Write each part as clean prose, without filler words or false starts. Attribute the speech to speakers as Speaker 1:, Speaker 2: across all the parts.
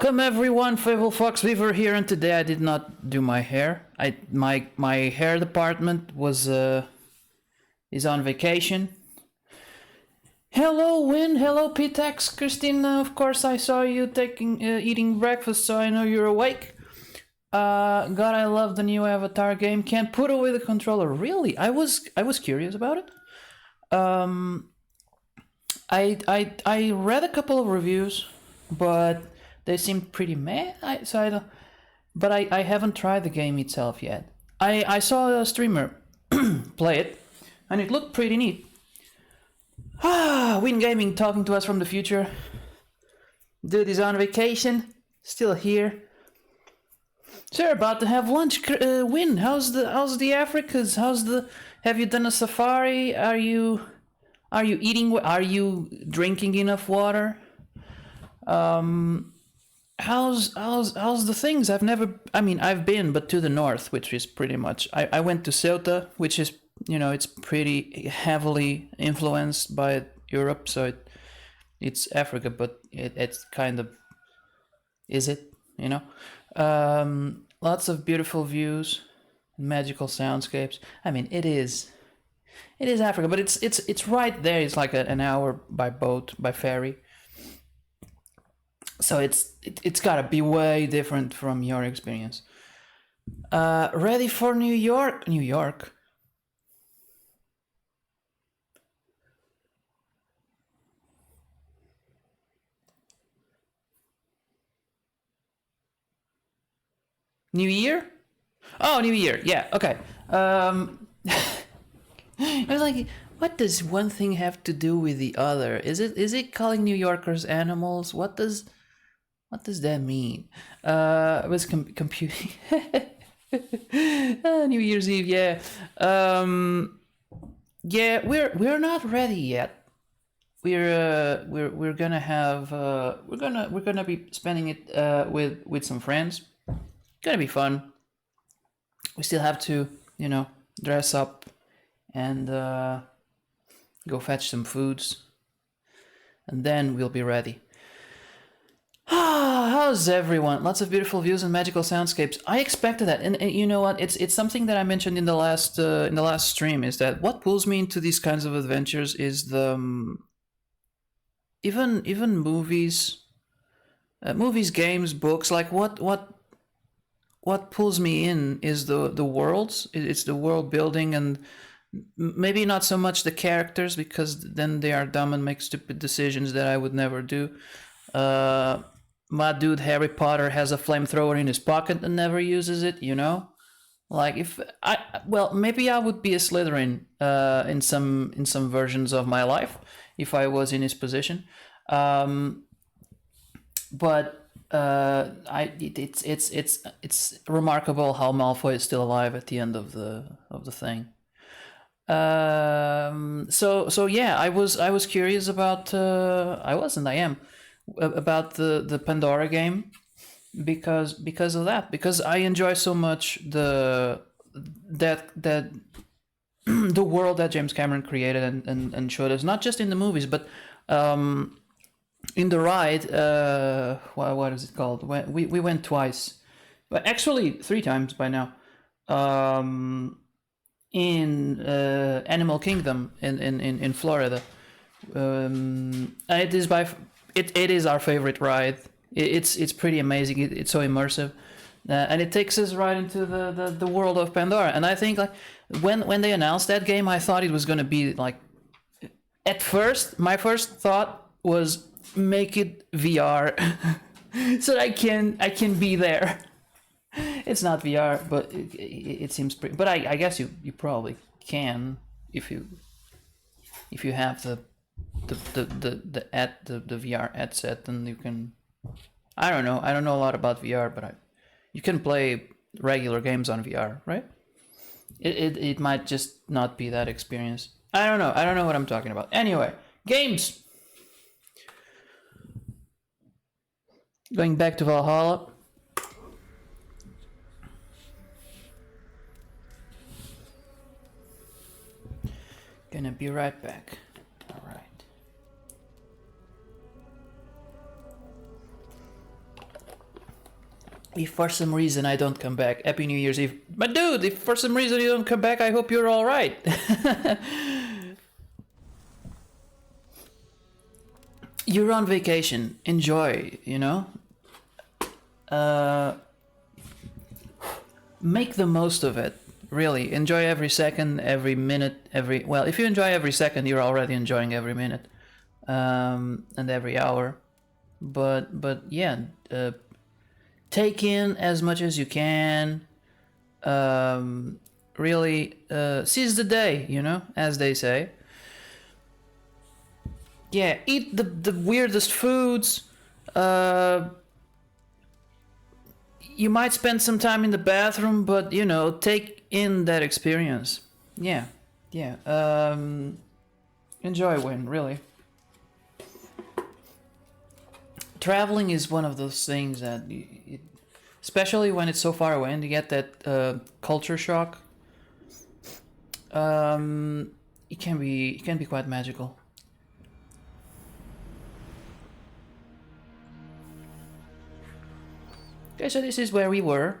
Speaker 1: Welcome everyone, Fable Fox Weaver here, and today I did not do my hair. My hair department was is on vacation. Hello Win, hello Pitex, Christina. Of course I saw you eating breakfast, so I know you're awake. God, I love the new Avatar game. Can't put away the controller. Really, I was curious about it. I read a couple of reviews, but they seemed pretty meh. But I haven't tried the game itself yet. I saw a streamer play it, and it looked pretty neat. Win Gaming talking to us from the future. Dude is on vacation, still here. Sir, about to have lunch. Win, how's the Africas? Have you done a safari? Are you eating? Are you drinking enough water? How's the things? I've been, but to the north, which is pretty much. I went to Ceuta, which is, it's pretty heavily influenced by Europe, so it's Africa, but it's kind of, is it? Lots of beautiful views, magical soundscapes. It is Africa, but it's right there. It's like an hour by boat, by ferry. So it's gotta be way different from your experience. Ready for New York? New York. New Year? Oh, New Year. Yeah. Okay. I was like, what does one thing have to do with the other? Is it calling New Yorkers animals? What does that mean? I was computing. New Year's Eve, yeah. Yeah, we're not ready yet. We're gonna have we're gonna be spending it with some friends. Gonna be fun. We still have to, dress up and go fetch some foods, and then we'll be ready. How's everyone? Lots of beautiful views and magical soundscapes. I expected that, and you know what? It's something that I mentioned in the last stream. Is that what pulls me into these kinds of adventures? Is the even movies, games, books. Like what pulls me in is the worlds. It's the world building, and maybe not so much the characters, because then they are dumb and make stupid decisions that I would never do. My dude Harry Potter has a flamethrower in his pocket and never uses it, Like maybe I would be a Slytherin in some versions of my life if I was in his position. But it's remarkable how Malfoy is still alive at the end of the thing. So yeah, I was curious about I am about the Pandora game because of that, because I enjoy so much that the world that James Cameron created and showed us, not just in the movies, but in the ride. What is it called? We went twice, but actually 3 times by now. In Animal Kingdom in Florida. It is our favorite ride. It's pretty amazing. It's so immersive, and it takes us right into the world of Pandora. And I think, like, when they announced that game, I thought it was going to be like, at first my first thought was make it VR so that I can be there. It's not VR, but it seems pretty. But I guess you probably can if you have the VR headset, then you can. I don't know a lot about VR, but you can play regular games on VR, right? It might just not be that experience. I don't know what I'm talking about. Anyway, games. Going back to Valhalla. Gonna be right back. All right. if for some reason I don't come back, Happy New Year's Eve. But dude, if for some reason you don't come back, I hope you're all right. You're on vacation. Enjoy, you know? Uh, make the most of it. Really. Enjoy every second, every minute, every... Well, if you enjoy every second, you're already enjoying every minute. And every hour. But yeah, take in as much as you can. Really seize the day, you know, as they say. Yeah, eat the weirdest foods. You might spend some time in the bathroom, but you know, take in that experience. Yeah, yeah. Enjoy Win, really. Traveling is one of those things that, especially when it's so far away and you get that culture shock. It can be quite magical. Okay, so this is where we were.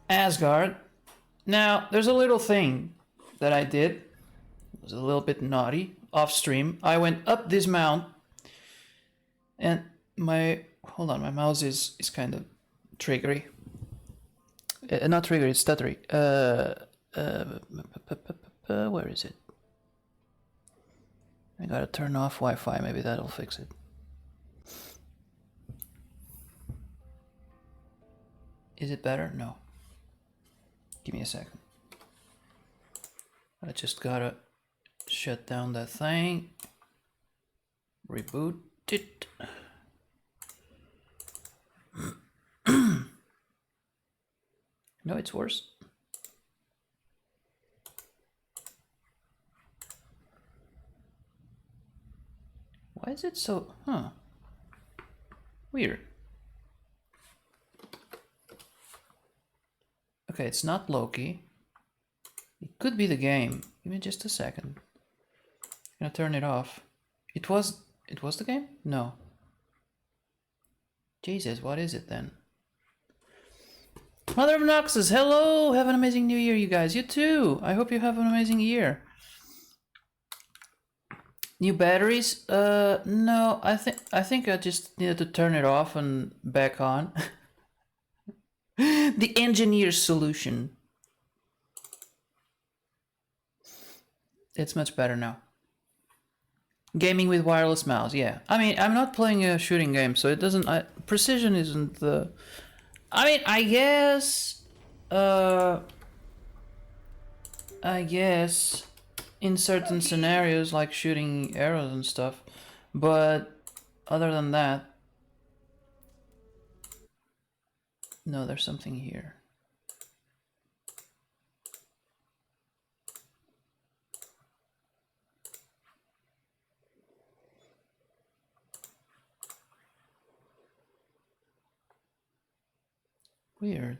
Speaker 1: Asgard. Now, there's a little thing that I did. It was a little bit naughty. Off stream. I went up this mount. And my... Hold on, my mouse is kind of triggery. Not triggery, it's stuttery. Where is it? I gotta turn off Wi-Fi, maybe that'll fix it. Is it better? No. Give me a second. I just gotta shut down that thing. Reboot it. No, it's worse. Why is it so... Huh. Weird. Okay, it's not Loki. It could be the game. Give me just a second. I'm gonna turn it off. It was the game? No. Jesus, what is it then? Mother of Noxus, hello! Have an amazing new year, you guys. You too! I hope you have an amazing year. New batteries? No, I think I just needed to turn it off and back on. The engineer's solution. It's much better now. Gaming with wireless mouse, yeah. I mean, I'm not playing a shooting game, so it doesn't... precision isn't the... I mean, I guess in certain scenarios, like shooting arrows and stuff, but other than that... No, there's something here. Weird.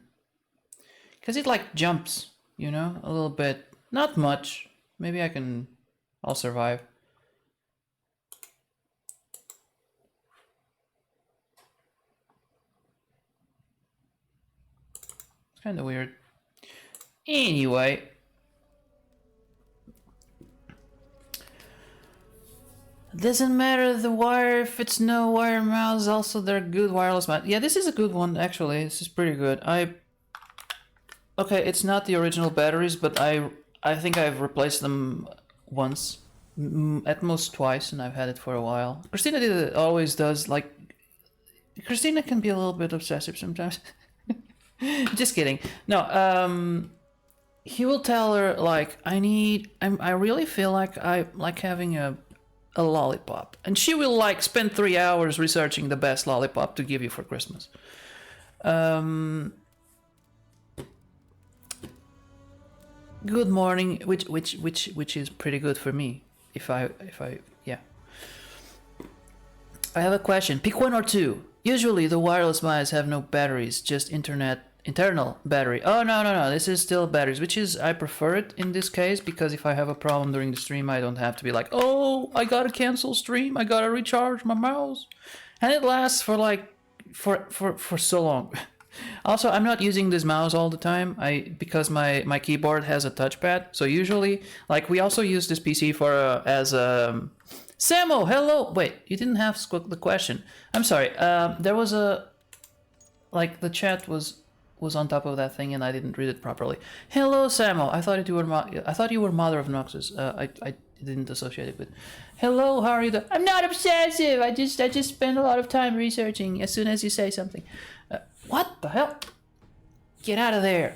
Speaker 1: Because it like jumps, you know, a little bit. Not much. Maybe I'll survive. It's kind of weird. Anyway. Doesn't matter the wire if it's no wire mouse. Also, they're good wireless mouse. Yeah, this is a good one actually. This is pretty good. Okay, it's not the original batteries, but I think I've replaced them once, at most twice, and I've had it for a while. Christina always does. Like, Christina can be a little bit obsessive sometimes. Just kidding. No, he will tell her like, I really feel like I like having a lollipop, and she will like spend 3 hours researching the best lollipop to give you for Christmas. Good morning, which is pretty good for me. If I yeah. I have a question. Pick one or two. Usually the wireless mice have no batteries, just internal battery. Oh no, this is still batteries, which is, I prefer it in this case, because if I have a problem during the stream, I don't have to be like, oh, I gotta cancel stream, I gotta recharge my mouse. And it lasts for like for so long. Also, I'm not using this mouse all the time. Because my keyboard has a touchpad. So usually, like, we also use this PC for as a Samo. Hello. Wait, you didn't have the question. I'm sorry. There was a like the chat was on top of that thing and I didn't read it properly. Hello, Samo. I thought you were Mother of Noxus. I didn't associate it with. Hello, how are you doing? I'm not obsessive. I just spend a lot of time researching as soon as you say something. What the hell? Get out of there.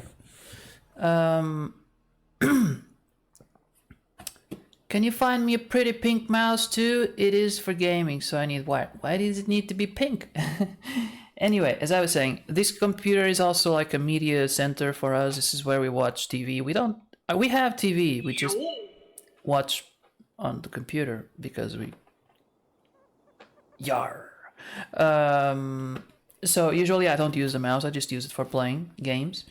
Speaker 1: Can you find me a pretty pink mouse too? It is for gaming, so I need white. Why does it need to be pink? Anyway, as I was saying, this computer is also like a media center for us. This is where we watch TV. We have TV. We just watch on the computer because we... Yar. So usually I don't use the mouse. I just use it for playing games.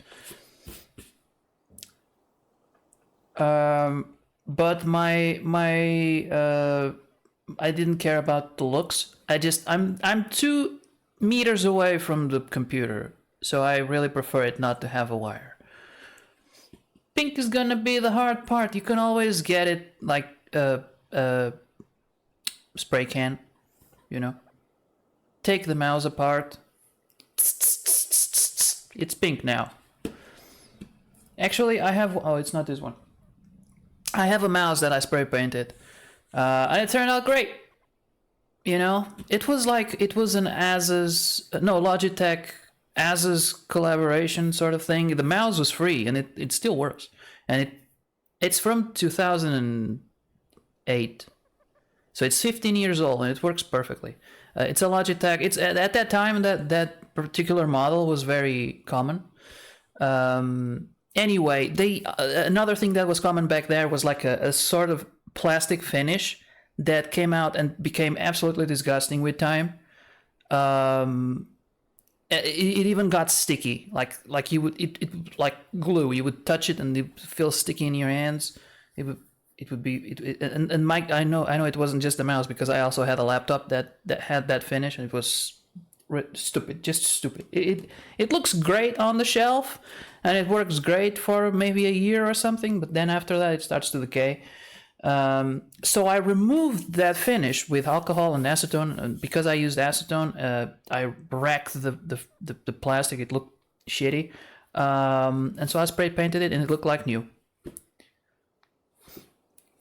Speaker 1: But I didn't care about the looks. I'm 2 meters away from the computer, so I really prefer it not to have a wire. Pink is gonna be the hard part. You can always get it like spray can, you know. Take the mouse apart. It's pink now. Actually, I have... Oh, it's not this one. I have a mouse that I spray painted. And it turned out great. You know? It was an Asus... No, Logitech Asus collaboration sort of thing. The mouse was free and it still works. And it's from 2008. So it's 15 years old and it works perfectly. It's a Logitech. It's at that time that particular model was very common. Anyway, another thing that was common back there was like a sort of plastic finish that came out and became absolutely disgusting with time. It even got sticky, like you would it like glue. You would touch it and it would feel sticky in your hands. And Mike, I know it wasn't just the mouse because I also had a laptop that had that finish and it was stupid, just stupid. It looks great on the shelf and it works great for maybe a year or something, but then after that it starts to decay. So I removed that finish with alcohol and acetone, and because I used acetone, I wrecked the plastic. It looked shitty, and so I spray painted it and it looked like new.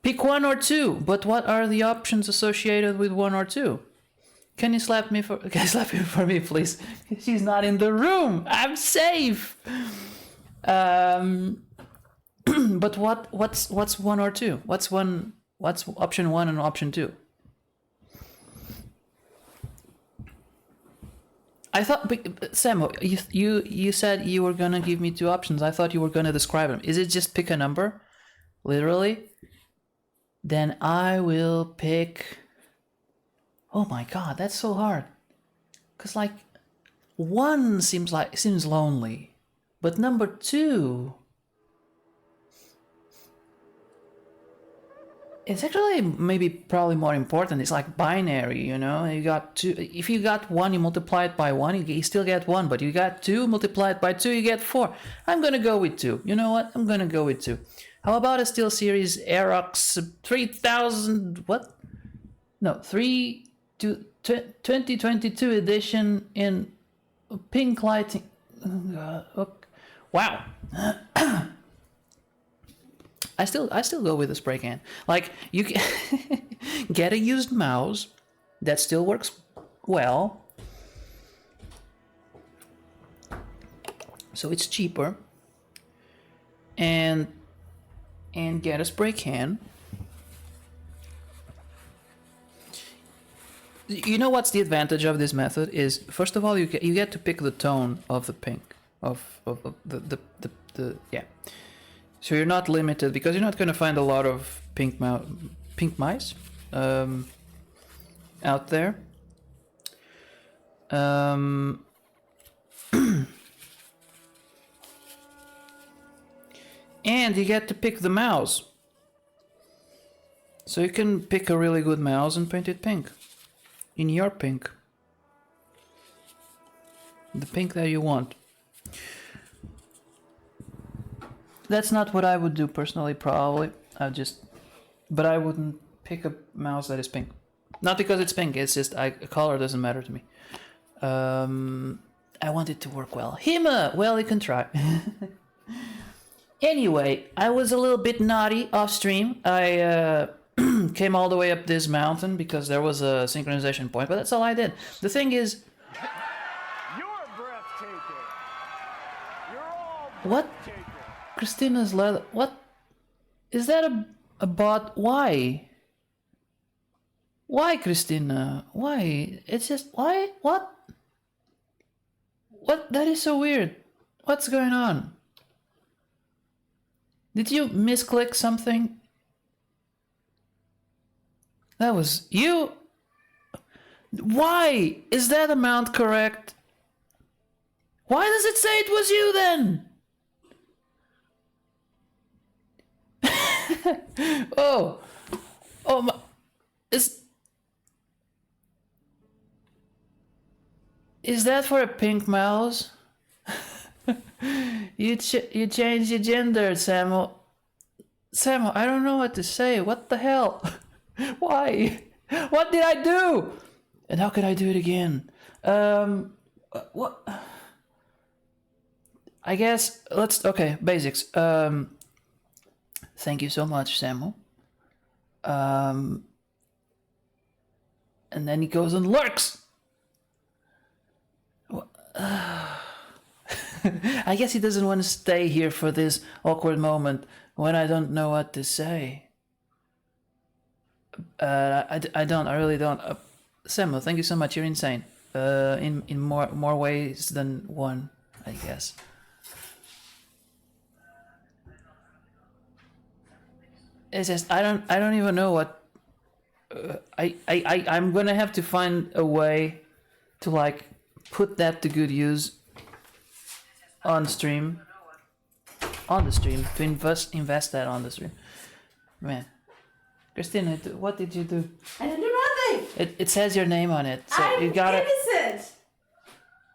Speaker 1: Pick 1 or 2, but what are the options associated with 1 or 2? Can you slap me for me, please? She's not in the room. I'm safe. But what's 1 or 2? What's option 1 and option 2? I thought, Sam, you said you were gonna give me 2 options. I thought you were gonna describe them. Is it just pick a number, literally? Then I will pick... Oh my god, that's so hard. Cause like 1 seems lonely, but number 2, it's actually probably more important. It's like binary, you know. You got 2. If you got 1, you multiply it by 1, you still get 1. But you got 2 multiplied by 2, you get 4. I'm gonna go with 2. You know what? I'm gonna go with 2. How about a SteelSeries Aerox 3000? What? No, 2022 edition in pink lighting. Wow. I still go with the spray can. Like, you can get a used mouse that still works well, so it's cheaper, and get a spray can. You know what's the advantage of this method is, first of all, you get to pick the tone of the pink of the yeah. So you're not limited because you're not going to find a lot of pink mice out there. And you get to pick the mouse. So you can pick a really good mouse and paint it pink. In your pink. The pink that you want. That's not what I would do personally, probably. But I wouldn't pick a mouse that is pink. Not because it's pink, it's just color doesn't matter to me. I want it to work well. Hima! Well, you can try. Anyway, I was a little bit naughty off stream. I came all the way up this mountain because there was a synchronization point, but that's all I did. The thing is...
Speaker 2: You're breathtaking. You're all
Speaker 1: What? Christina's leather... What? Is that a bot? Why? Why, Christina? Why? It's just... Why? What? What? That is so weird. What's going on? Did you misclick something? That was you? Why? Is that amount correct? Why does it say it was you then? Oh. Oh my. Is that for a pink mouse? You changed your gender, Samuel. Samuel, I don't know what to say. What the hell? Why? What did I do? And how could I do it again? What? I guess okay, basics. Thank you so much, Samuel. And then he goes and lurks. I guess he doesn't want to stay here for this awkward moment when I don't know what to say. I really don't. Samuel, thank you so much. You're insane. In more ways than one, I guess. It's just I don't even know what. I'm gonna have to find a way to like put that to good use on the stream to invest that on the stream. Man, Christina, what did you do?
Speaker 3: I didn't do nothing.
Speaker 1: It says your name on it, so
Speaker 3: I'm
Speaker 1: you gotta.
Speaker 3: innocent.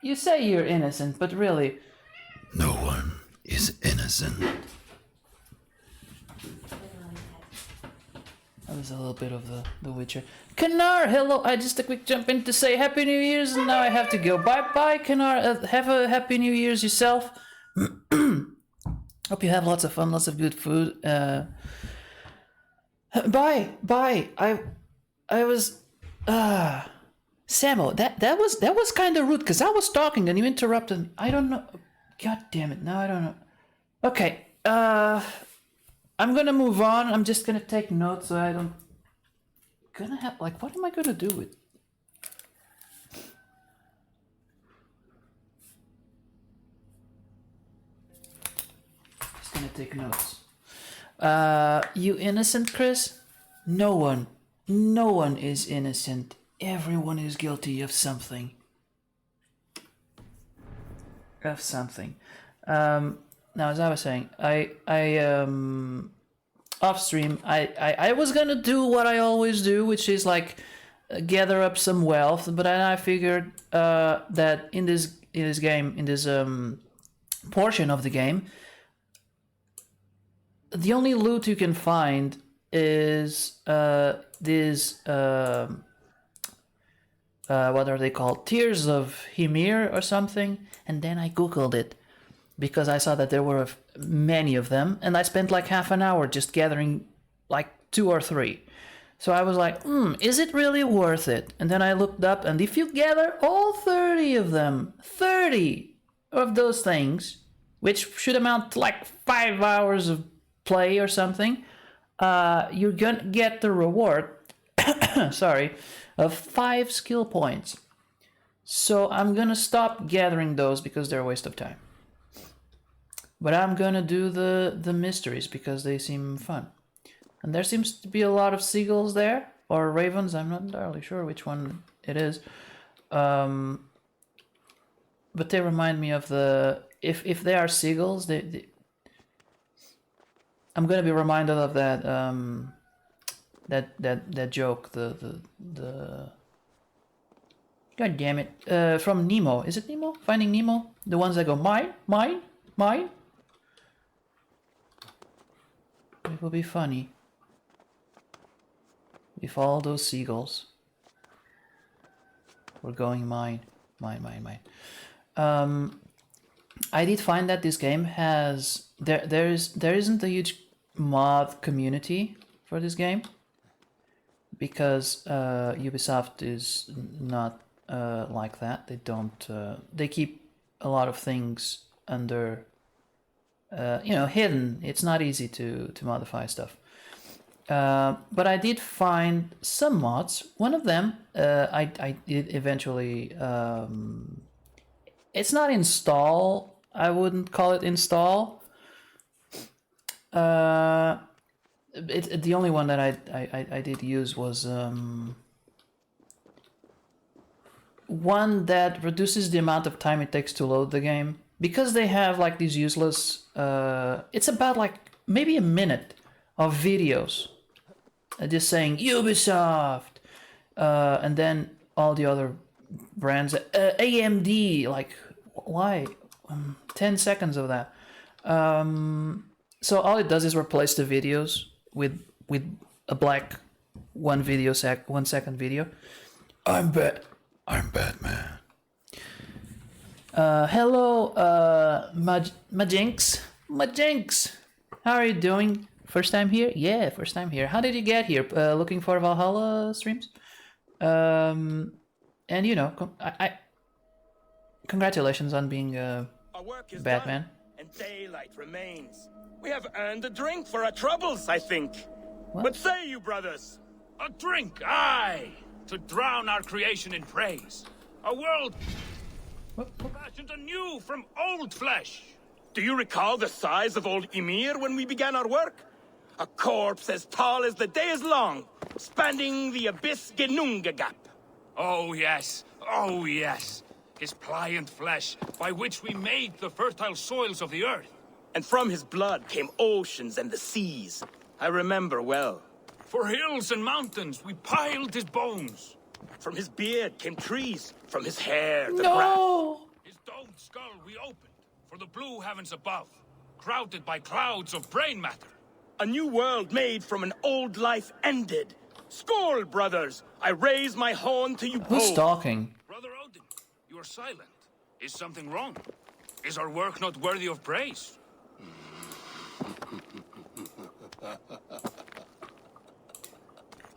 Speaker 1: You say you're innocent, but really,
Speaker 4: no one is innocent.
Speaker 1: that was a little bit of the Witcher. Kanar, hello. I just a quick jump in to say Happy New Year's, and now I have to go. Bye, Kanar. Have a Happy New Year's yourself. Hope you have lots of fun, lots of good food. Bye. I was. Samuel, that was kind of rude because I was talking and you interrupted. I don't know. God damn it! Now I don't know. Okay. I'm gonna move on. I'm just gonna take notes so I don't. Gonna have like what am I gonna do with? Just gonna take notes. You innocent, Chris? No one is innocent. Everyone is guilty of something. Now, as I was saying, I off stream, I was gonna do what I always do, which is like gather up some wealth, but then I figured that in this game, in this portion of the game, the only loot you can find is this what are they called? Tears of Hymir or something, and then I googled it because I saw that there were many of them, and I spent like half an hour just gathering like 2 or 3. So I was like, is it really worth it? And then I looked up, and if you gather all 30 of them, 30 of those things, which should amount to like 5 hours of play or something, you're gonna get the reward, sorry, of 5 skill points. So I'm gonna stop gathering those because they're a waste of time. But I'm gonna do the mysteries because they seem fun. And there seems to be a lot of seagulls there, or ravens, I'm not entirely sure which one it is. But they remind me of the... If they are seagulls, I'm gonna be reminded of that that joke, the God damn it. From Nemo. Is it Nemo? Finding Nemo? The ones that go, mine, mine, mine? It will be funny if all those seagulls were going mine, mine, mine, mine. I did find that this game has there isn't a huge mod community for this game because Ubisoft is not like that. They don't. They keep a lot of things under hidden. It's not easy to modify stuff. But I did find some mods. One of them I did eventually. It's not install. I wouldn't call it install. The only one that I did use was one that reduces the amount of time it takes to load the game, because they have like these useless. It's about like maybe a minute of videos, just saying Ubisoft, and then all the other brands, AMD. Like, why? 10 seconds of that. So all it does is replace the videos with a black 1 second video.
Speaker 4: I'm Batman.
Speaker 1: Hello, Majinx. How are you doing? First time here? Yeah, first time here. How did you get here? Looking for Valhalla streams? And I congratulations on being
Speaker 3: Our work is
Speaker 1: Batman.
Speaker 3: done, and daylight remains. We have earned a drink for our troubles, I think.
Speaker 1: What?
Speaker 3: What say you, brothers?
Speaker 5: A drink, aye, to drown our creation in praise. A world fashioned anew from old flesh.
Speaker 3: Do you recall the size of old Ymir when we began our work? A corpse as tall as the day is long, spanning the abyss Genunga Gap.
Speaker 5: Oh yes, his pliant flesh, by which we made the fertile soils of the earth.
Speaker 3: And from his blood came oceans and the seas. I remember well.
Speaker 5: For hills and mountains we piled his bones.
Speaker 3: From his beard came trees, from his hair the grass.
Speaker 1: No!
Speaker 5: His domed skull we opened, for the blue heavens above, crowded by clouds of brain matter.
Speaker 3: A new world made from an old life ended. Skål, brothers! I raise my horn to you
Speaker 1: Who's
Speaker 3: both.
Speaker 1: talking?
Speaker 5: Brother Odin, you are silent. Is something wrong? Is our work not worthy of praise?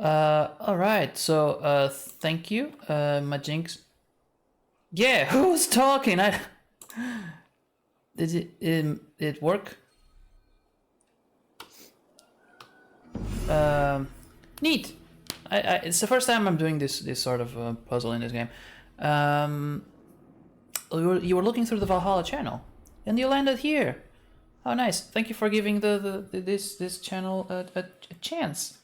Speaker 1: Alright, so, thank you, Majinx. Yeah, who's talking? Did it work? Neat. It's the first time I'm doing this sort of puzzle in this game. You were looking through the Valhalla channel, and you landed here. Oh, nice! Thank you for giving this channel a chance.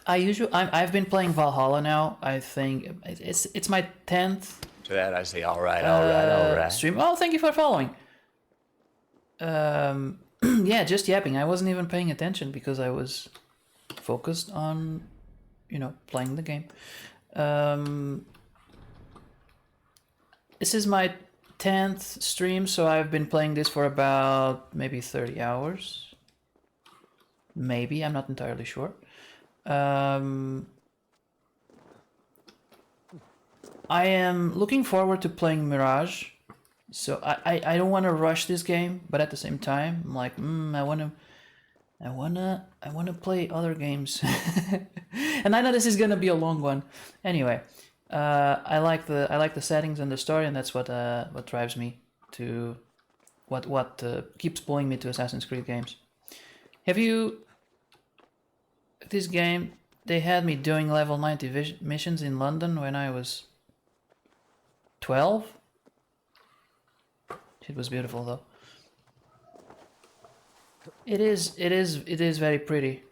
Speaker 1: I've been playing Valhalla now. I think it's my 10th.
Speaker 6: To that I say, all right.
Speaker 1: Stream. Oh, thank you for following. Yeah, just yapping. I wasn't even paying attention because I was focused on, playing the game. This is my 10th stream, so I've been playing this for about maybe 30 hours. Maybe, I'm not entirely sure. I am looking forward to playing Mirage. So I don't want to rush this game, but at the same time, I'm like, I wanna play other games, and I know this is gonna be a long one. Anyway, I like the settings and the story, and that's what drives me to what keeps pulling me to Assassin's Creed games. Have you? This game, they had me doing level 90 missions in London when I was 12. It was beautiful though. It is very pretty.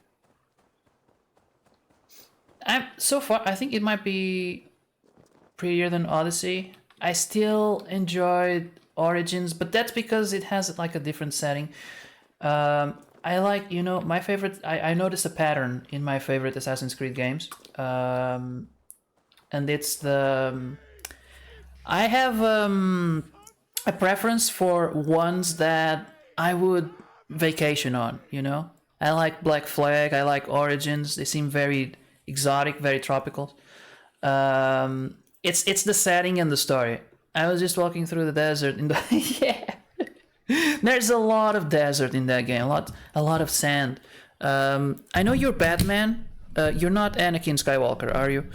Speaker 1: So far I think it might be prettier than Odyssey. I still enjoyed Origins, but that's because it has like a different setting. I like, my favorite. I noticed a pattern in my favorite Assassin's Creed games. and it's the I have a preference for ones that I would vacation on. You know, I like Black Flag. I like Origins. They seem very exotic, very tropical. It's the setting and the story. I was just walking through the desert in the yeah. There's a lot of desert in that game. A lot of sand. I know you're Batman. You're not Anakin Skywalker, are you?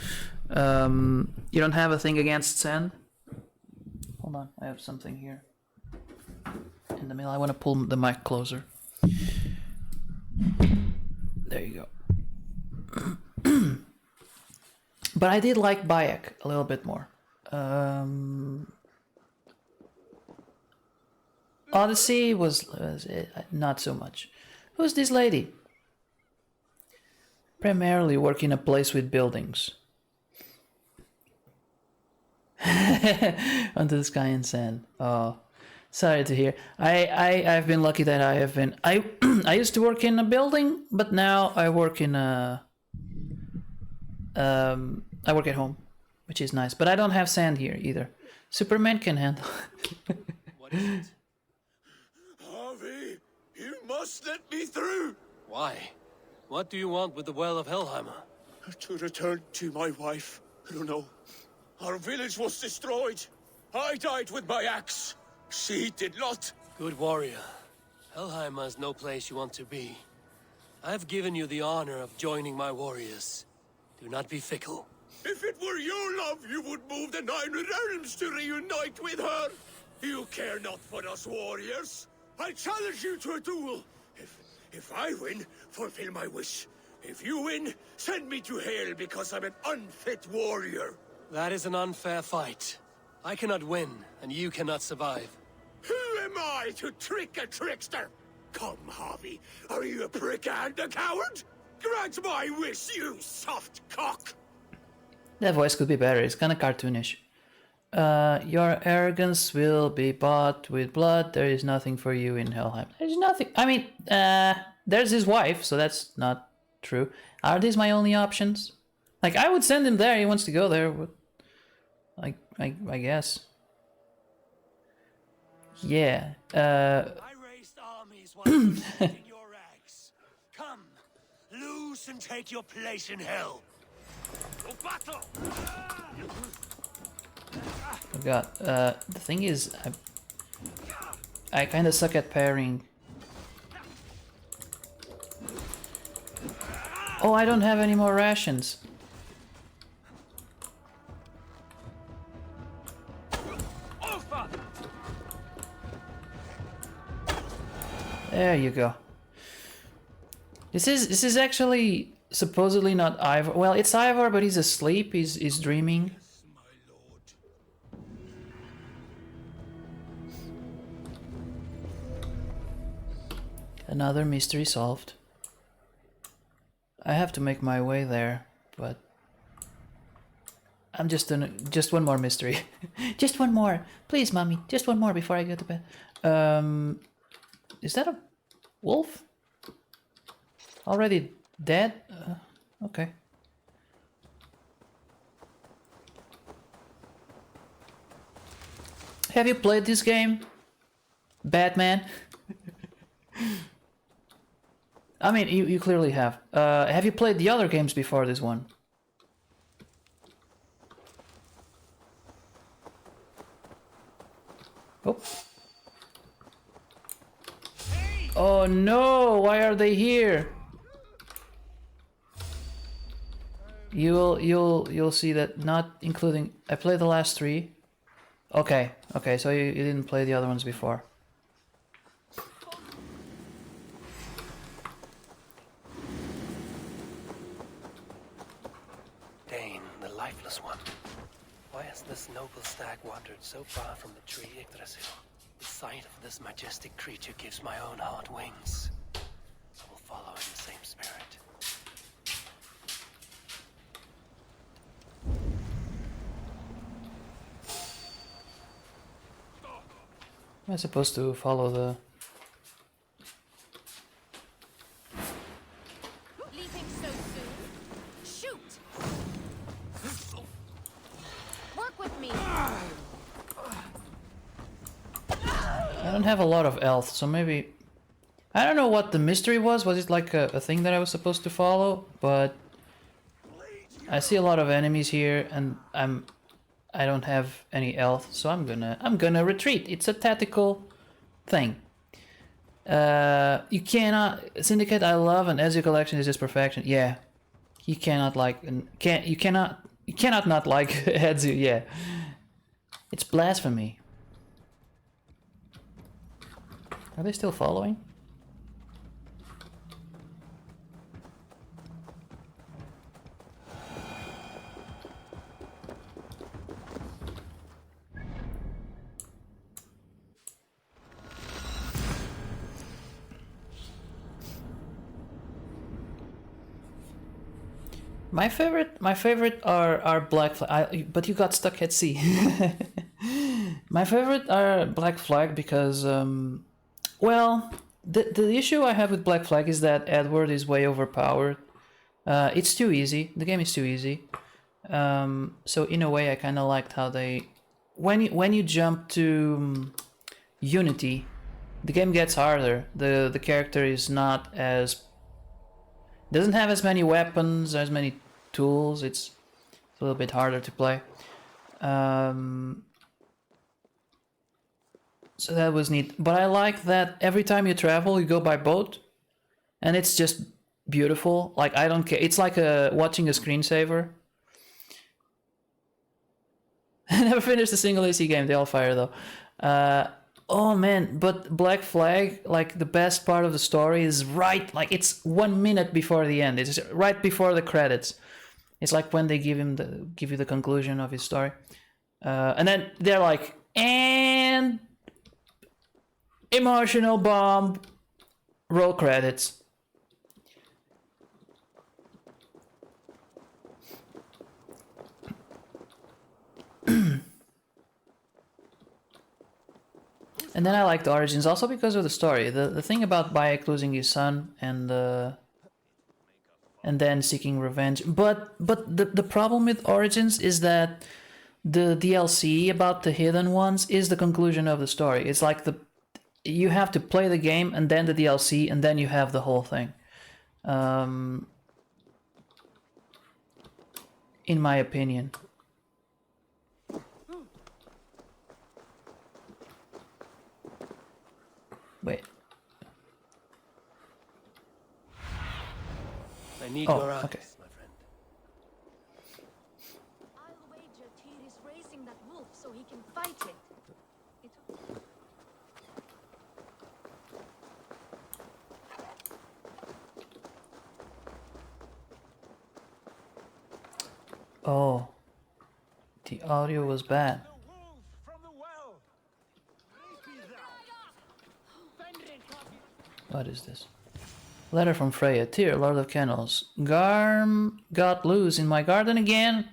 Speaker 1: You don't have a thing against sand? Hold on, I have something here. In the middle, I want to pull the mic closer. There you go. But I did like Bayek a little bit more. Odyssey was not so much. Who's this lady? Primarily work in a place with buildings. Onto the sky and sand. Oh, sorry to hear. I've been lucky that I have been. I used to work in a building, but now I work in a. I work at home, which is nice. But I don't have sand here either. Superman can handle.
Speaker 3: What is it? Harvey, you must let me through.
Speaker 7: Why? What do you want with the Well of Hellheimer?
Speaker 3: To return to my wife. I don't know. Our village was destroyed. I died with my axe. She did not.
Speaker 7: Good warrior. Hellheimer is no place you want to be. I've given you the honor of joining my warriors. Do not be fickle.
Speaker 3: If it were your love, you would move the 9 realms to reunite with her. You care not for us warriors. I challenge you to a duel. If I win, fulfill my wish. If you win, send me to hell because I'm an unfit warrior.
Speaker 7: That is an unfair fight. I cannot win, and you cannot survive.
Speaker 3: Who am I to trick a trickster? Come, Harvey. Are you a prick and a coward? Grant my wish, you soft cock!
Speaker 1: That voice could be better. It's kind of cartoonish. Your arrogance will be bought with blood. There is nothing for you in Helheim. There's nothing. I mean, there's his wife, so that's not true. Are these my only options? Like, I would send him there. He wants to go there. I guess. Yeah.
Speaker 5: I raised armies while you were in your rags. Come, loose and take your place in hell. To battle!
Speaker 1: Oh god. The thing is, I kind of suck at parrying. Oh, I don't have any more rations. There you go. This is actually supposedly not Ivor. Well, it's Ivor, but he's asleep. He's dreaming. Another mystery solved. I have to make my way there, but I'm just one more mystery. Just one more. Please, mommy. Just one more before I go to bed. Is that a wolf? Already dead? Okay. Have you played this game? Batman? I mean, you clearly have. Have you played the other games before this one? Oh. Oh no, why are they here? You'll see that not including I played the last 3. Okay, so you didn't play the other ones before.
Speaker 7: Dane, the lifeless one. Why has this noble stag wandered so far from the tree Yggdrasil? The sight of this majestic creature gives my own heart wings. I will follow in the same spirit.
Speaker 1: Am I supposed to follow the...
Speaker 8: Leaving so soon? Shoot!
Speaker 1: don't have a lot of health, so maybe... I don't know what the mystery was. Was it like a thing that I was supposed to follow? But I see a lot of enemies here, and I don't have any health, so I'm gonna retreat. It's a tactical thing. You cannot Syndicate. I love, and as your collection is just perfection. Yeah, you cannot like and you cannot not like Ezu. Yeah, it's blasphemy. Are they still following? My favorite are Black Flag. But you got stuck at sea. My favorite are Black Flag because, well, the issue I have with Black Flag is that Edward is way overpowered. It's too easy. The game is too easy. So in a way, I kind of liked how they, when you jump to Unity, the game gets harder. The character is not as, doesn't have as many weapons, as many tools. It's a little bit harder to play. So that was neat. But I like that every time you travel, you go by boat, and it's just beautiful. Like, I don't care. It's like watching a screensaver. I never finished a single AC game. They all fire though. Oh man, but Black Flag, like the best part of the story is right, like it's 1 minute before the end. It's right before the credits. It's like when they give you the conclusion of his story, and then they're like, and emotional bomb, roll credits. And then I liked Origins also because of the story. The thing about Bayek losing his son and then seeking revenge. But the problem with Origins is that the DLC about the hidden ones is the conclusion of the story. It's like you have to play the game and then the DLC and then you have the whole thing. In my opinion. Wait.
Speaker 7: I need your eyes,
Speaker 1: okay.
Speaker 7: my friend.
Speaker 8: I'll wager Tyr is raising that wolf so he can fight it.
Speaker 1: Oh. The audio was bad. What is this? Letter from Freya. Tyr, Lord of Kennels. Garm got loose in my garden again.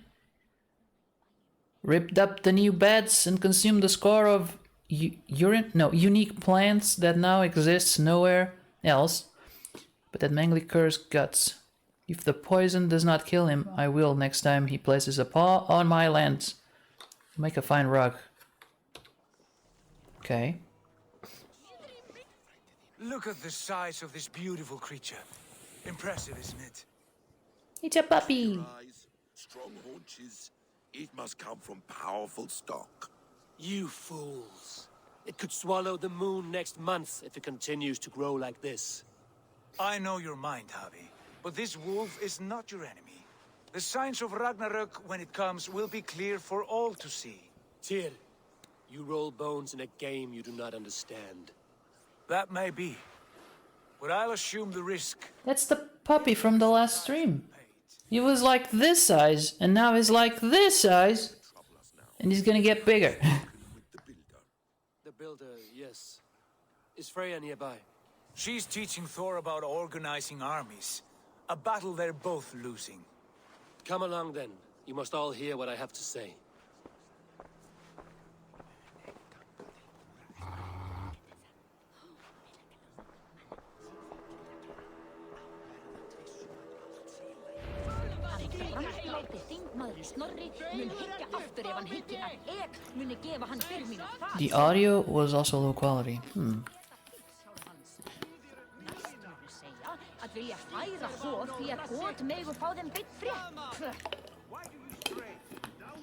Speaker 1: Ripped up the new beds and consumed a score of unique plants that now exists nowhere else but that mangly cursed guts. If the poison does not kill him, I will next time he places a paw on my lands. Make a fine rug. Okay.
Speaker 9: Look at the size of this beautiful creature. Impressive, isn't it?
Speaker 1: It's a puppy.
Speaker 3: Eyes, strong haunches. It must come from powerful stock.
Speaker 7: You fools. It could swallow the moon next month if it continues to grow like this.
Speaker 9: I know your mind, Javi, but this wolf is not your enemy. The signs of Ragnarök, when it comes, will be clear for all to see.
Speaker 7: Tyr, you roll bones in a game you do not understand.
Speaker 9: That may be, but I'll assume the risk.
Speaker 1: That's the puppy from the last stream. He was like this size, and now he's like this size, and he's gonna get bigger.
Speaker 7: The builder, yes. Is Freya nearby?
Speaker 9: She's teaching Thor about organizing armies. A battle they're both losing.
Speaker 7: Come along then. You must all hear what I have to say.
Speaker 8: Gæti þingmaðurinn Snorri mun hyggja aftur ef hann hyggir að ek muni gefa hann fyrir mín og það.
Speaker 1: The audio was also low quality.
Speaker 8: Að vilja færa hóð því að góð megu fá þeim beint frétt.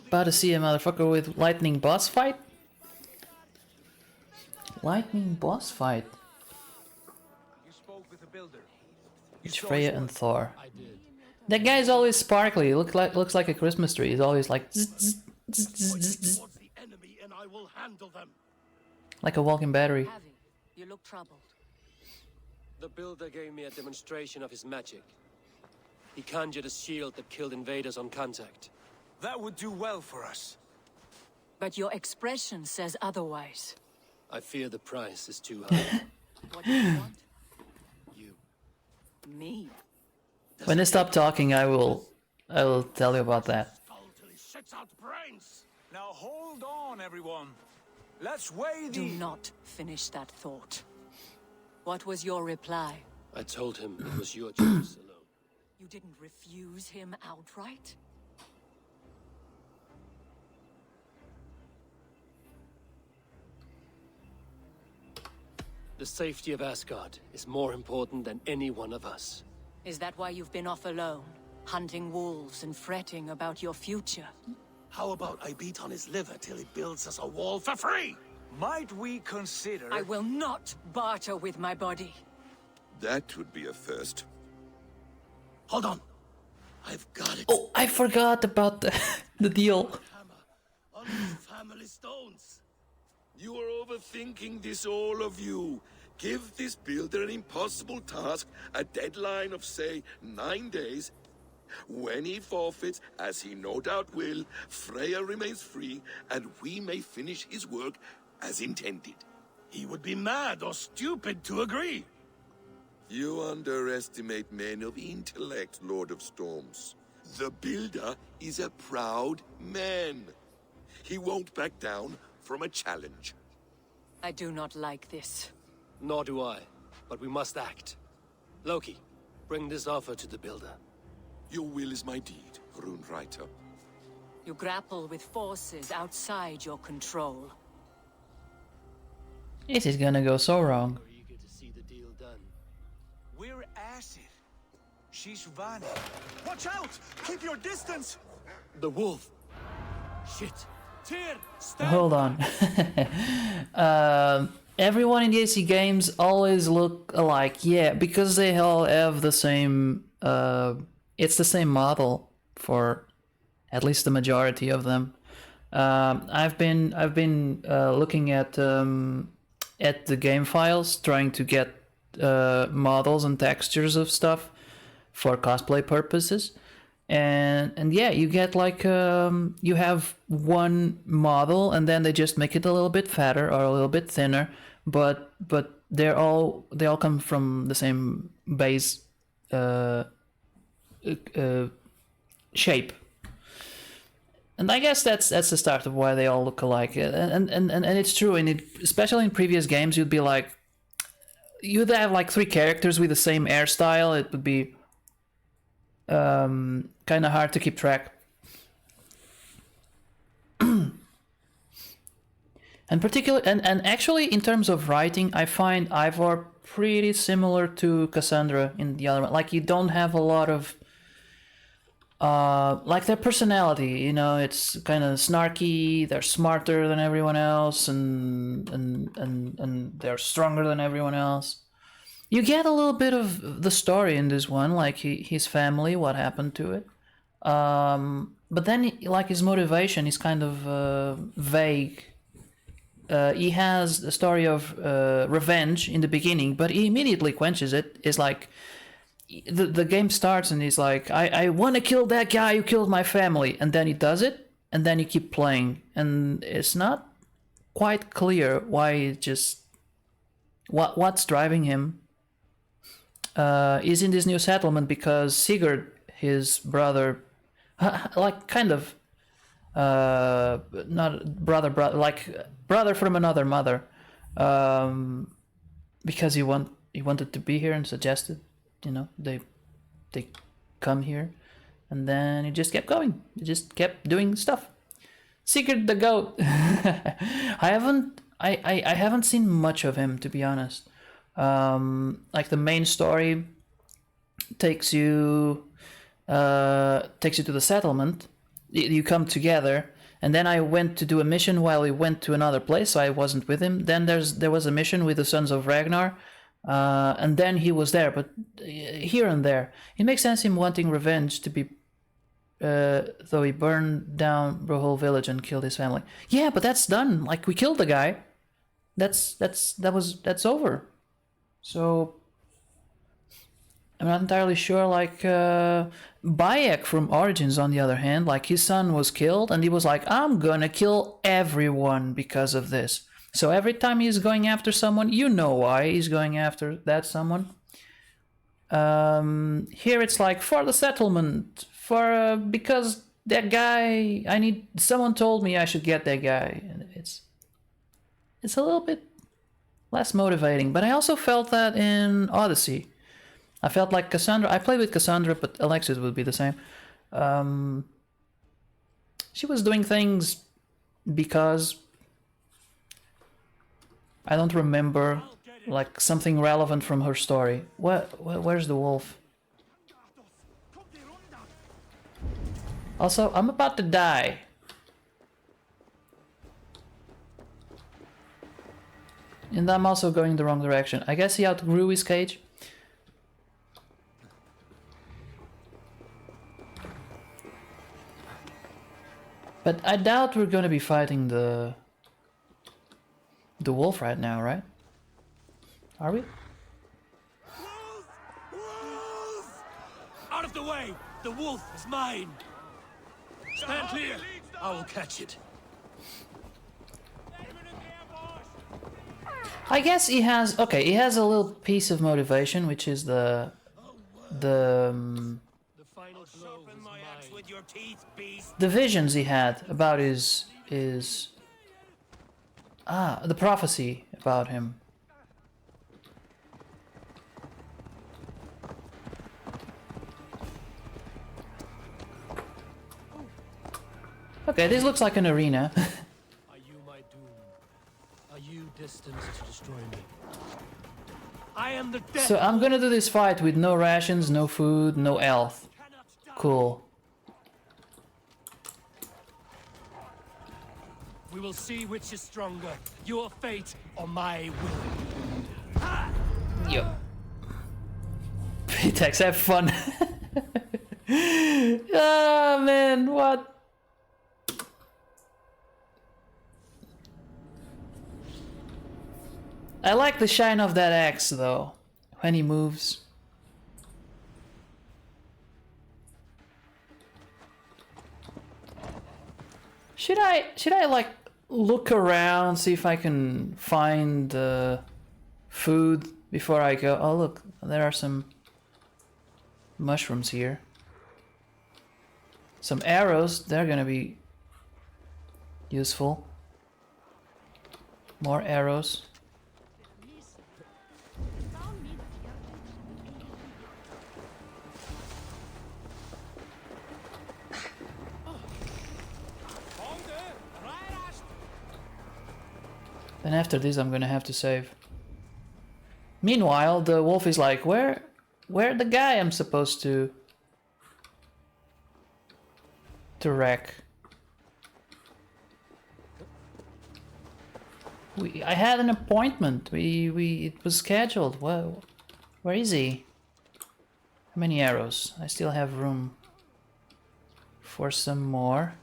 Speaker 1: About to see a motherfucker with lightning boss fight? Lightning boss fight?
Speaker 9: You spoke with the builder.
Speaker 1: It's Freya and Thor. That guy's always sparkly. Looks like a Christmas tree. He's always like zzz, zzz, zzz, zzz, zzz, zzz.
Speaker 3: Towards the enemy, and I will handle them.
Speaker 1: Like a walking battery.
Speaker 10: Heavy. You look troubled.
Speaker 7: The builder gave me a demonstration of his magic. He conjured a shield that killed invaders on contact.
Speaker 9: That would do well for us.
Speaker 10: But your expression says otherwise.
Speaker 7: I fear the price is too high.
Speaker 10: What do you want?
Speaker 7: You.
Speaker 10: Me?
Speaker 1: When they stop talking, I will tell you about that.
Speaker 3: Till he shits out brains.
Speaker 9: Now hold on, everyone. Let's weigh
Speaker 10: Do
Speaker 9: the...
Speaker 10: not finish that thought. What was your reply?
Speaker 7: I told him it was your choice alone.
Speaker 10: You didn't refuse him outright?
Speaker 7: The safety of Asgard is more important than any one of us.
Speaker 10: Is that why you've been off alone? Hunting wolves and fretting about your future?
Speaker 3: How about I beat on his liver till he builds us a wall for free?
Speaker 9: Might we consider...
Speaker 10: I will not barter with my body.
Speaker 3: That would be a first. Hold on. I've got it.
Speaker 1: Oh, I forgot about the deal.
Speaker 3: Hammer on these family stones. You are overthinking this, all of you. Give this builder an impossible task, a deadline of, say, 9 days. When he forfeits, as he no doubt will, Freya remains free, and we may finish his work as intended. He would be mad or stupid to agree. You underestimate men of intellect, Lord of Storms. The builder is a proud man. He won't back down from a challenge.
Speaker 10: I do not like this.
Speaker 7: Nor do I, but we must act. Loki, bring this offer to the builder.
Speaker 3: Your will is my deed, Rune Writer.
Speaker 10: You grapple with forces outside your control.
Speaker 1: This is gonna go so wrong.
Speaker 7: We're eager to see the deal done.
Speaker 9: We're acid. She's Vani. Watch out! Keep your distance!
Speaker 7: The wolf! Shit!
Speaker 3: Tyr, stand
Speaker 1: Hold on. Everyone in the AC games always look alike. Yeah, because they all have the same... it's the same model for at least the majority of them. I've been looking at the game files, trying to get models and textures of stuff for cosplay purposes, and yeah, you get like you have one model and then they just make it a little bit fatter or a little bit thinner, but they all come from the same base shape. And I guess that's the start of why they all look alike, and it's true. And especially in previous games, you'd be like, you'd have like 3 characters with the same hairstyle. It would be kind of hard to keep track. And actually, in terms of writing, I find Ivor pretty similar to Cassandra in the other one. Like, you don't have a lot of like their personality, you know, it's kind of snarky, they're smarter than everyone else, and they're stronger than everyone else. You get a little bit of the story in this one, like his family, what happened to it. But then, like, his motivation is kind of vague. He has a story of revenge in the beginning, but he immediately quenches it. It's like, the game starts and he's like, I want to kill that guy who killed my family, and then he does it, and then you keep playing, and it's not quite clear why. Just what's driving him. He's in this new settlement because Sigurd, his brother, like kind of not brother, like brother from another mother, because he wanted to be here and suggested, you know, they come here, And then it just kept going. It just kept doing stuff. Sigurd the Goat. I haven't seen much of him, to be honest. Like the main story takes you to the settlement. You come together, and then I went to do a mission while he went to another place, so I wasn't with him. Then there was a mission with the Sons of Ragnar, and then he was there, but here and there. It makes sense him wanting revenge to be, though he burned down the whole village and killed his family. Yeah, but that's done. Like, we killed the guy. That's over. So I'm not entirely sure. Like Bayek from Origins, on the other hand, like his son was killed, and he was like, "I'm gonna kill everyone because of this." So every time he's going after someone, you know why he's going after that someone. Here it's like, for the settlement, for because that guy, someone told me I should get that guy. And it's a little bit less motivating, but I also felt that in Odyssey. I felt like Cassandra. I played with Cassandra, but Alexis would be the same. She was doing things because I don't remember like something relevant from her story. Where's the wolf? Also, I'm about to die. And I'm also going the wrong direction. I guess he outgrew his cage. But I doubt we're going to be fighting the wolf right now, right? Are we?
Speaker 3: Wolf!
Speaker 7: Out of the way! The wolf is mine! Stand clear! I will catch it.
Speaker 1: I guess he has... Okay, he has a little piece of motivation, which is the visions he had about his the prophecy about him. Okay, this looks like an arena.
Speaker 7: Are you my doom? Are you destined to destroy me? I am the death.
Speaker 1: So I'm gonna do this fight with no rations, no food, no health. Cool.
Speaker 7: We will see which is stronger, your fate or my will.
Speaker 1: Yo. Ptex, have fun. Ah, man, what? I like the shine of that axe, though, when he moves. Should I like look around, see if I can find food before I go? Oh look, there are some mushrooms here. Some arrows, they're gonna be useful. More arrows. Then after this I'm gonna have to save. Meanwhile, the wolf is like, where the guy I'm supposed to wreck? I had an appointment. It was scheduled. Well, where is he? How many arrows? I still have room for some more.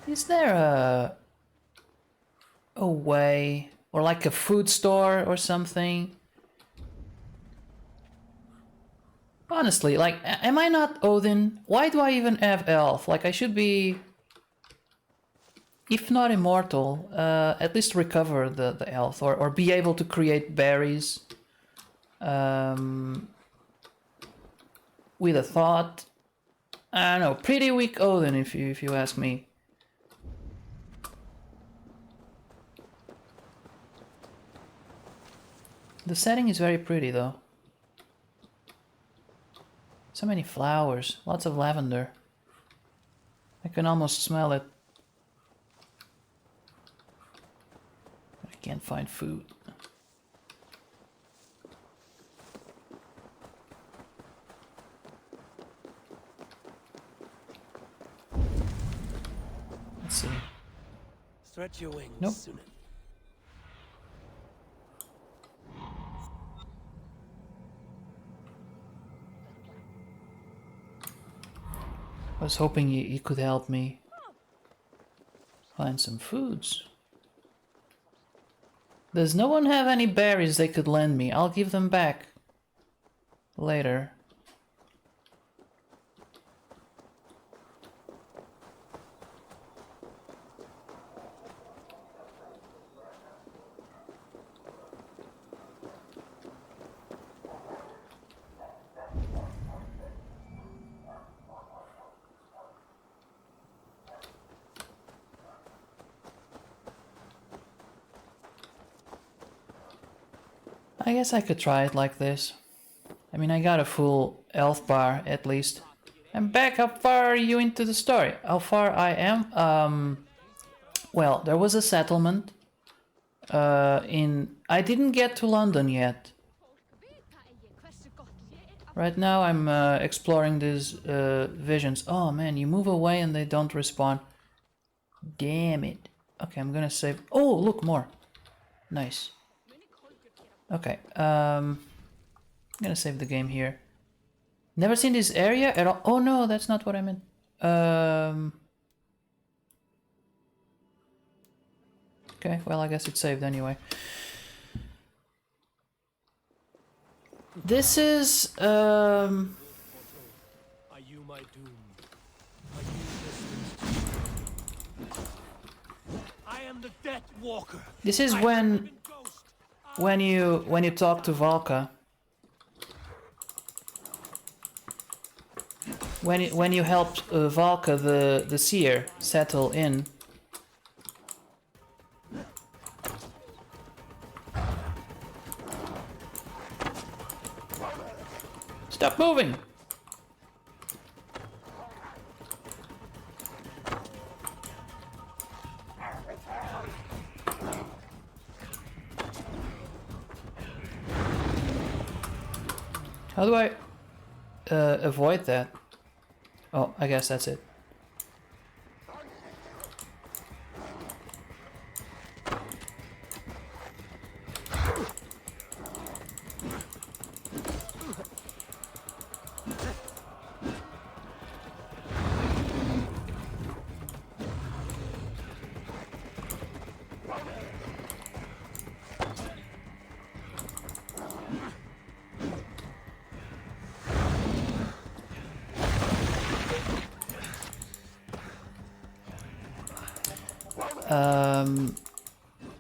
Speaker 1: Is there a way, or like a food store or something? Honestly, like, am I not Odin? Why do I even have elf? Like, I should be, if not immortal, at least recover the health, or be able to create berries with a thought. I don't know, pretty weak Odin if you ask me. The setting is very pretty though. So many flowers, lots of lavender. I can almost smell it. I can't find food. Let's see.
Speaker 7: Stretch your wings,
Speaker 1: Nope.
Speaker 7: Sunan.
Speaker 1: I was hoping you could help me find some foods. Does no one have any berries they could lend me? I'll give them back later. I guess I could try it like this. I mean, I got a full elf bar at least. I'm back. How far are you into the story? How far I am? Well, there was a settlement. I didn't get to London yet. Right now I'm exploring these visions. Oh man, you move away and they don't respawn. Damn it. Okay, I'm gonna save. Oh, look, more. Nice. Okay, I'm gonna save the game here. Never seen this area at all. Oh no, that's not what I meant. Okay, well, I guess it's saved anyway. This is
Speaker 7: Are you my doom? Are you destined to... I am the Death Walker.
Speaker 1: this is when you talk to Valka. When you helped Valka the seer settle in. Stop moving! How do I avoid that? Oh, I guess that's it.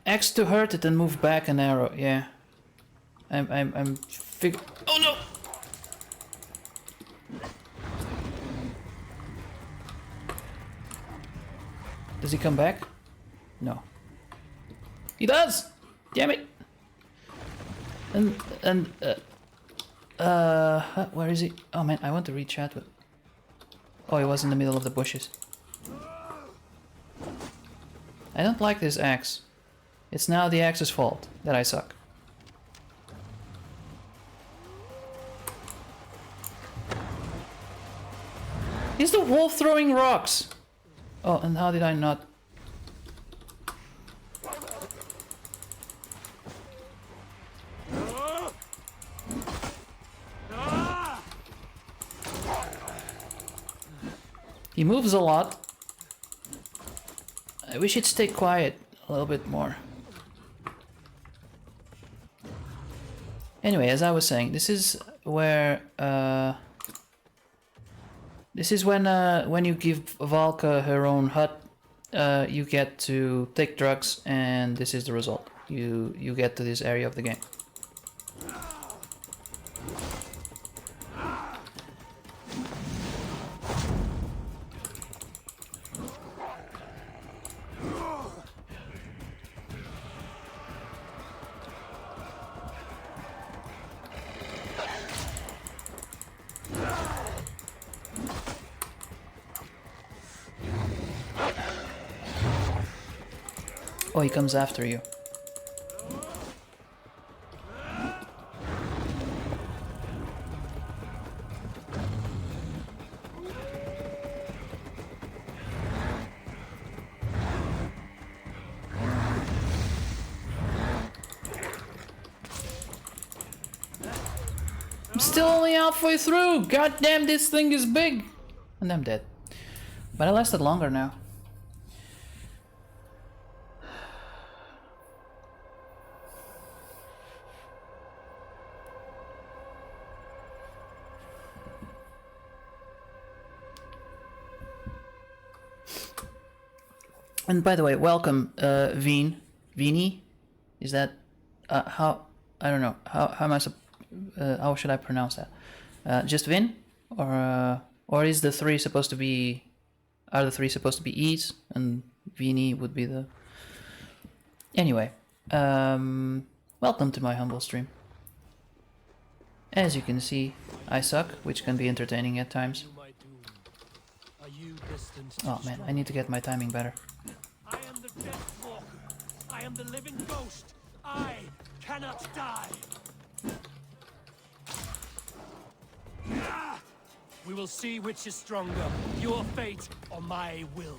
Speaker 1: X to hurt it and move back an arrow. Yeah, I'm Oh no! Does he come back? No. He does. Damn it! Where is he? Oh man, I want to read chat with. Oh, he was in the middle of the bushes. I don't like this axe. It's now the axe's fault that I suck. Is the wolf throwing rocks? Oh, and how did I not? He moves a lot. I wish he'd stay quiet a little bit more. Anyway, as I was saying, this is where this is when you give Valka her own hut, you get to take drugs, and this is the result. You get to this area of the game. Oh, he comes after you. I'm still only halfway through! God damn, this thing is big! And I'm dead. But I lasted longer now. And by the way, welcome, Vini? Is that, how, I don't know, how am I, how should I pronounce that? Just Vin? Or is the three supposed to be, are the three supposed to be E's? And Vini would be the... Anyway, welcome to my humble stream. As you can see, I suck, which can be entertaining at times. Oh man, I need to get my timing better.
Speaker 7: I am the Death Walker. I am the living ghost. I cannot die. We will see which is stronger, your fate or my will.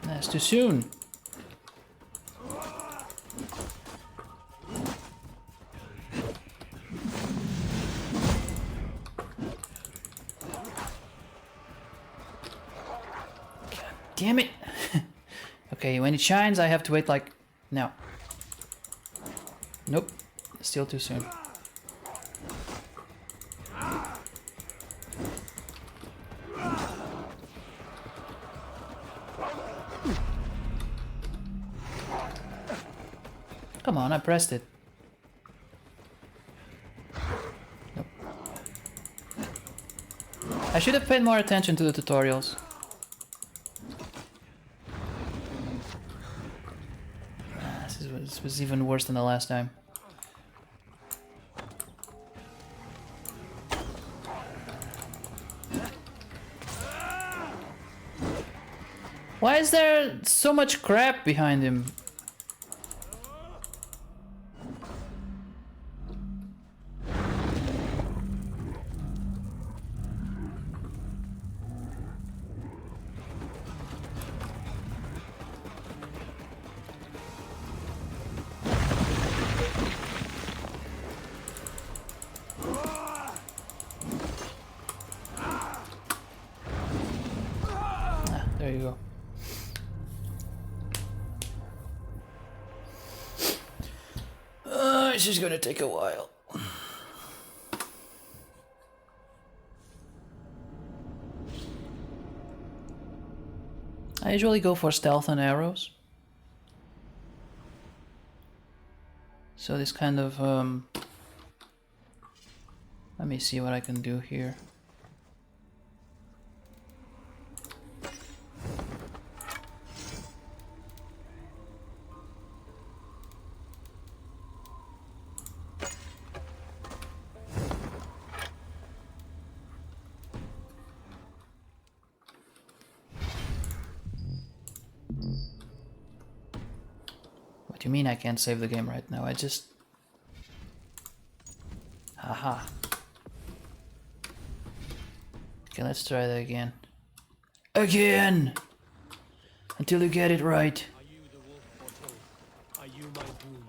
Speaker 1: That's too soon. Damn it! Okay, when it shines, I have to wait like... No. Nope. Still too soon. Come on, I pressed it. Nope. I should have paid more attention to the tutorials. This was even worse than the last time. Why is there so much crap behind him? There you go. It's just gonna take a while. I usually go for stealth and arrows. So this kind of, let me see what I can do here. What do you mean I can't save the game right now? I just... Haha. Okay, let's try that again. Again! Until you get it right.
Speaker 7: Are you the wolf foretold? Are you my doom?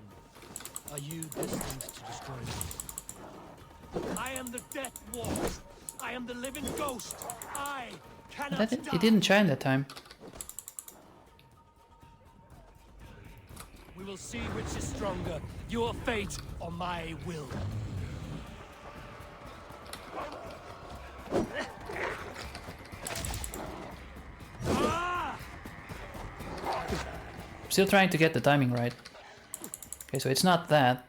Speaker 7: Are you destined to destroy me? I am the Death Walker. I am the living ghost. I cannot die.
Speaker 1: It didn't shine that time.
Speaker 7: We will see which is stronger, your fate or my will.
Speaker 1: Still trying to get the timing right. Okay, so it's not that.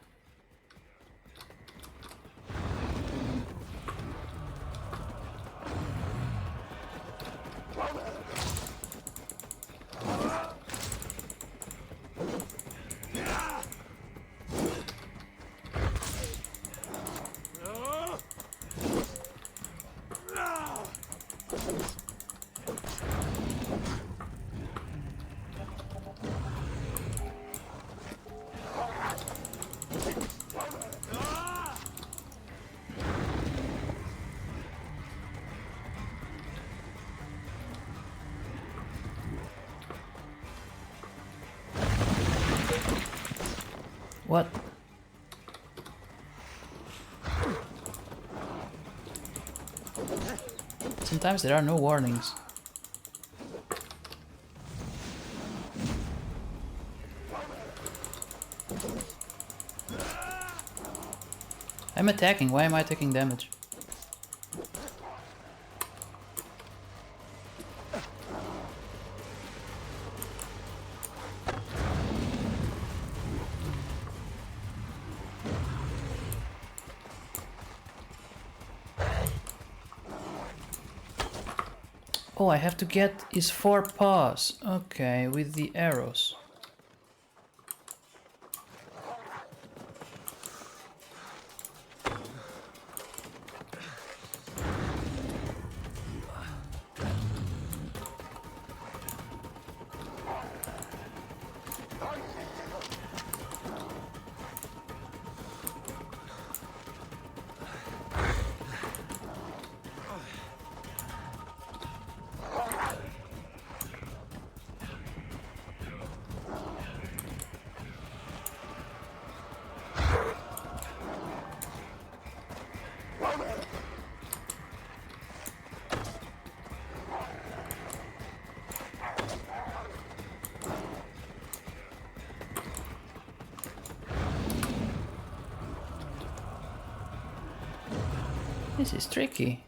Speaker 1: What? Sometimes there are no warnings. I'm attacking, why am I taking damage? Oh, I have to get his 4 paws. Okay, with the arrows. This is tricky.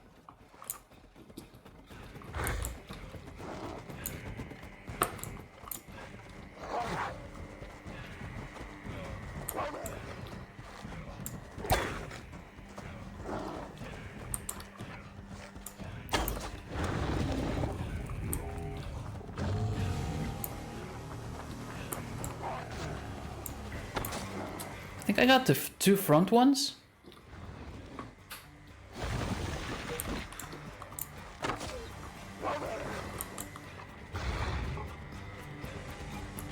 Speaker 1: I think I got the 2 front ones.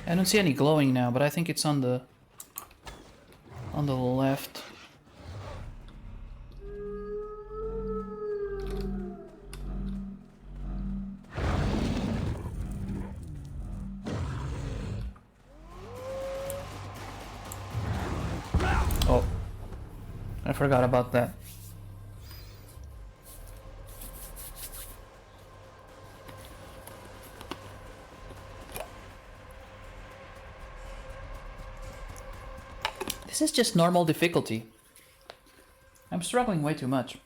Speaker 1: I don't see any glowing now, but I think it's on the left. Oh, I forgot about that. This is just normal difficulty. I'm struggling way too much.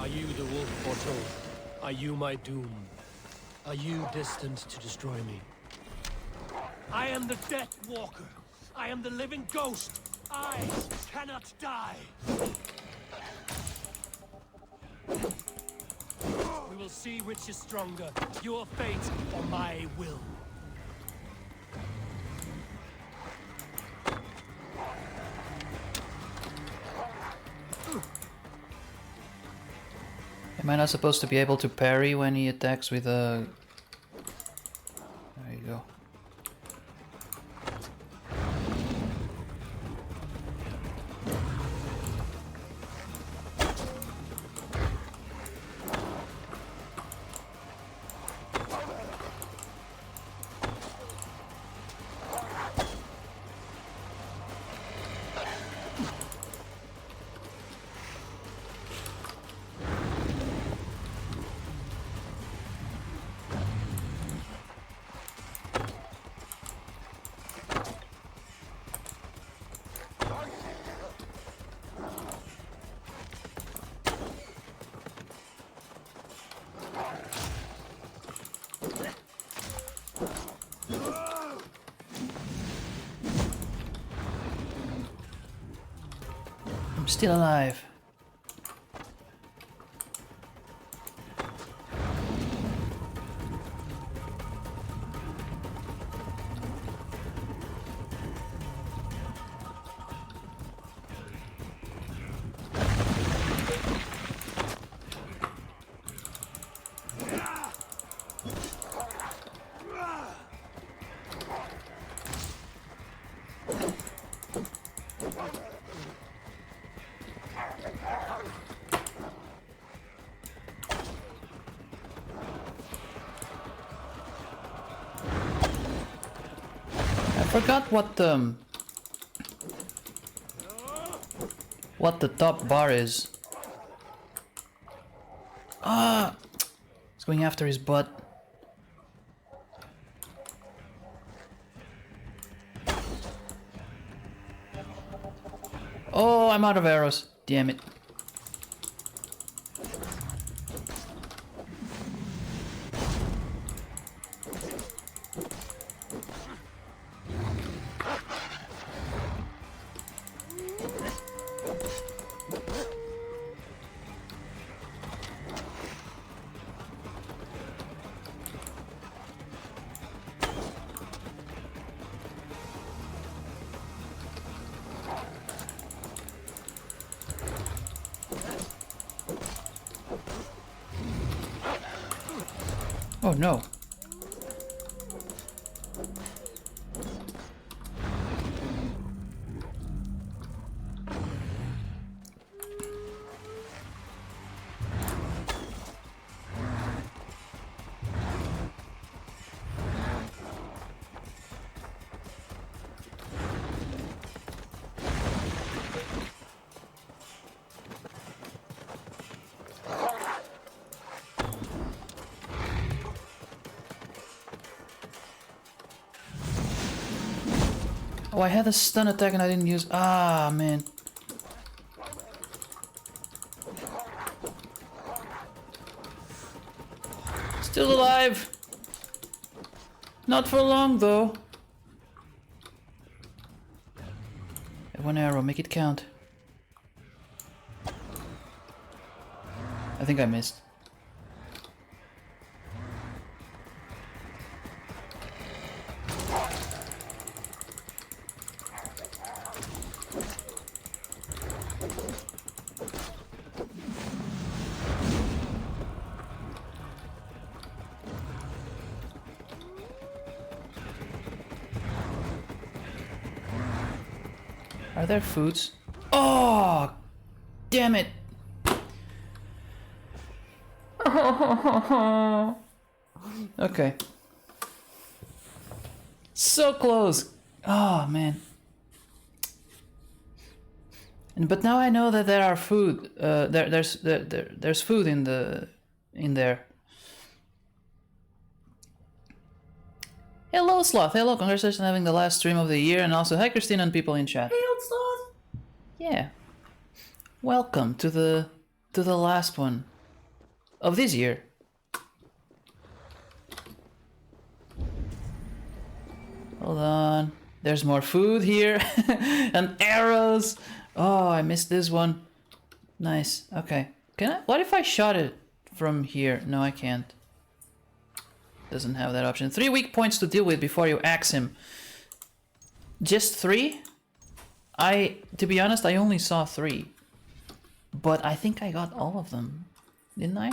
Speaker 7: Are you the wolf foretold? Are you my doom? Are you destined to destroy me? I am the Death Walker. I am the living ghost. I cannot die. We will see which is stronger, your fate or my will.
Speaker 1: Am I not supposed to be able to parry when he attacks with a... There you go. I'm still alive. forgot what the top bar is. Ah, it's going after his butt. Oh, I'm out of arrows. Damn it. Oh no. Oh, I had a stun attack and I didn't use. Ah, man. Still alive. Not for long, though. One arrow, make it count. I think I missed. Are there foods? Oh, damn it. Okay. So close. Oh, man. But now I know that there are food. There's food in there. Hello, Sloth. Hello, congratulations on having the last stream of the year, and also hi, Christina and people in chat. Hey, old Sloth. Yeah. Welcome to the last one of this year. Hold on. There's more food here and arrows. Oh, I missed this one. Nice. Okay. Can I? What if I shot it from here? No, I can't. Doesn't have that option. 3 weak points to deal with before you axe him. Just 3? To be honest, I only saw 3. But I think I got all of them. Didn't I?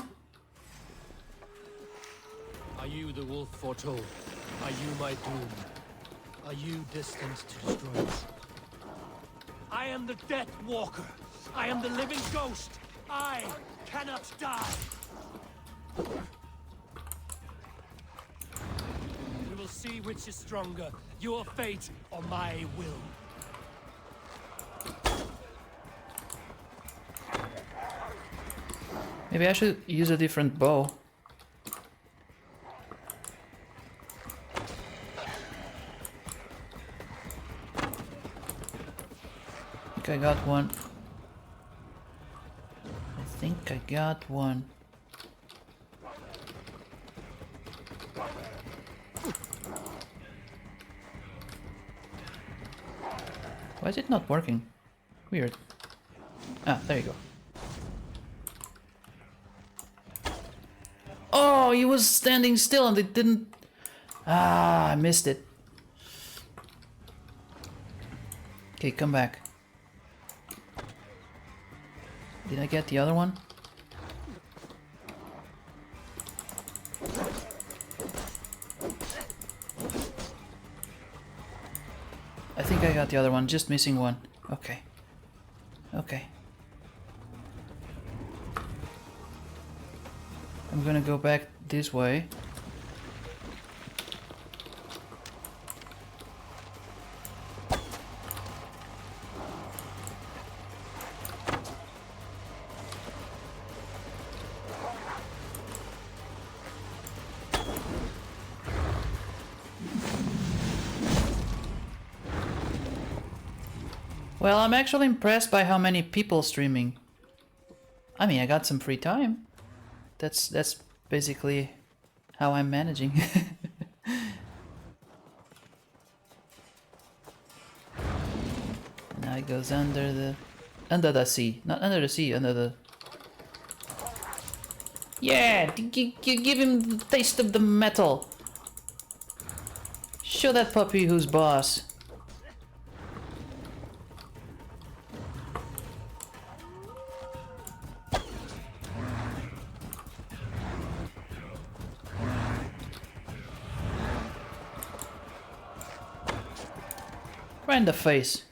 Speaker 7: Are you the wolf foretold? Are you my doom? Are you destined to destroy us? I am the Death Walker. I am the living ghost. I cannot die. We will see which is stronger, your fate or my will.
Speaker 1: Maybe I should use a different bow. I think I got one. I think I got one. Why is it not working? Weird. Ah, there you go. Oh, he was standing still and it didn't... Ah, I missed it. Okay, come back. Did I get the other one? I think I got the other one, just missing one. Okay. Okay. I'm gonna go back this way. Well, I'm actually impressed by how many people streaming. I mean, I got some free time. That's basically how I'm managing. Now it goes under the sea, not under the sea, under the. Yeah, give him the taste of the metal. Show that puppy who's boss. Right in the face.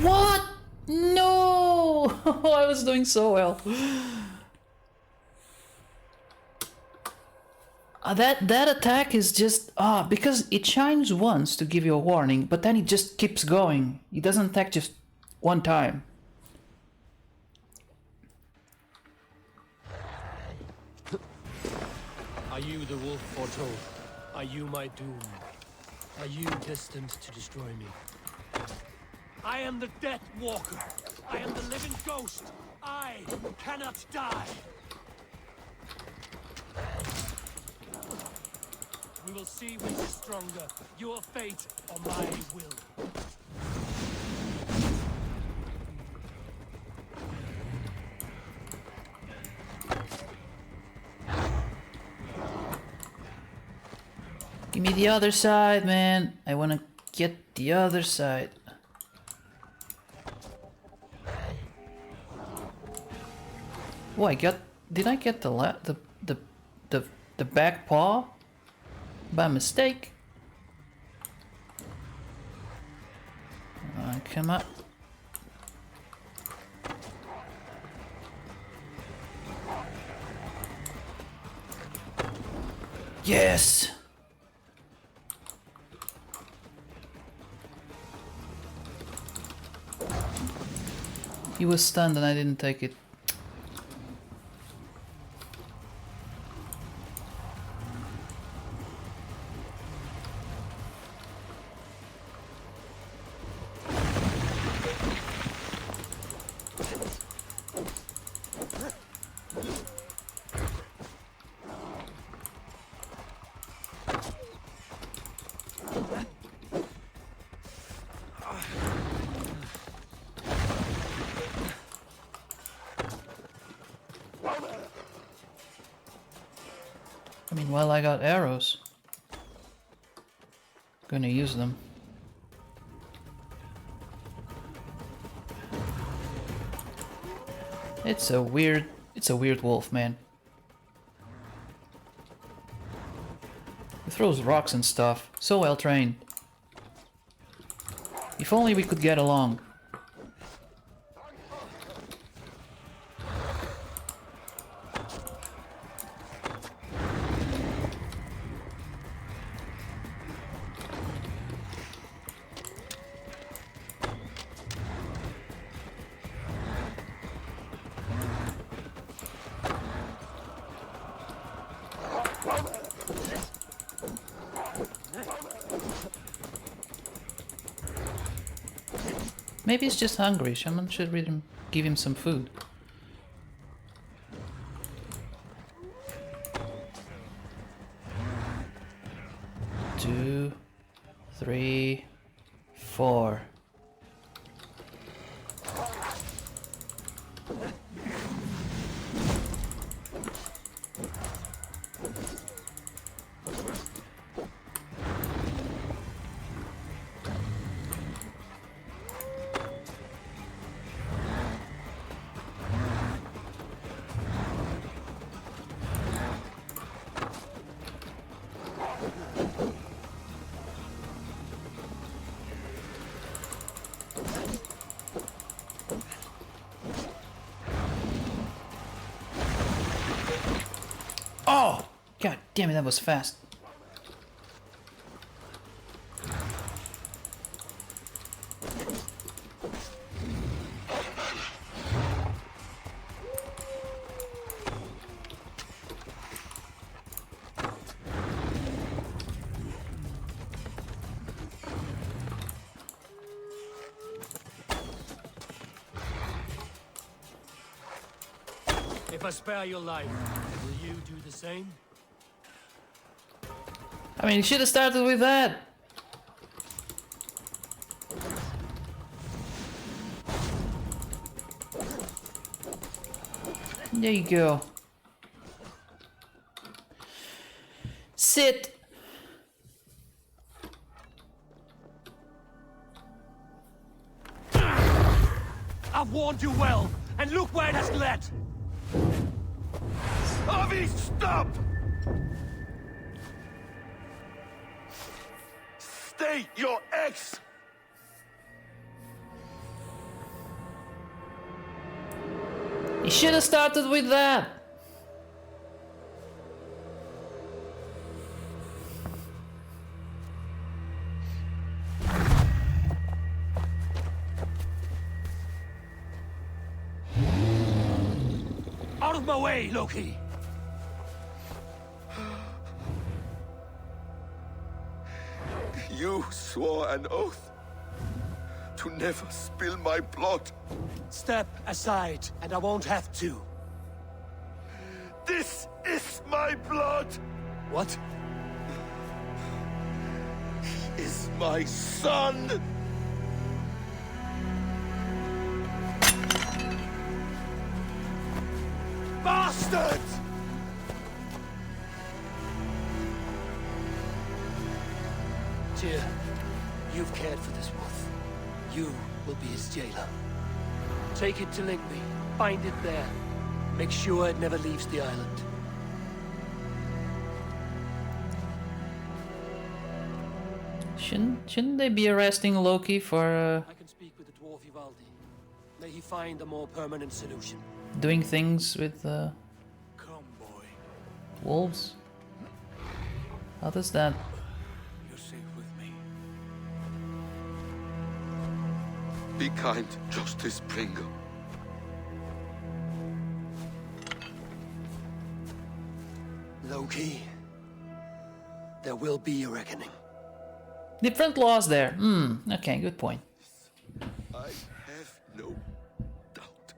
Speaker 1: What? No! I was doing so well. That attack is just because it shines once to give you a warning, but then it just keeps going. It doesn't attack just one time.
Speaker 7: Are you the wolf foretold? Are you my doom? Are you destined to destroy me? I am the Death Walker. I am the living ghost. I cannot die. We will see which is stronger, your fate or my will.
Speaker 1: Give me the other side, man. I want to get the other side. Oh, did I get the back paw by mistake? Come up. Yes. He was stunned and I didn't take it. I mean, well, I got arrows. Gonna use them. It's a weird wolf, man. He throws rocks and stuff. So well trained. If only we could get along. Maybe he's just hungry. Shaman should give him some food. Two, three, four. Oh! God damn it, that was fast.
Speaker 7: If I spare your life, will you do the same?
Speaker 1: I mean, you should have started with that. There you go. Sit.
Speaker 7: I've warned you well, and look where it has led!
Speaker 3: Avi, stop! Stay your ex!
Speaker 1: You should have started with that.
Speaker 7: Out of my way, Loki!
Speaker 3: You swore an oath to never spill my blood.
Speaker 7: Step aside, and I won't have to.
Speaker 3: This is my blood.
Speaker 7: What?
Speaker 3: He is my son.
Speaker 7: Bastard! Tyr, you've cared for this wolf. You will be his jailer. Take it to Lingby. Find it there. Make sure it never leaves the island.
Speaker 1: Shouldn't they be arresting Loki for
Speaker 7: I can speak with the dwarf Ivaldi. May he find a more permanent solution.
Speaker 1: doing things with
Speaker 9: Come, boy.
Speaker 1: wolves? How does that?
Speaker 9: You're safe with me.
Speaker 3: Be kind, Justice Pringle.
Speaker 7: Loki, there will be a reckoning.
Speaker 1: Different laws there. Okay, good point.
Speaker 3: I have no doubt.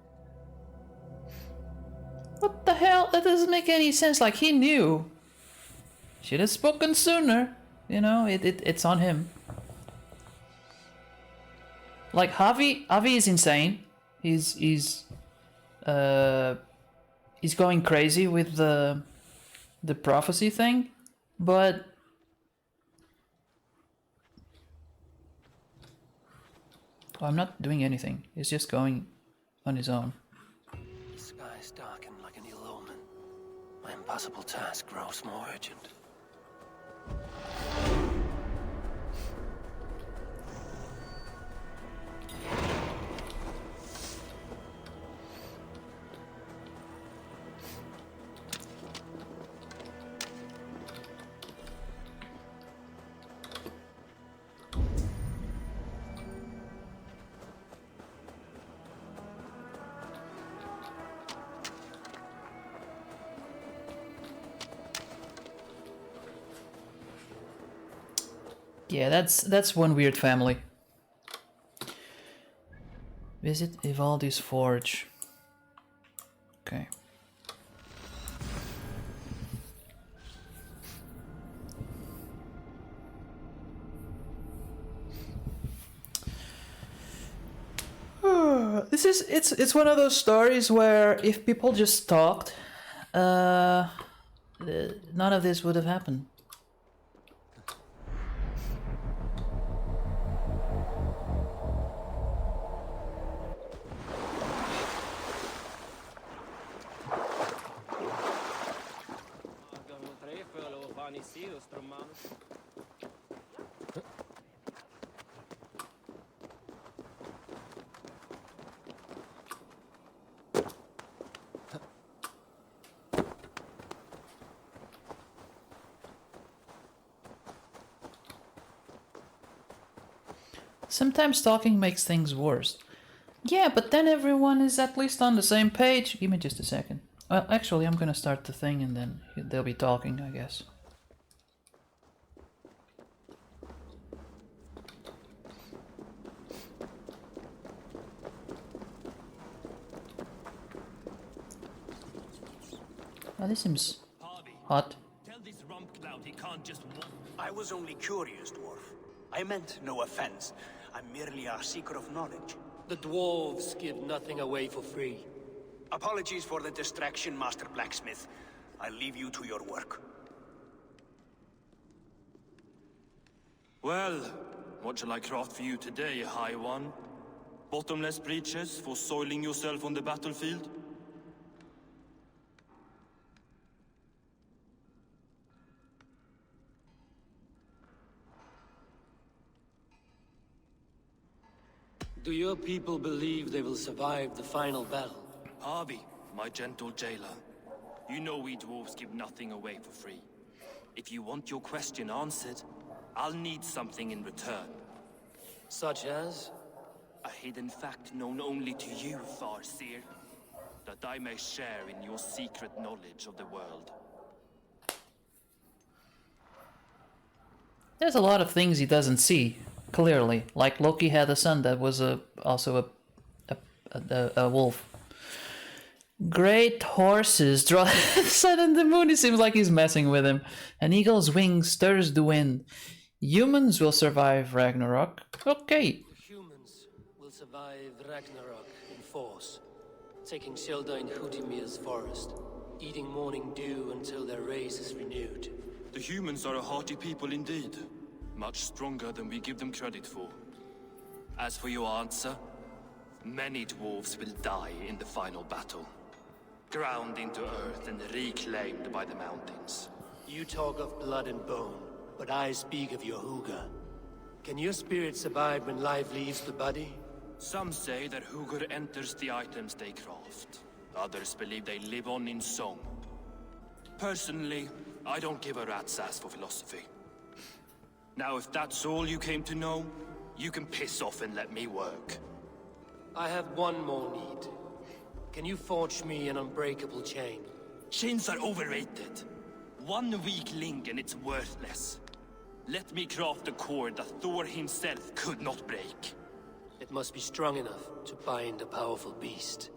Speaker 1: What the hell? That doesn't make any sense. Like, he knew. Should have spoken sooner. You know, it's on him. Like, Javi is insane. He's going crazy with the prophecy thing, but I'm not doing anything. He's just going on his own.
Speaker 7: The skies darken like an ill omen. My impossible task grows more urgent.
Speaker 1: Yeah, that's one weird family. Visit Ivaldi's forge. Okay. It's one of those stories where if people just talked, none of this would have happened. Sometimes talking makes things worse. Yeah, but then everyone is at least on the same page. Give me just a second. Well, actually, I'm gonna start the thing and then they'll be talking, I guess. Oh, this seems hot.
Speaker 5: Tell this rump cloud he can't just walk.
Speaker 11: I was only curious, dwarf. I meant no offense. I'm merely a seeker of knowledge.
Speaker 7: The dwarves give nothing away for free.
Speaker 11: Apologies for the distraction, Master Blacksmith. I'll leave you to your work.
Speaker 5: Well, what shall I craft for you today, High One? Bottomless breeches for soiling yourself on the battlefield?
Speaker 7: Do your people believe they will survive the final battle?
Speaker 5: Harvey, my gentle jailer. You know we dwarves give nothing away for free. If you want your question answered, I'll need something in return.
Speaker 7: Such as?
Speaker 5: A hidden fact known only to you, Farseer. That I may share in your secret knowledge of the world.
Speaker 1: There's a lot of things he doesn't see, clearly. Like Loki had a son that was also a wolf. Great horses draw the sun and the moon. It seems like he's messing with him. An eagle's wing stirs the wind. Humans will survive Ragnarok. Okay.
Speaker 7: Humans will survive Ragnarok in force, taking shelter in Hutimir's forest, eating morning dew until their race is renewed.
Speaker 5: The humans are a hearty people indeed. Much stronger than we give them credit for. As for your answer, many dwarves will die in the final battle. Ground into earth and reclaimed by the mountains.
Speaker 7: You talk of blood and bone, but I speak of your Huga. Can your spirit survive when life leaves the body?
Speaker 5: Some say that Hugr enters the items they craft. Others believe they live on in song. Personally, I don't give a rat's ass for philosophy. Now, if that's all you came to know, you can piss off and let me work.
Speaker 7: I have one more need. Can you forge me an unbreakable chain?
Speaker 5: Chains are overrated. One weak link and it's worthless. Let me craft a cord that Thor himself could not break.
Speaker 7: It must be strong enough to bind a powerful beast.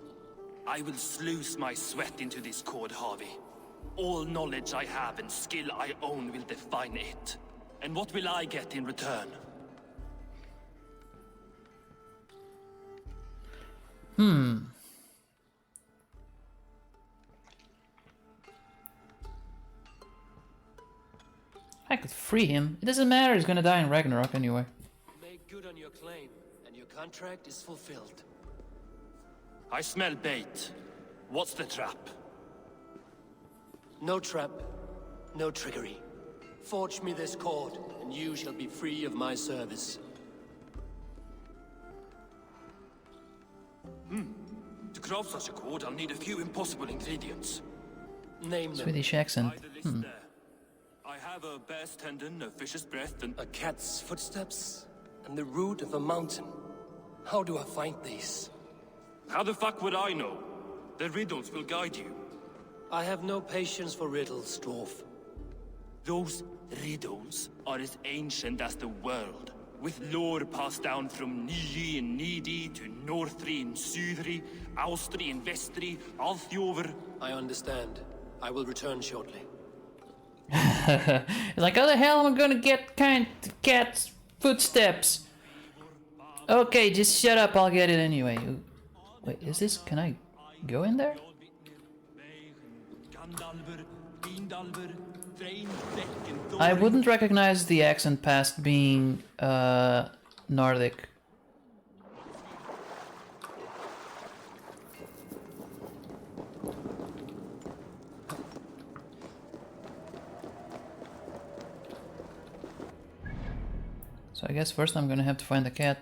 Speaker 5: I will sluice my sweat into this cord, Harvey. All knowledge I have and skill I own will define it. And what will I get in return?
Speaker 1: I could free him. It doesn't matter, he's gonna die in Ragnarok anyway.
Speaker 7: Make good on your claim, and your contract is fulfilled.
Speaker 5: I smell bait. What's the trap?
Speaker 7: No trap, no trickery. Forge me this cord, and you shall be free of my service.
Speaker 5: To craft such a cord, I'll need a few impossible ingredients.
Speaker 7: Name them.
Speaker 1: Swedish accent.
Speaker 5: By the list there. I have a bear's tendon, a fish's breath, and
Speaker 7: A cat's footsteps, and the root of a mountain. How do I find these?
Speaker 5: how the fuck would I know? The riddles will guide you.
Speaker 7: I have no patience for riddles, dwarf.
Speaker 5: Those riddles are as ancient as the world, with lore passed down from Niji and Nidi to Northri and Sudri, Austri and Vestri, Althjover.
Speaker 7: I understand. I will return shortly.
Speaker 1: It's like, how the hell am I gonna get cat's footsteps? Okay, just shut up, I'll get it anyway. Ooh. Wait, is this, can I go in there? I wouldn't recognize the accent past being Nordic. So I guess first I'm gonna have to find the cat.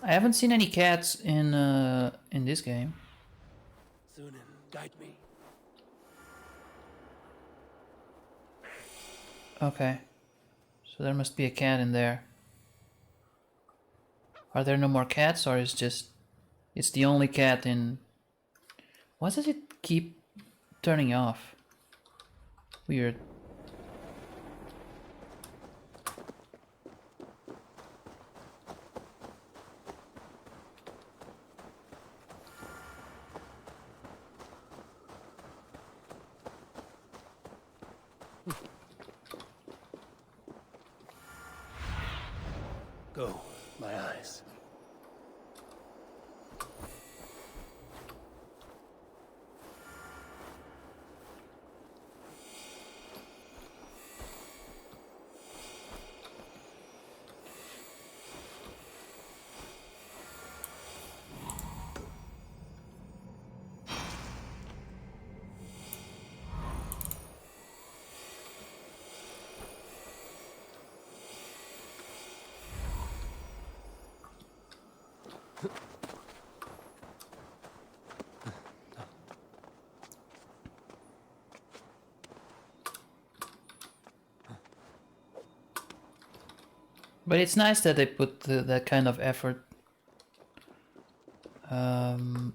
Speaker 1: I haven't seen any cats in this game.
Speaker 7: Thunin, guide me.
Speaker 1: Okay. So there must be a cat in there. Are there no more cats, or is it's the only cat in Why does it keep turning off? Weird.
Speaker 7: Go, my eyes.
Speaker 1: But it's nice that they put that kind of effort in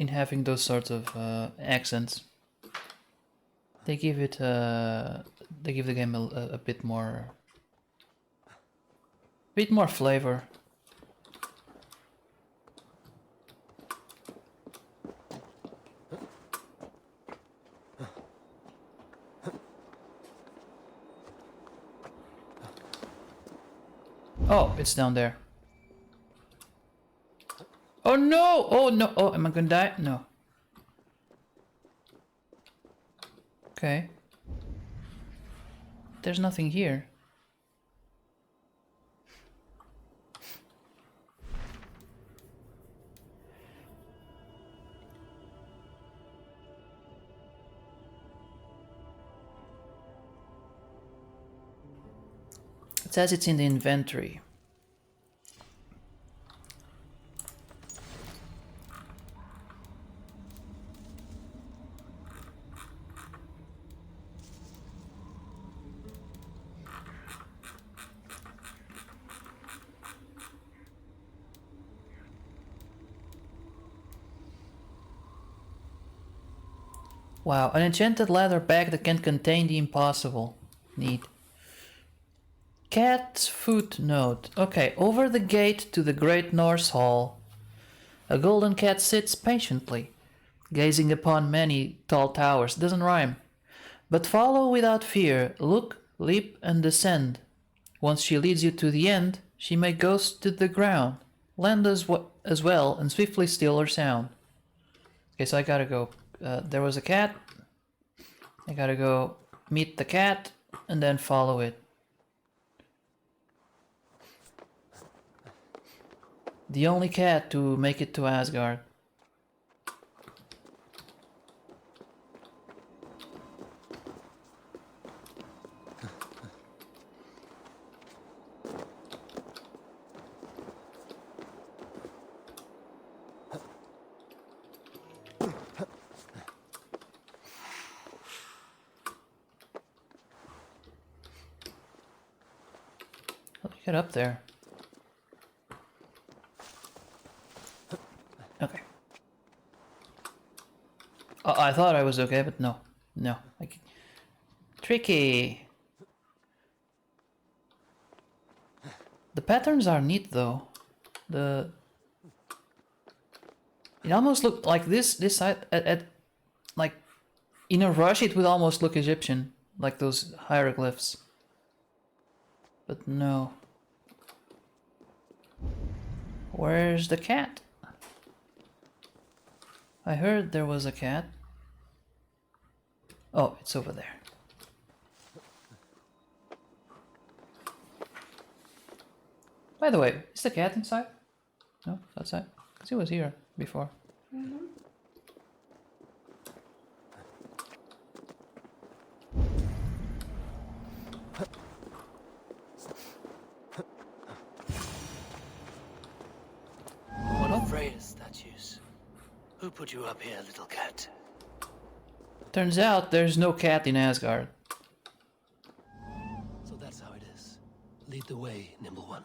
Speaker 1: having those sorts of accents. They give it they give the game a bit more flavor. Oh, it's down there. Oh no! Oh no! Oh, am I gonna die? No. Okay. There's nothing here. It says it's in the inventory. Wow, an enchanted leather bag that can contain the impossible. Neat. Cat's footnote. Okay, over the gate to the Great Norse Hall, a golden cat sits patiently, gazing upon many tall towers. Doesn't rhyme. But follow without fear, look, leap, and descend. Once she leads you to the end, she may ghost to the ground, land as well, and swiftly steal her sound. Okay, so I gotta go. There was a cat. I gotta go meet the cat, and then follow it. The only cat to make it to Asgard. How do you get up there? Okay. Oh, I thought I was okay, but no. No. Tricky. The patterns are neat though. It almost looked like this side at like in a rush it would almost look Egyptian, like those hieroglyphs. But no. Where's the cat? I heard there was a cat. Oh, it's over there. By the way, is the cat inside? No, outside? Because he was here before.
Speaker 7: What of Freya's statues? Who put you up here, little cat?
Speaker 1: Turns out there's no cat in Asgard.
Speaker 7: So that's how it is. Lead the way, nimble one.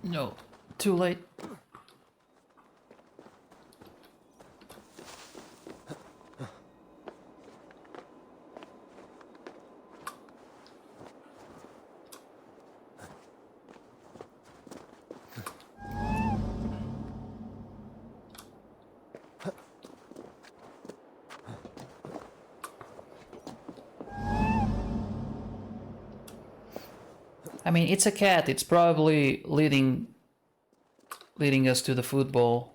Speaker 1: No, too late. I mean, it's a cat. It's probably leading us to the football.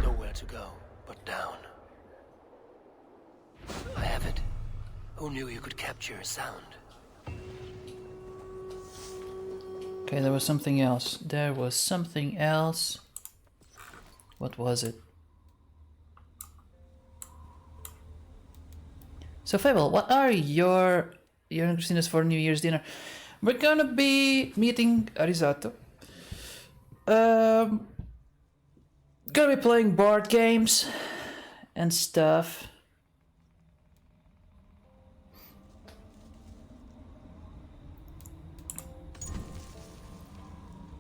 Speaker 7: Nowhere to go but down. I have it. Who knew you could capture a sound?
Speaker 1: Okay, there was something else. There was something else. What was it? So Fable, what are your and Christina's for New Year's dinner? We're gonna be meeting Arisato. Gonna be playing board games and stuff.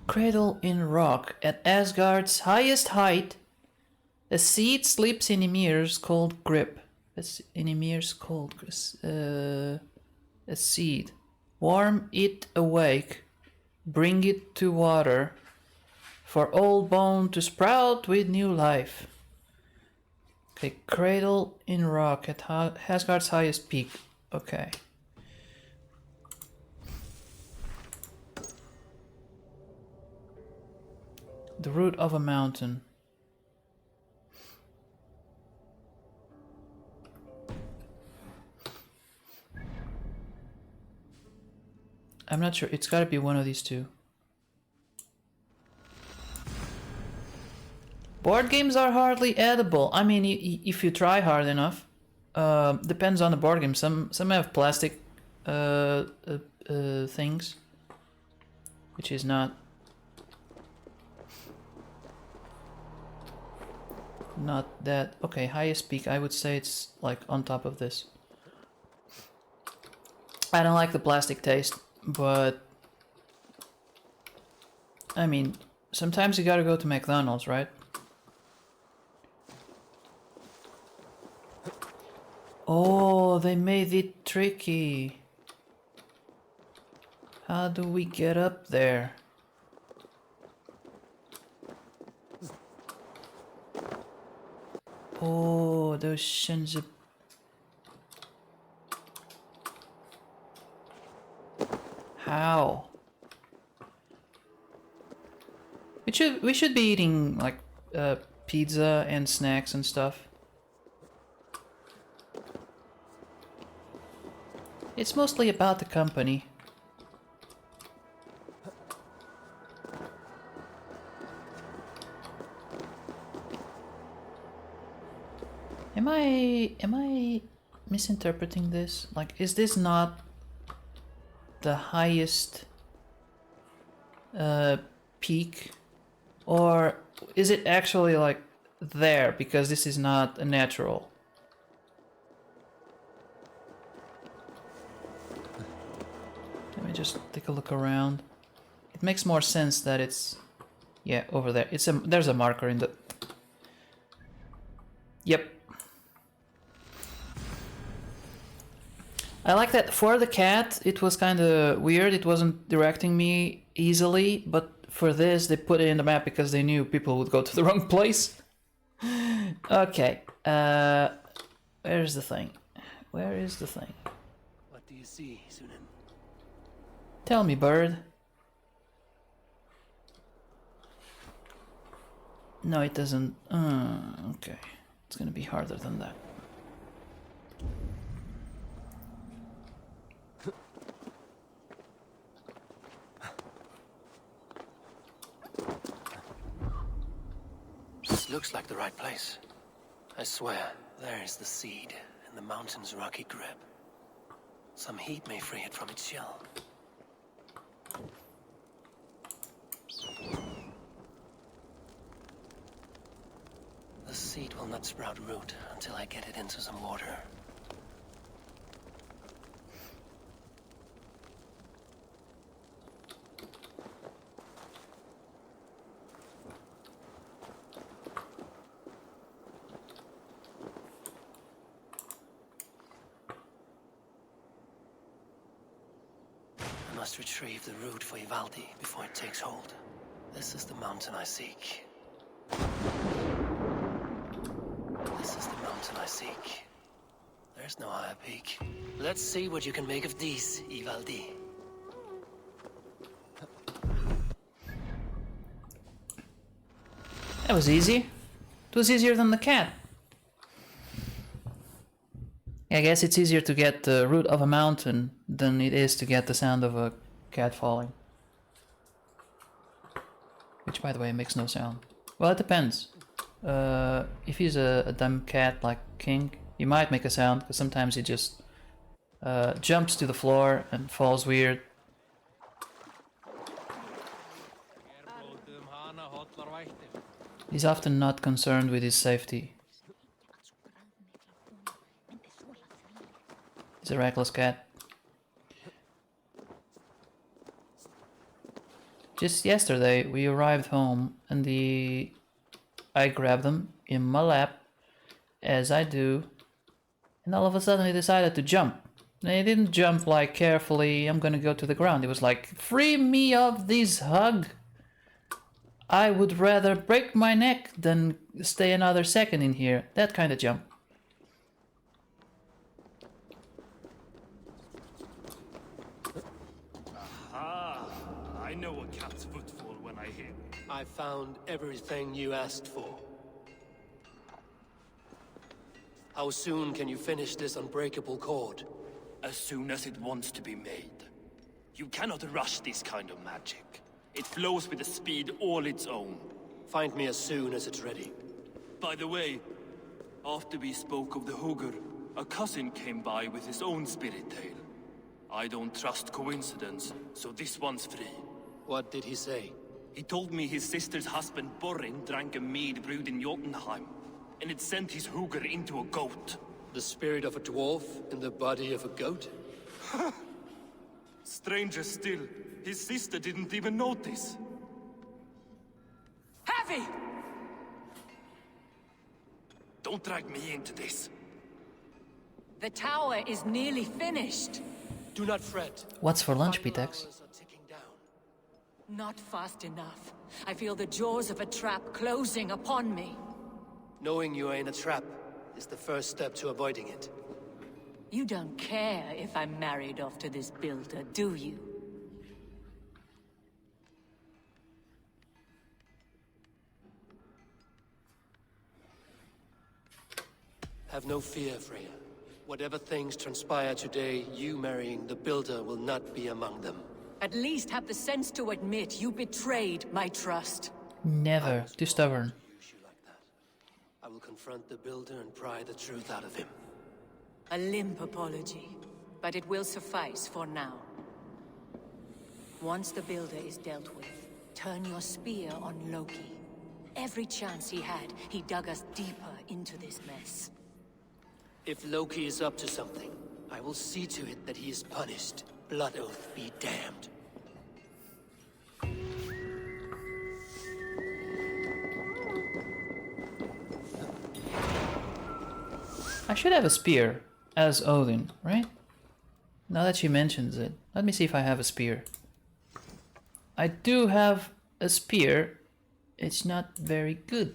Speaker 1: Cradle in rock. At Asgard's highest height, a seed sleeps in Ymir's cold grip. In Ymir's cold grip. A seed. Warm it awake. Bring it to water. For old bone to sprout with new life. Okay, cradle in rock at Asgard's highest peak. Okay. The root of a mountain. I'm not sure. It's gotta be one of these two. Board games are hardly edible. I mean, if you try hard enough. Depends on the board game. Some have plastic things, which is not that. Okay, highest peak. I would say it's like on top of this. I don't like the plastic taste, but I mean, sometimes you gotta go to McDonald's, right? Oh, they made it tricky. How do we get up there? Oh, those shins of... How? We should be eating like pizza and snacks and stuff. It's mostly about the company. Am I misinterpreting this? Like, is this not the highest peak? Or is it actually like there because this is not a natural? Let me just take a look around. It makes more sense that it's, yeah, over there. There's a marker in the... Yep. I like that for the cat, it was kind of weird. It wasn't directing me easily, but for this, they put it in the map because they knew people would go to the wrong place. Okay. Where's the thing? Where is the thing?
Speaker 7: What do you see, Sunan?
Speaker 1: Tell me, bird. No, it doesn't. Okay. It's gonna be harder than that.
Speaker 7: This looks like the right place. I swear, there is the seed in the mountain's rocky grip. Some heat may free it from its shell. The seed will not sprout root until I get it into some water. must retrieve the root for Ivaldi before it takes hold. This is the mountain I seek. This is the mountain I seek. There's no higher peak. Let's see what you can make of these, Ivaldi.
Speaker 1: That was easy. It was easier than the cat. I guess it's easier to get the root of a mountain than it is to get the sound of a cat falling. Which, by the way, makes no sound. Well, it depends. If he's a dumb cat like King, he might make a sound, because sometimes he just jumps to the floor and falls weird. He's often not concerned with his safety. He's a reckless cat. Just yesterday we arrived home and I grabbed him in my lap, as I do, and all of a sudden he decided to jump. And he didn't jump like carefully, I'm gonna go to the ground. He was like, free me of this hug. I would rather break my neck than stay another second in here. That kind of jump.
Speaker 5: I know a cat's footfall when I hear it.
Speaker 7: I found everything you asked for. How soon can you finish this unbreakable cord?
Speaker 5: As soon as it wants to be made. You cannot rush this kind of magic. It flows with a speed all its own.
Speaker 7: Find me as soon as it's ready.
Speaker 5: By the way, after we spoke of the Hugr, a cousin came by with his own spirit tale. I don't trust coincidence, so this one's free.
Speaker 7: What did he say?
Speaker 5: He told me his sister's husband Borin drank a mead brewed in Jotunheim, and it sent his Hugr into a goat.
Speaker 7: The spirit of a dwarf in the body of a goat?
Speaker 5: Stranger still, his sister didn't even notice.
Speaker 10: Heavy!
Speaker 5: Don't drag me into this.
Speaker 10: The tower is nearly finished.
Speaker 7: Do not fret.
Speaker 1: What's for lunch,
Speaker 7: Final
Speaker 1: Pitex?
Speaker 7: hours are ticking down.
Speaker 10: Not fast enough. I feel the jaws of a trap closing upon me.
Speaker 7: Knowing you are in a trap is the first step to avoiding it.
Speaker 10: You don't care if I'm married off to this builder, do you?
Speaker 7: Have no fear, Freya. Whatever things transpire today, you marrying the builder will not be among them.
Speaker 10: At least have the sense to admit you betrayed my trust.
Speaker 1: Never. Too stubborn.
Speaker 7: Use you like that. I will confront the builder and pry the truth out of him.
Speaker 10: A limp apology, but it will suffice for now. Once the builder is dealt with, turn your spear on Loki. Every chance he had, he dug us deeper into this mess.
Speaker 7: If Loki is up to something, I will see to it that he is punished. Blood Oath be damned.
Speaker 1: I should have a spear as Odin, right? Now that she mentions it, let me see if I have a spear. I do have a spear. It's not very good.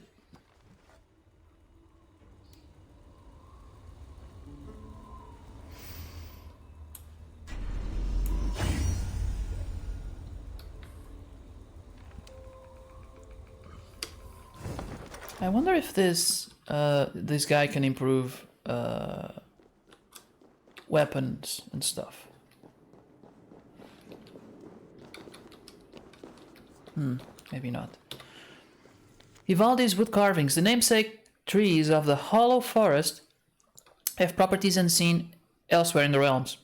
Speaker 1: I wonder if this this guy can improve weapons and stuff. Maybe not. Ivaldi's wood carvings, the namesake trees of the hollow forest, have properties unseen elsewhere in the realms.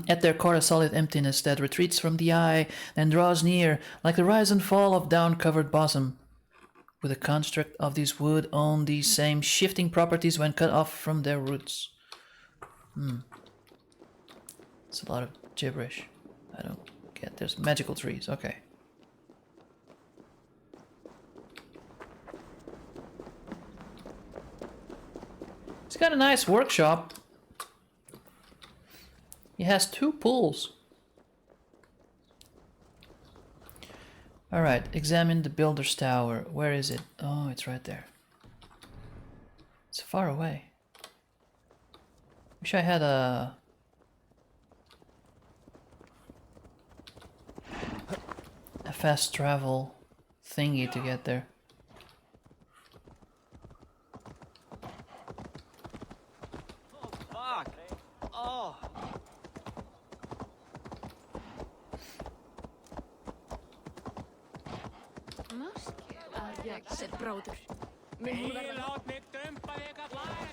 Speaker 1: At their core, a solid emptiness that retreats from the eye, then draws near, like the rise and fall of down-covered bosom. With the construct of this wood own these same shifting properties when cut off from their roots. It's a lot of gibberish. I don't get. There's magical trees. Okay. He's got a nice workshop. He has 2 pools. Alright, examine the builder's tower. Where is it? Oh, it's right there. It's far away. Wish I had a fast travel thingy to get there.
Speaker 7: Fuck! Oh!
Speaker 8: Arjakset bróður.
Speaker 7: Lát mig dumpa þig að flæða.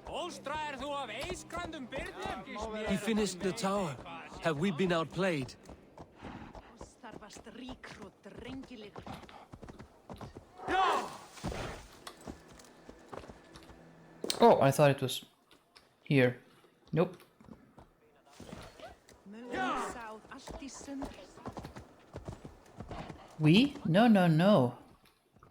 Speaker 7: Óstraðir þú af eiskrandum byrnum? He finished the tower. Have we been outplayed?
Speaker 8: Starfast ríkur og drengilegur.
Speaker 1: Oh, I thought it was here. Nope. We? No, no, no.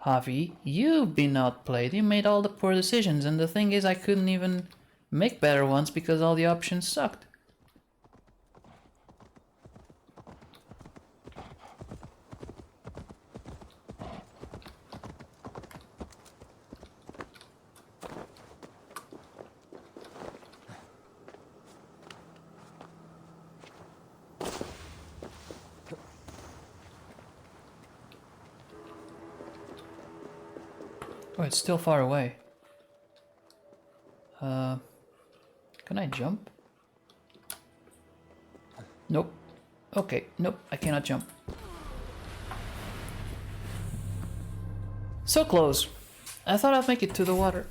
Speaker 1: Javi, you've been outplayed. You made all the poor decisions, and the thing is I couldn't even make better ones because all the options sucked. Oh, it's still far away. Can I jump? Nope. Okay, nope, I cannot jump. So close. I thought I'd make it to the water.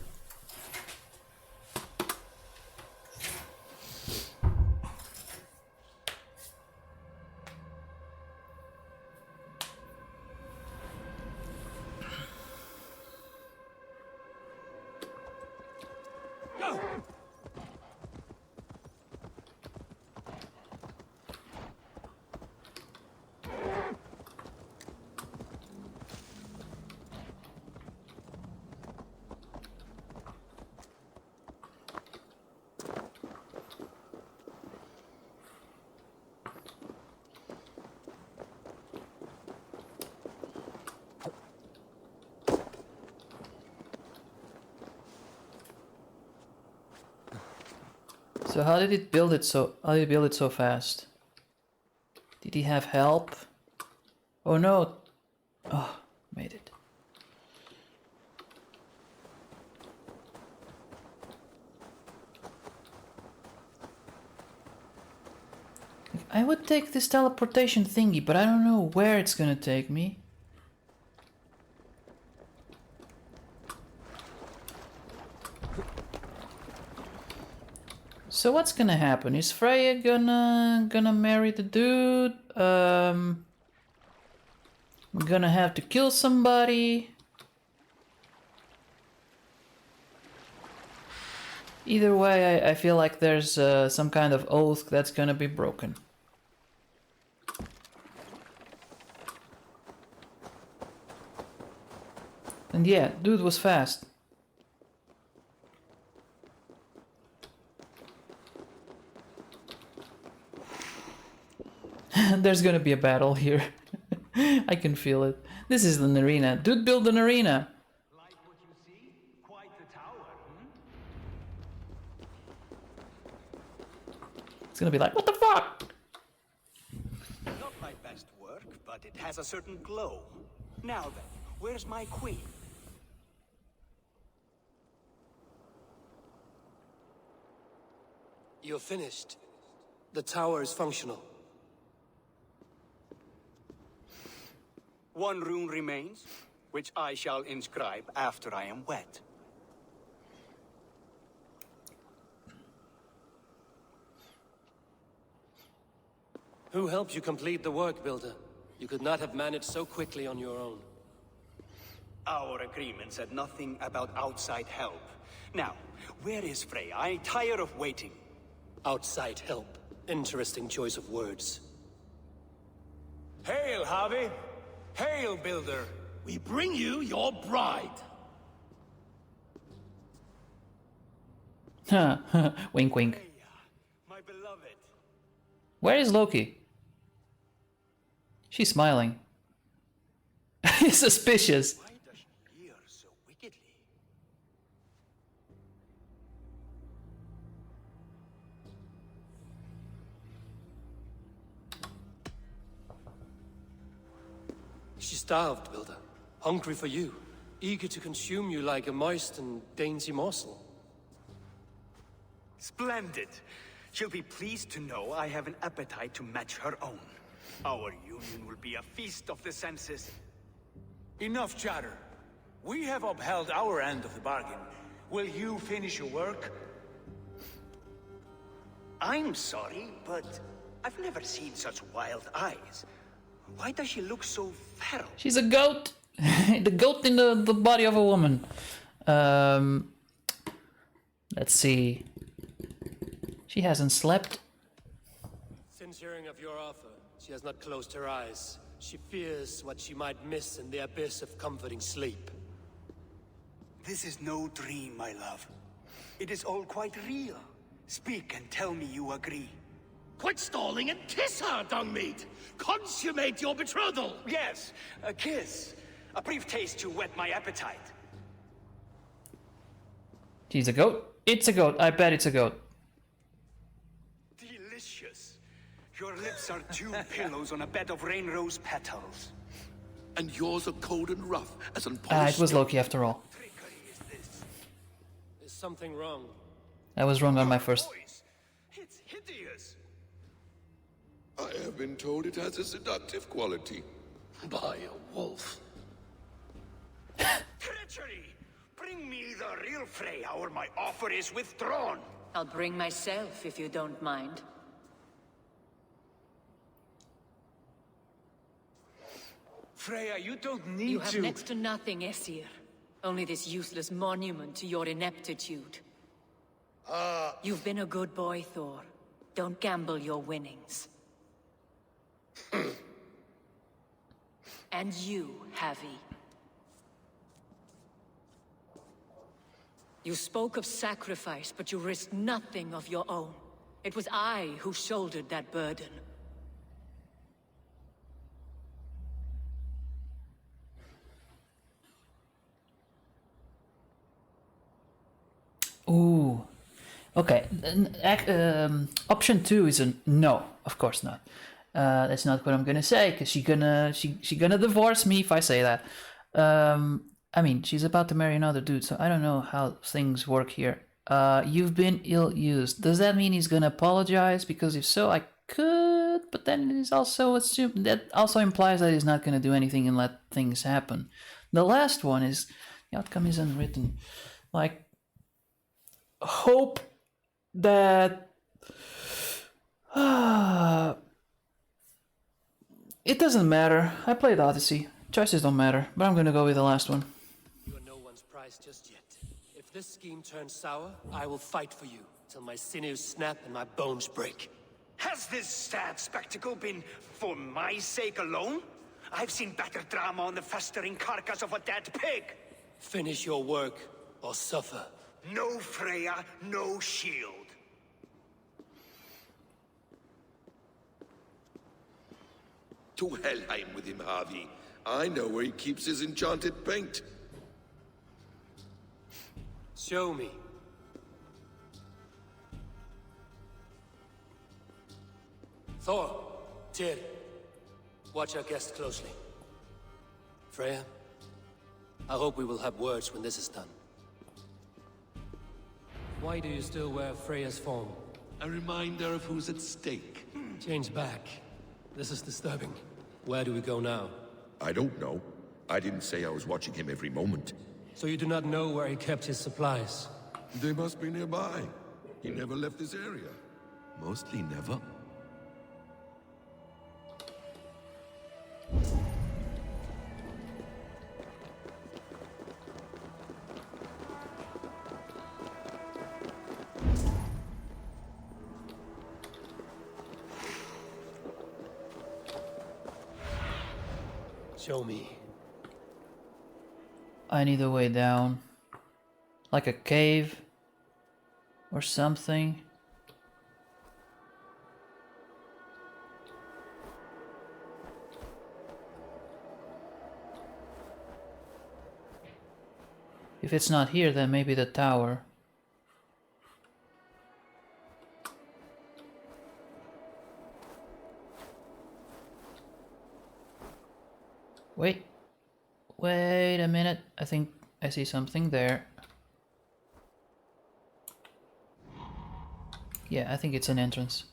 Speaker 1: So how did it build it so fast? Did he have help? Oh no. Oh, made it. I would take this teleportation thingy, but I don't know where it's gonna take me. So what's gonna happen? Is Freya gonna marry the dude? I'm gonna have to kill somebody. Either way, I feel like there's some kind of oath that's gonna be broken. And yeah, dude was fast. There's gonna be a battle here. I can feel it. This is an arena. Dude, build an arena.
Speaker 11: Like what you see? Quite the tower,
Speaker 1: It's gonna be like, what the fuck?
Speaker 11: Not my best work, but it has a certain glow. Now then, where's my queen?
Speaker 7: You're finished. The tower is functional.
Speaker 11: One rune remains, which I shall inscribe after I am wet.
Speaker 7: Who helped you complete the work, Builder? You could not have managed so quickly on your own.
Speaker 11: Our agreement said nothing about outside help. Now, where is Frey? I tire of waiting.
Speaker 7: Outside help. Interesting choice of words.
Speaker 9: Hail, Javi! Hail, Builder!
Speaker 3: We bring you your bride.
Speaker 1: Wink, wink.
Speaker 11: My beloved
Speaker 1: Where is Loki? She's smiling. He's suspicious.
Speaker 11: Why does she leer so wickedly?
Speaker 7: She starved, Builder. Hungry for you. Eager to consume you like a moist and dainty morsel.
Speaker 11: Splendid. She'll be pleased to know I have an appetite to match her own. Our union will be a feast of the senses.
Speaker 9: Enough chatter. We have upheld our end of the bargain. Will you finish your work?
Speaker 11: I'm sorry, but I've never seen such wild eyes. Why does she look so feral?
Speaker 1: She's a goat. The goat in the body of a woman. Let's see. She hasn't slept.
Speaker 7: Since hearing of your offer, she has not closed her eyes. She fears what she might miss in the abyss of comforting sleep.
Speaker 11: This is no dream, my love. It is all quite real. Speak and tell me you agree.
Speaker 3: Quit stalling and kiss her, Dungmeat! Consummate your betrothal!
Speaker 11: Yes, a kiss. A brief taste to whet my appetite.
Speaker 1: She's a goat. It's a goat. I bet it's a goat.
Speaker 11: Delicious. Your lips are two pillows on a bed of rain rose petals.
Speaker 3: And yours are cold and rough as
Speaker 1: It
Speaker 3: unpolished.
Speaker 1: was Loki after all.
Speaker 11: Trickery is this.
Speaker 7: Is something wrong?
Speaker 1: I was wrong on my first.
Speaker 11: Voice. It's hideous.
Speaker 3: I have been told it has a seductive quality. By a wolf.
Speaker 11: Treachery! Bring me the real Freya or my offer is withdrawn.
Speaker 10: I'll bring myself if you don't mind.
Speaker 9: Freya, you don't need
Speaker 10: You have
Speaker 9: to...
Speaker 10: next to nothing, Aesir. Only this useless monument to your ineptitude. You've been a good boy, Thor. Don't gamble your winnings. And you, Havi. You spoke of sacrifice, but you risked nothing of your own. It was I who shouldered that burden.
Speaker 1: Ooh. Okay. Option 2 is a no. Of course not. That's not what I'm gonna say, because she gonna divorce me if I say that. I mean, she's about to marry another dude, so I don't know how things work here. You've been ill-used. Does that mean he's gonna apologize? Because if so, I could, but then it is also assumed that also implies that he's not gonna do anything and let things happen. The last one is the outcome is unwritten. Like, hope that it doesn't matter. I played Odyssey. Choices don't matter, but I'm gonna go with the last one.
Speaker 7: You are no one's prize just yet. If this scheme turns sour, I will fight for you till my sinews snap and my bones break.
Speaker 11: Has this sad spectacle been for my sake alone? I've seen better drama on the festering carcass of a dead pig.
Speaker 7: Finish your work or suffer.
Speaker 11: No Freya, no shield.
Speaker 3: To Helheim with him, Harvey. I know where he keeps his enchanted paint.
Speaker 7: Show me. Thor, Tyr, watch our guest closely. Freya, I hope we will have words when this is done. Why do you still wear Freya's form?
Speaker 3: A reminder of who's at stake.
Speaker 7: Change back. This is disturbing. Where do we go now?
Speaker 3: I don't know. I didn't say I was watching him every moment.
Speaker 7: So you do not know where he kept his supplies?
Speaker 3: They must be nearby. He never left this area. Mostly never.
Speaker 7: Show me.
Speaker 1: I need a way down. Like a cave or something. If it's not here, then maybe the tower. Wait. Wait a minute. I think I see something there. Yeah, I think it's an entrance.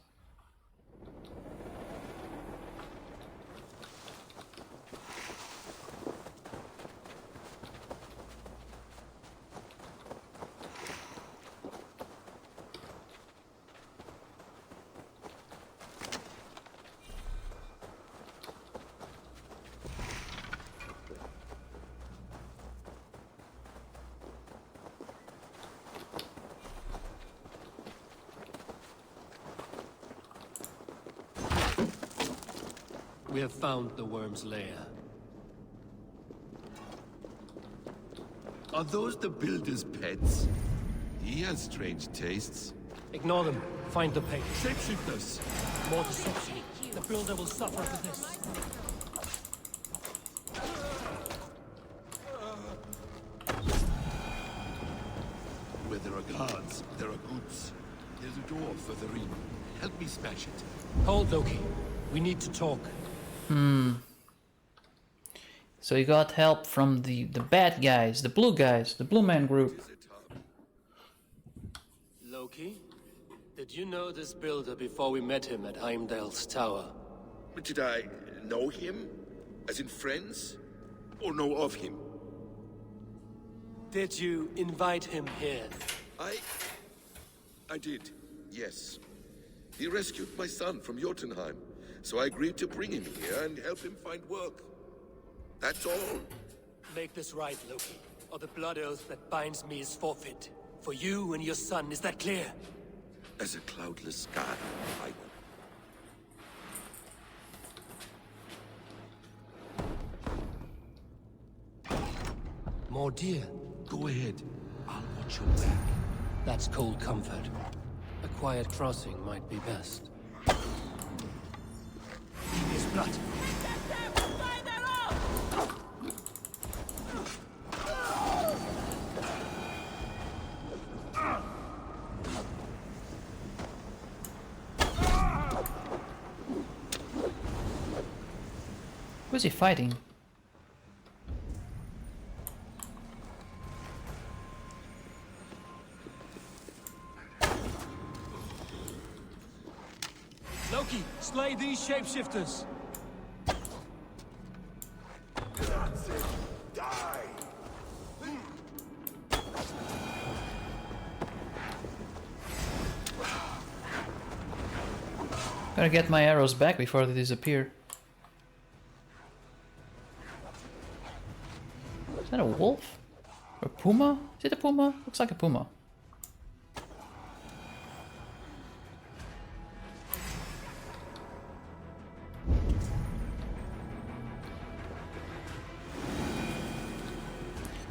Speaker 7: We have found the worm's lair.
Speaker 12: Are those the builder's pets? He has strange tastes.
Speaker 7: Ignore them. Find the page.
Speaker 12: Shapeshifters!
Speaker 7: More deception. The builder will suffer for this.
Speaker 12: Where there are guards, there are goods. There's a door further in. Help me smash it.
Speaker 7: Hold, Loki. We need to talk.
Speaker 1: So you got help from the bad guys, the blue man group.
Speaker 7: Loki, did you know this builder before we met him at Heimdall's tower?
Speaker 12: But did I know him? As in friends? Or know of him?
Speaker 7: Did you invite him here?
Speaker 12: I did, yes. He rescued my son from Jotunheim, so I agreed to bring him here and help him find work. That's all.
Speaker 7: Make this right, Loki, or the blood oath that binds me is forfeit. For you and your son, is that clear?
Speaker 12: As a cloudless sky, I will.
Speaker 7: More deer.
Speaker 12: Go ahead. I'll watch your back.
Speaker 7: That's cold comfort. A quiet crossing might be best. His blood.
Speaker 1: Who's he fighting?
Speaker 7: Loki, slay these shapeshifters!
Speaker 12: That's it. Die!
Speaker 1: Gotta get my arrows back before they disappear. Is that a wolf? Or a puma? Is it a puma? Looks like a puma.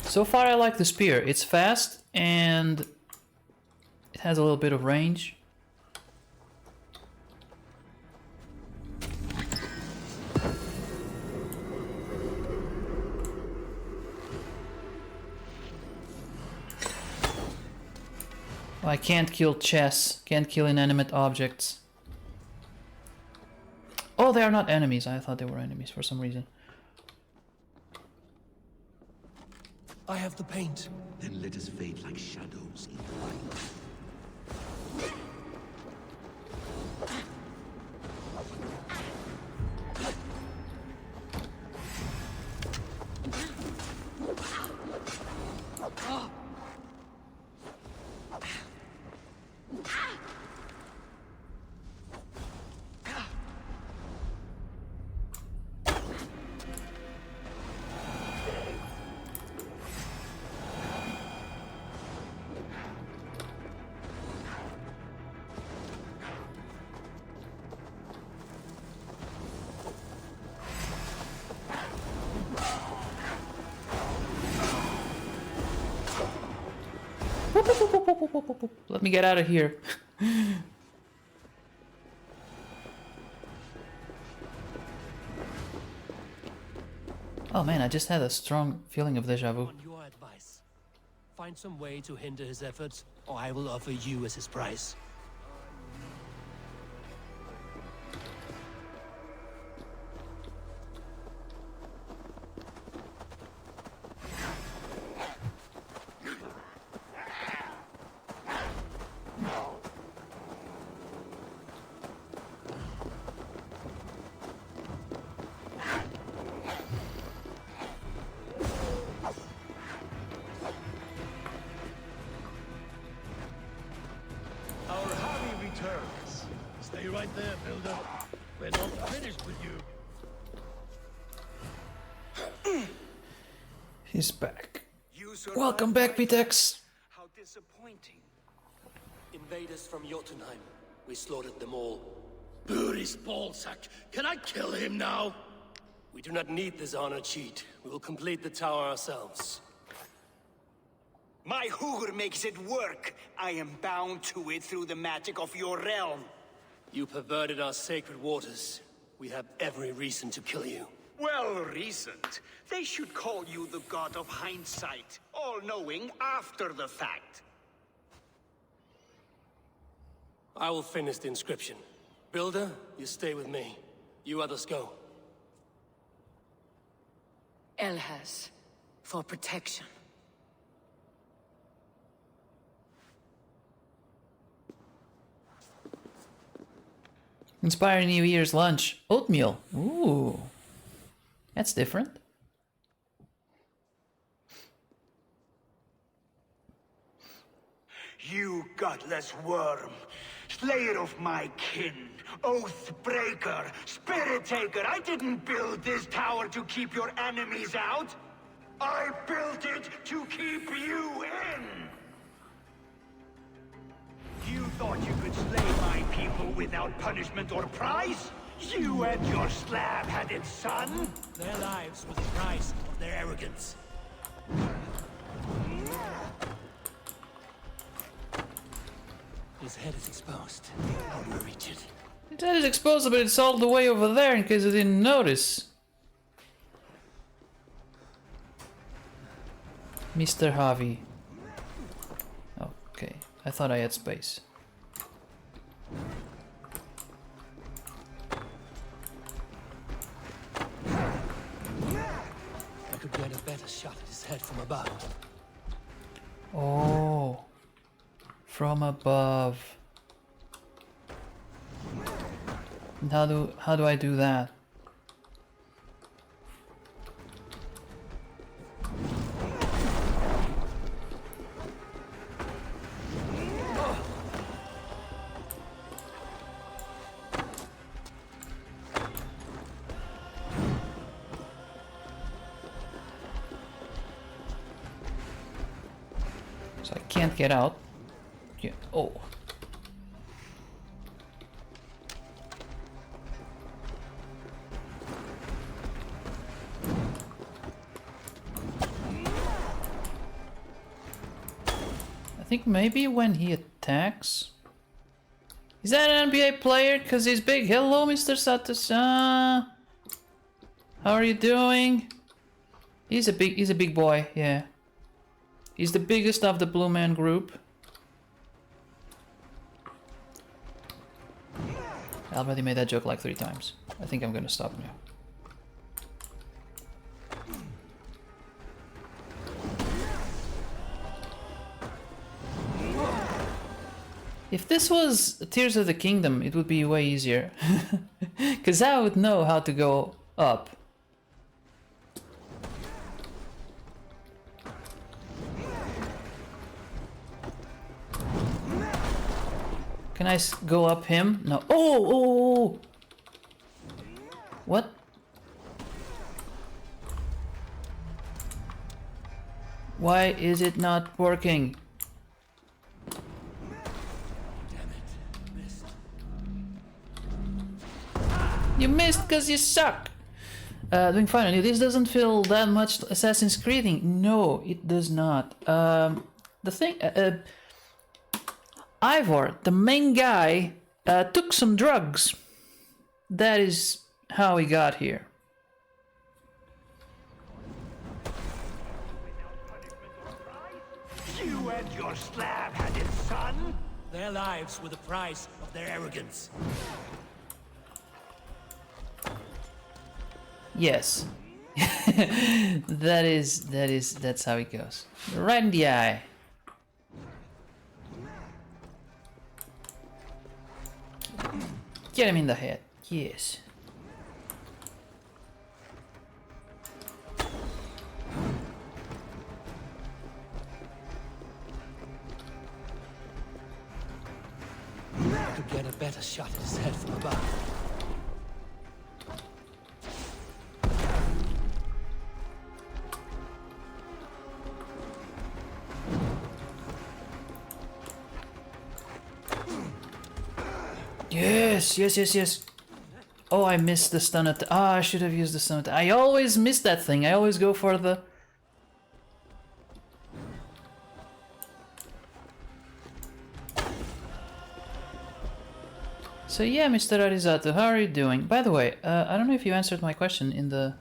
Speaker 1: So far I like the spear. It's fast and it has a little bit of range. I can't kill chests, can't kill inanimate objects. Oh, they are not enemies. I thought they were enemies for some reason.
Speaker 7: I have the paint.
Speaker 12: Then let us fade like shadows in the light.
Speaker 1: Let me get out of here. Oh man, I just had a strong feeling of deja vu.
Speaker 7: On your advice. find some way to hinder his efforts, or I will offer you as his price.
Speaker 2: Our Javi returns. Stay right there, Builder. We're not finished with you.
Speaker 1: He's back.
Speaker 11: You survived
Speaker 1: Welcome back,
Speaker 11: my
Speaker 1: Pitex.
Speaker 11: attack. How disappointing.
Speaker 7: Invaders from Jotunheim. We slaughtered them all.
Speaker 3: Buri's ballsack. Can I kill him now?
Speaker 7: We do not need this honor cheat. We will complete the tower ourselves.
Speaker 11: My Hugr makes it work. I am bound to it through the magic of your realm.
Speaker 7: You perverted our sacred waters. We have every reason to kill you.
Speaker 11: Well reasoned. They should call you the god of hindsight, all-knowing after the fact.
Speaker 7: I will finish the inscription. Builder, you stay with me. You others go.
Speaker 10: Elhas, for protection.
Speaker 1: Inspire New Year's lunch. Oatmeal. Ooh. That's different.
Speaker 11: You godless worm, slayer of my kin, oath breaker, spirit taker. I didn't build this tower to keep your enemies out. I built it to keep you in. You thought you could slay my people without punishment or prize? You and your slab-headed son?
Speaker 7: Their lives were the price of their arrogance. His head is exposed. How do we reach it?
Speaker 1: His head is exposed, but it's all the way over there in case I didn't notice. Mr. Javi. Okay, I thought I had space.
Speaker 7: I could get a better shot at his head from above.
Speaker 1: Oh, from above. And how do I do that? So I can't get out. Yeah. Oh. I think maybe when he attacks. Is that an NBA player? Cause he's big. Hello, Mr. Satasa. How are you doing? He's a big boy. Yeah. He's the biggest of the Blue Man group. I already made that joke like 3 times. I think I'm gonna stop now. If this was Tears of the Kingdom, it would be way easier. Because I would know how to go up. Can I go up him? No. Oh! What? Why is it not working? You missed because you suck. Doing fine. This doesn't feel that much Assassin's Creed. No, it does not. The thing, Ivor, the main guy, took some drugs. That is how he got here.
Speaker 11: your slab-handed son?
Speaker 2: Their lives were the price of their arrogance.
Speaker 1: Yes. That's how it goes. Right in the eye. Get him in the head. Yes.
Speaker 7: I could get a better shot at his head from above.
Speaker 1: Yes, yes, yes, yes. Oh, I missed the stun attack. Ah, I should have used the stun attack. I always miss that thing. I always go for the... So yeah, Mr. Arizato, how are you doing? By the way, I don't know if you answered my question in the...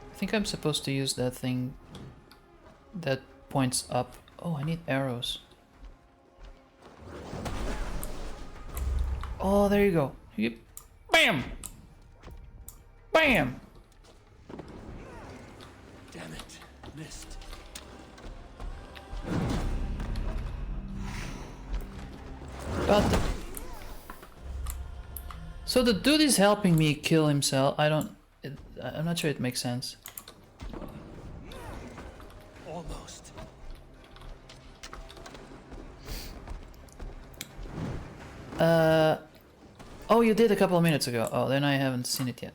Speaker 1: I think I'm supposed to use that thing that points up. Oh, I need arrows. Oh, there you go. Bam! Bam!
Speaker 7: Damn it, missed.
Speaker 1: But so the dude is helping me kill himself. I'm not sure it makes sense.
Speaker 7: Almost.
Speaker 1: Oh, you did a couple of minutes ago. Oh, then I haven't seen it yet.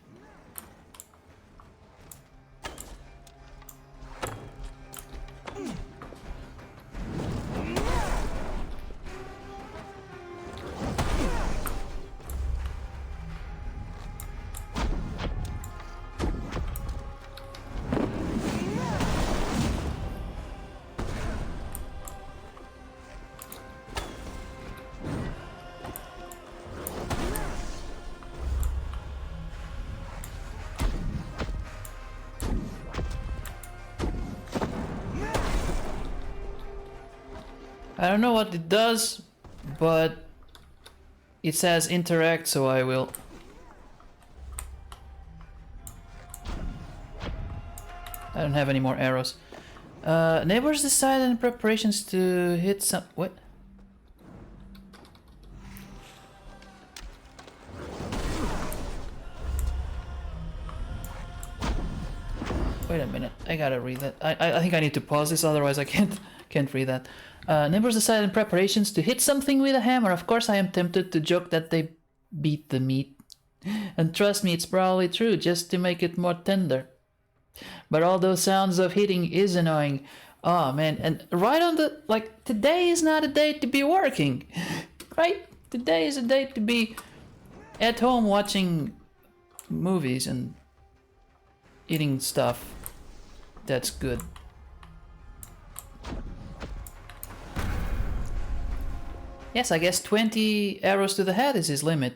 Speaker 1: I don't know what it does, but it says interact, so I will. I don't have any more arrows. Neighbors decided in preparations to hit some... What? Wait a minute, I gotta read that. I think I need to pause this, otherwise I can't read that. Neighbors decided in preparations to hit something with a hammer. Of course I am tempted to joke that they beat the meat. And trust me, it's probably true, just to make it more tender. But all those sounds of hitting is annoying. Oh man, and right on the... Like, today is not a day to be working. Right? Today is a day to be at home watching movies and eating stuff that's good. Yes, I guess 20 arrows to the head is his limit.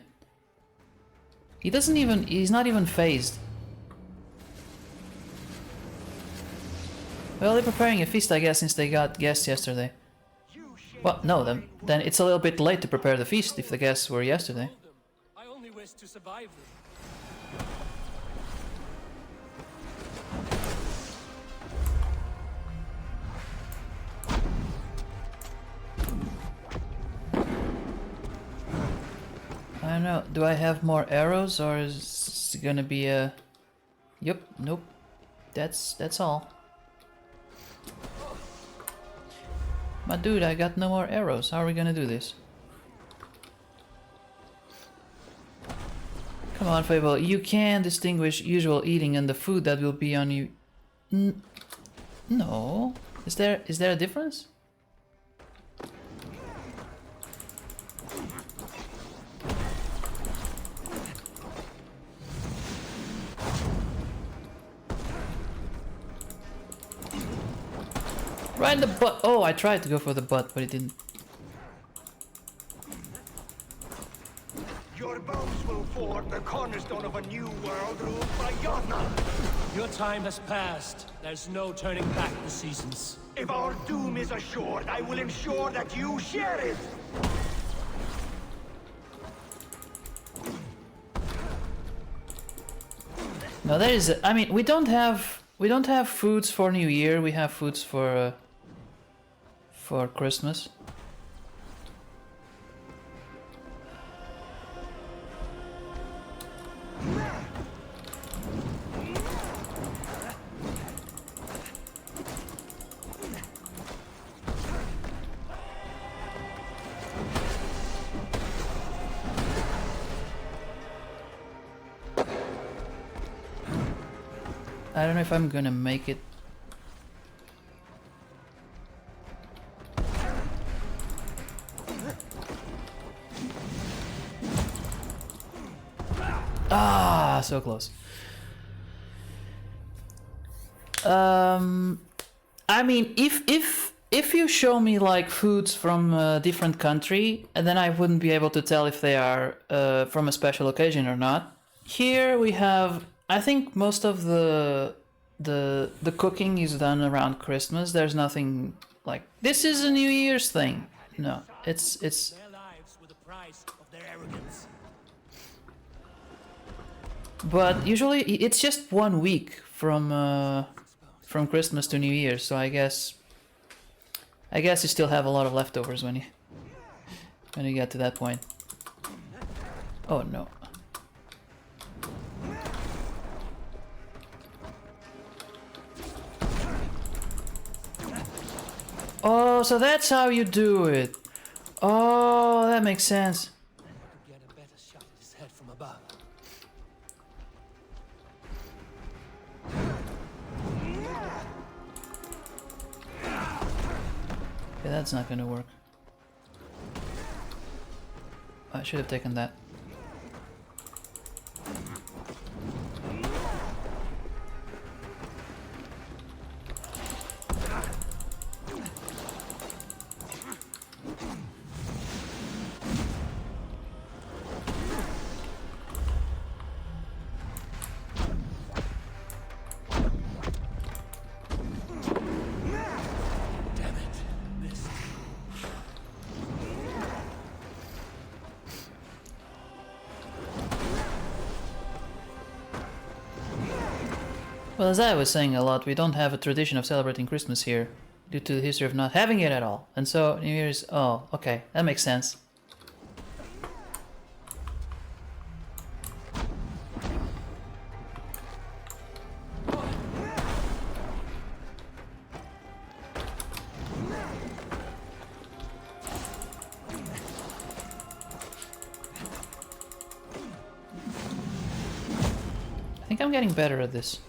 Speaker 1: He's not even phased. Well, they're preparing a feast, I guess, since they got guests yesterday. Well, no, then it's a little bit late to prepare the feast if the guests were yesterday.
Speaker 7: I only wish to survive them.
Speaker 1: I don't know, do I have more arrows or is it gonna be a... Yep, nope. That's all. My dude, I got no more arrows. How are we gonna do this? Come on, Fable. You can distinguish usual eating and the food that will be on you. No. Is there a difference? Right in the butt. Oh, I tried to go for the butt, but it didn't.
Speaker 11: Your bones will form the cornerstone of a new world ruled by Jotnar.
Speaker 2: Your time has passed. There's no turning back the seasons.
Speaker 11: If our doom is assured, I will ensure that you share it.
Speaker 1: No, there is. I mean, we don't have foods for New Year. We have foods for Christmas. I don't know if I'm gonna make it. Ah, so close. I mean, if you show me like foods from a different country, and then I wouldn't be able to tell if they are from a special occasion or not. Here we have, I think most of the cooking is done around Christmas. There's nothing like this is a New Year's thing. No, it's.
Speaker 2: Their lives were the price of their arrogance.
Speaker 1: But usually it's just 1 week from Christmas to New Year's, so I guess you still have a lot of leftovers when you get to that point. Oh no. Oh, so that's how you do it. Oh, that makes sense.
Speaker 2: Get a better shot at his head from above.
Speaker 1: Yeah, that's not gonna work. I should have taken that. Well, as I was saying a lot, we don't have a tradition of celebrating Christmas here, due to the history of not having it at all. And so, New Year's... Oh, okay, that makes sense. I think I'm getting better at this.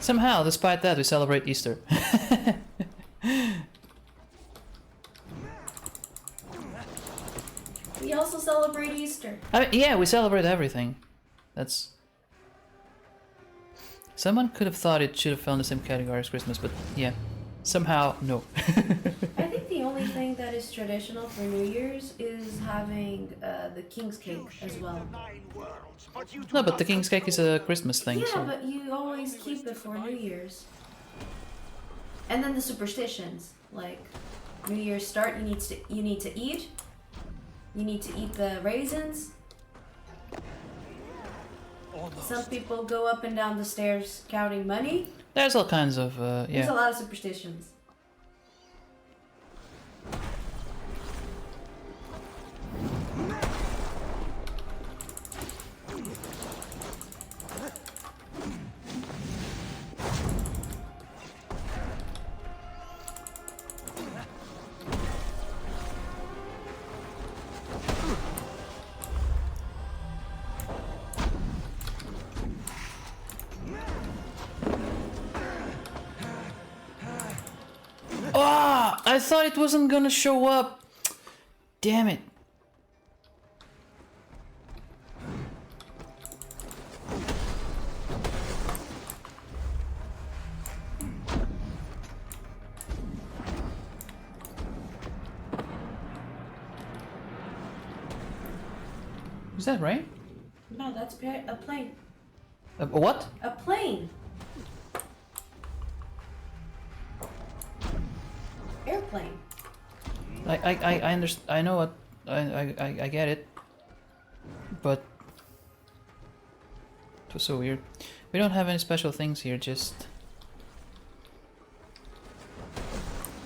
Speaker 1: Somehow, despite that, we celebrate Easter.
Speaker 13: We also celebrate Easter.
Speaker 1: I mean, yeah, we celebrate everything. That's... Someone could have thought it should have fell in the same category as Christmas, but yeah. Somehow, no.
Speaker 13: I think the only thing that is traditional for New Year's is having the King's Cake as well.
Speaker 1: No, but the King's Cake is a Christmas thing,
Speaker 13: Yeah,
Speaker 1: so...
Speaker 13: but you always keep it for New Year's. And then the superstitions, like New Year's start, you need to eat. You need to eat the raisins. Some people go up and down the stairs counting money.
Speaker 1: There's all kinds of, yeah.
Speaker 13: There's a lot of superstitions.
Speaker 1: I thought it wasn't gonna show up. Damn it. Is that right?
Speaker 13: No, that's a plane.
Speaker 1: A what?
Speaker 13: A plane. Airplane.
Speaker 1: I understand. I know what. I get it. But it was so weird. We don't have any special things here. Just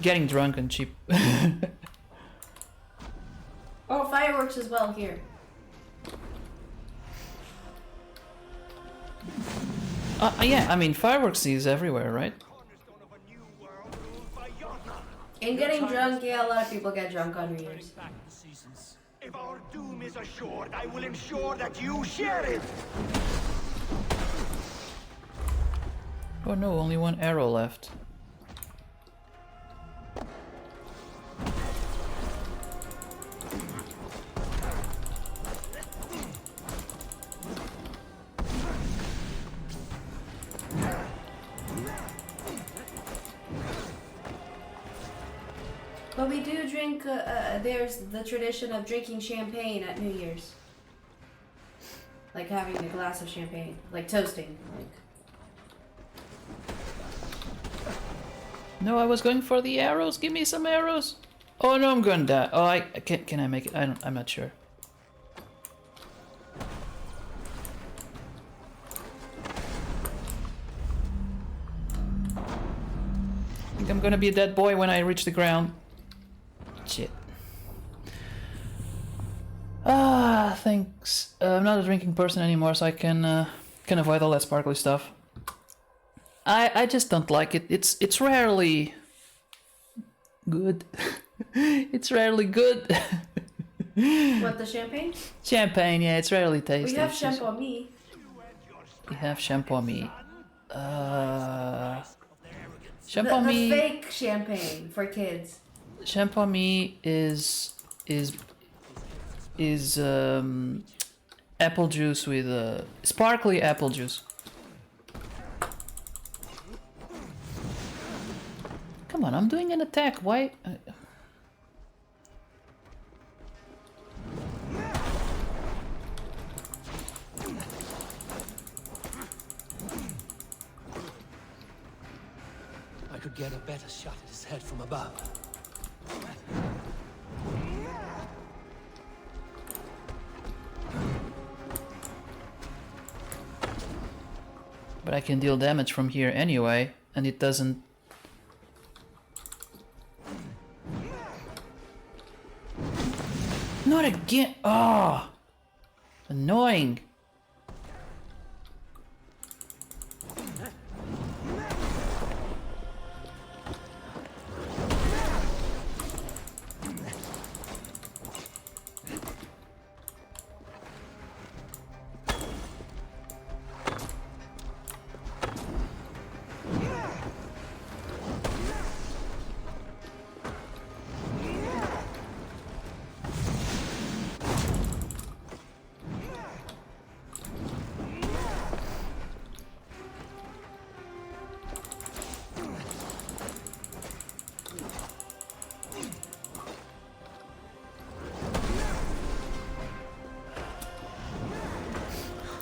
Speaker 1: getting drunk and cheap.
Speaker 13: Oh, fireworks as well here.
Speaker 1: Yeah, I mean fireworks is everywhere, right?
Speaker 13: And getting drunk, yeah, a lot of people get drunk on New Year's.
Speaker 11: If our doom is assured, I will ensure that you share it.
Speaker 1: Oh no, only one arrow left.
Speaker 13: But we do drink, there's the tradition of drinking champagne at New Year's. Like having a glass of champagne. Like toasting. Like.
Speaker 1: No, I was going for the arrows. Give me some arrows. Oh no, I'm gonna die. Oh, I can I make it? I'm not sure. I think I'm gonna be a dead boy when I reach the ground. Shit. Ah, thanks. I'm not a drinking person anymore, so I can avoid all that sparkly stuff. I just don't like it. It's rarely good. It's rarely good.
Speaker 13: What, the champagne?
Speaker 1: Champagne, yeah, it's rarely tasty.
Speaker 13: We have champagne.
Speaker 1: We have champagne.
Speaker 13: The fake champagne for kids.
Speaker 1: Champagne is apple juice with sparkly apple juice. Come on, I'm doing an attack. Why?
Speaker 7: I could get a better shot at his head from above.
Speaker 1: But I can deal damage from here anyway, and it doesn't. Not again! Ah, oh, annoying.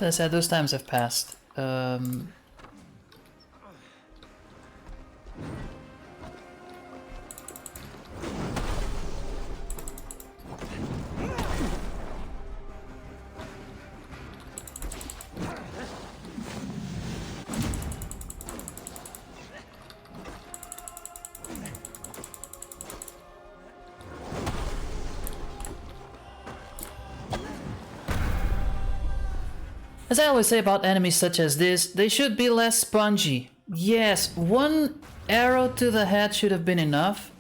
Speaker 1: As I said, those times have passed. As I always say about enemies such as this, they should be less spongy. Yes, one arrow to the head should have been enough,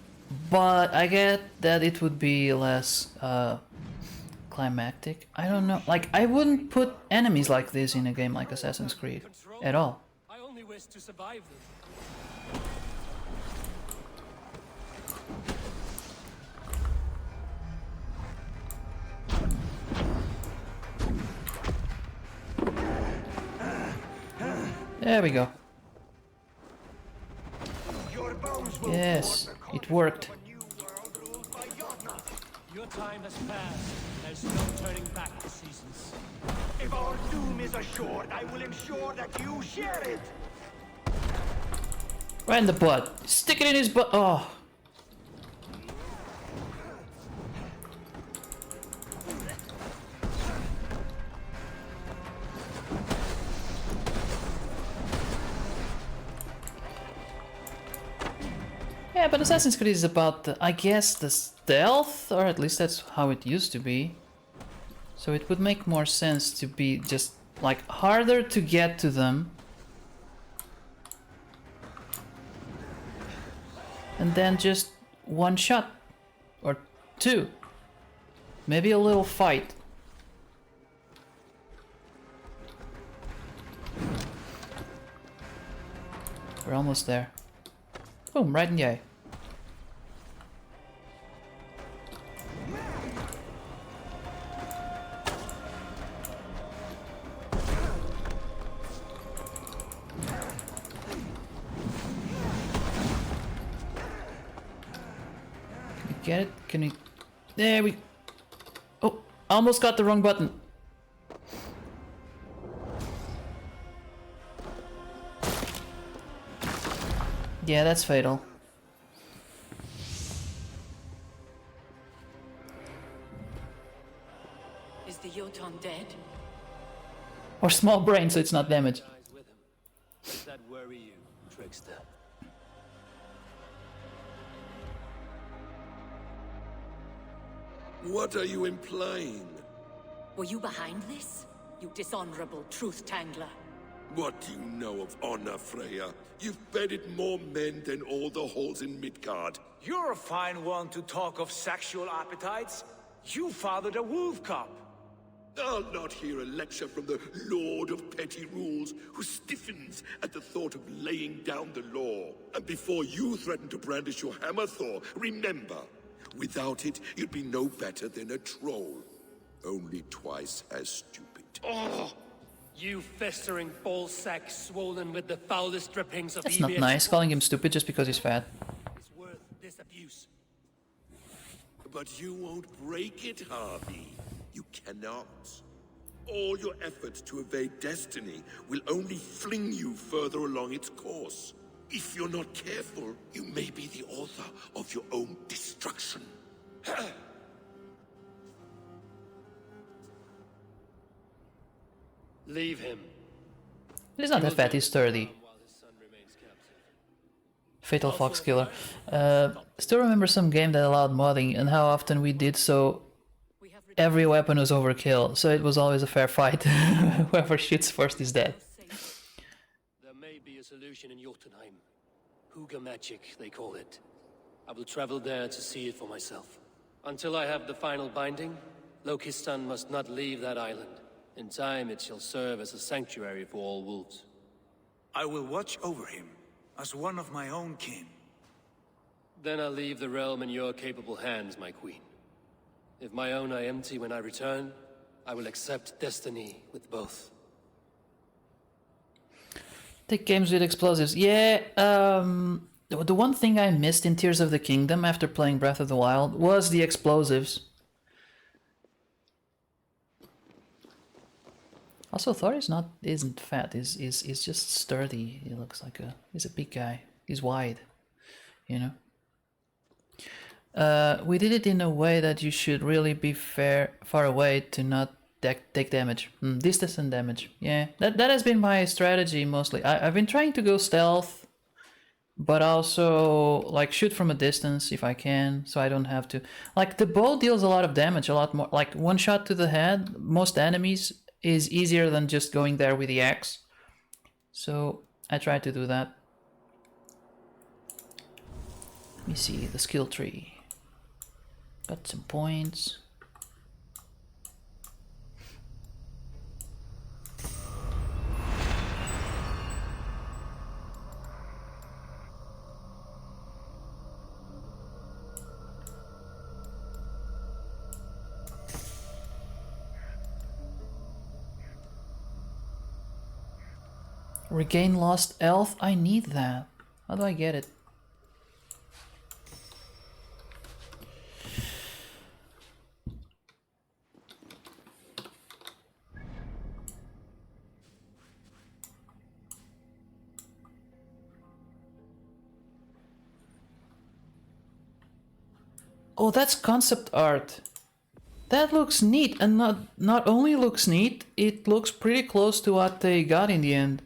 Speaker 1: but I get that it would be less climactic. I don't know, like I wouldn't put enemies like this in a game like Assassin's Creed at all.
Speaker 7: I only wish to survive them.
Speaker 1: There we go.
Speaker 11: Your bones will
Speaker 1: Yes, it worked.
Speaker 2: Your time has passed. There's no turning back the seasons.
Speaker 11: If our doom is assured, I will ensure that you share it.
Speaker 1: Right in the butt. Stick it in his butt. Oh. Yeah, but Assassin's Creed is about, I guess, the stealth, or at least that's how it used to be. So it would make more sense to be just, like, harder to get to them. And then just one shot. Or two. Maybe a little fight. We're almost there. Boom, right in the eye. Get it? Can we... There we... Oh, almost got the wrong button. Yeah, that's fatal.
Speaker 10: Is the Jotun dead?
Speaker 1: Or small brain, so it's not damaged.
Speaker 2: Does that worry you, trickster?
Speaker 12: What are you implying?
Speaker 10: Were you behind this? You dishonorable truth-tangler.
Speaker 12: What do you know of honor, Freya? You've bedded more men than all the halls in Midgard.
Speaker 9: You're a fine one to talk of sexual appetites. You fathered a wolf cub.
Speaker 12: I'll not hear a lecture from the Lord of Petty Rules, who stiffens at the thought of laying down the law. And before you threaten to brandish your hammer, Thor, remember, without it, you'd be no better than a troll. Only twice as stupid.
Speaker 2: Oh! You festering ballsack swollen with the foulest drippings of
Speaker 1: That's not
Speaker 2: EVS
Speaker 1: nice, calling him stupid just because he's fat.
Speaker 2: is worth this abuse.
Speaker 12: But you won't break it, Harvey. You cannot. All your efforts to evade destiny will only fling you further along its course. If you're not careful, you may be the author of your own destruction.
Speaker 2: Leave him.
Speaker 1: He's not that fat, he's sturdy. Fatal Fox Killer. Still remember some game that allowed modding and how often we did so. Every weapon was overkill, so it was always a fair fight. Whoever shoots first is dead.
Speaker 2: There may be a solution in Jotunheim. Huga magic, they call it. I will travel there to see it for myself. Until I have the final binding, Lokistan must not leave that island. In time, it shall serve as a sanctuary for all wolves.
Speaker 9: I will watch over him, as one of my own kin.
Speaker 2: Then I'll leave the realm in your capable hands, my queen. If my own are empty when I return, I will accept destiny with both.
Speaker 1: Take games with explosives. Yeah, the one thing I missed in Tears of the Kingdom after playing Breath of the Wild was the explosives. Also, Thor isn't fat. He's just sturdy. He looks like he's a big guy. He's wide, you know. We did it in a way that you should really be far away to not take damage. Distance and damage. Yeah, that has been my strategy mostly. I've been trying to go stealth, but also like shoot from a distance if I can, so I don't have to. Like the bow deals a lot of damage, a lot more. Like one shot to the head, most enemies is easier than just going there with the axe. So I try to do that. Let me see the skill tree. Got some points. Regain lost health. I need that. How do I get it? Oh, that's concept art. That looks neat, and not only looks neat, it looks pretty close to what they got in the end.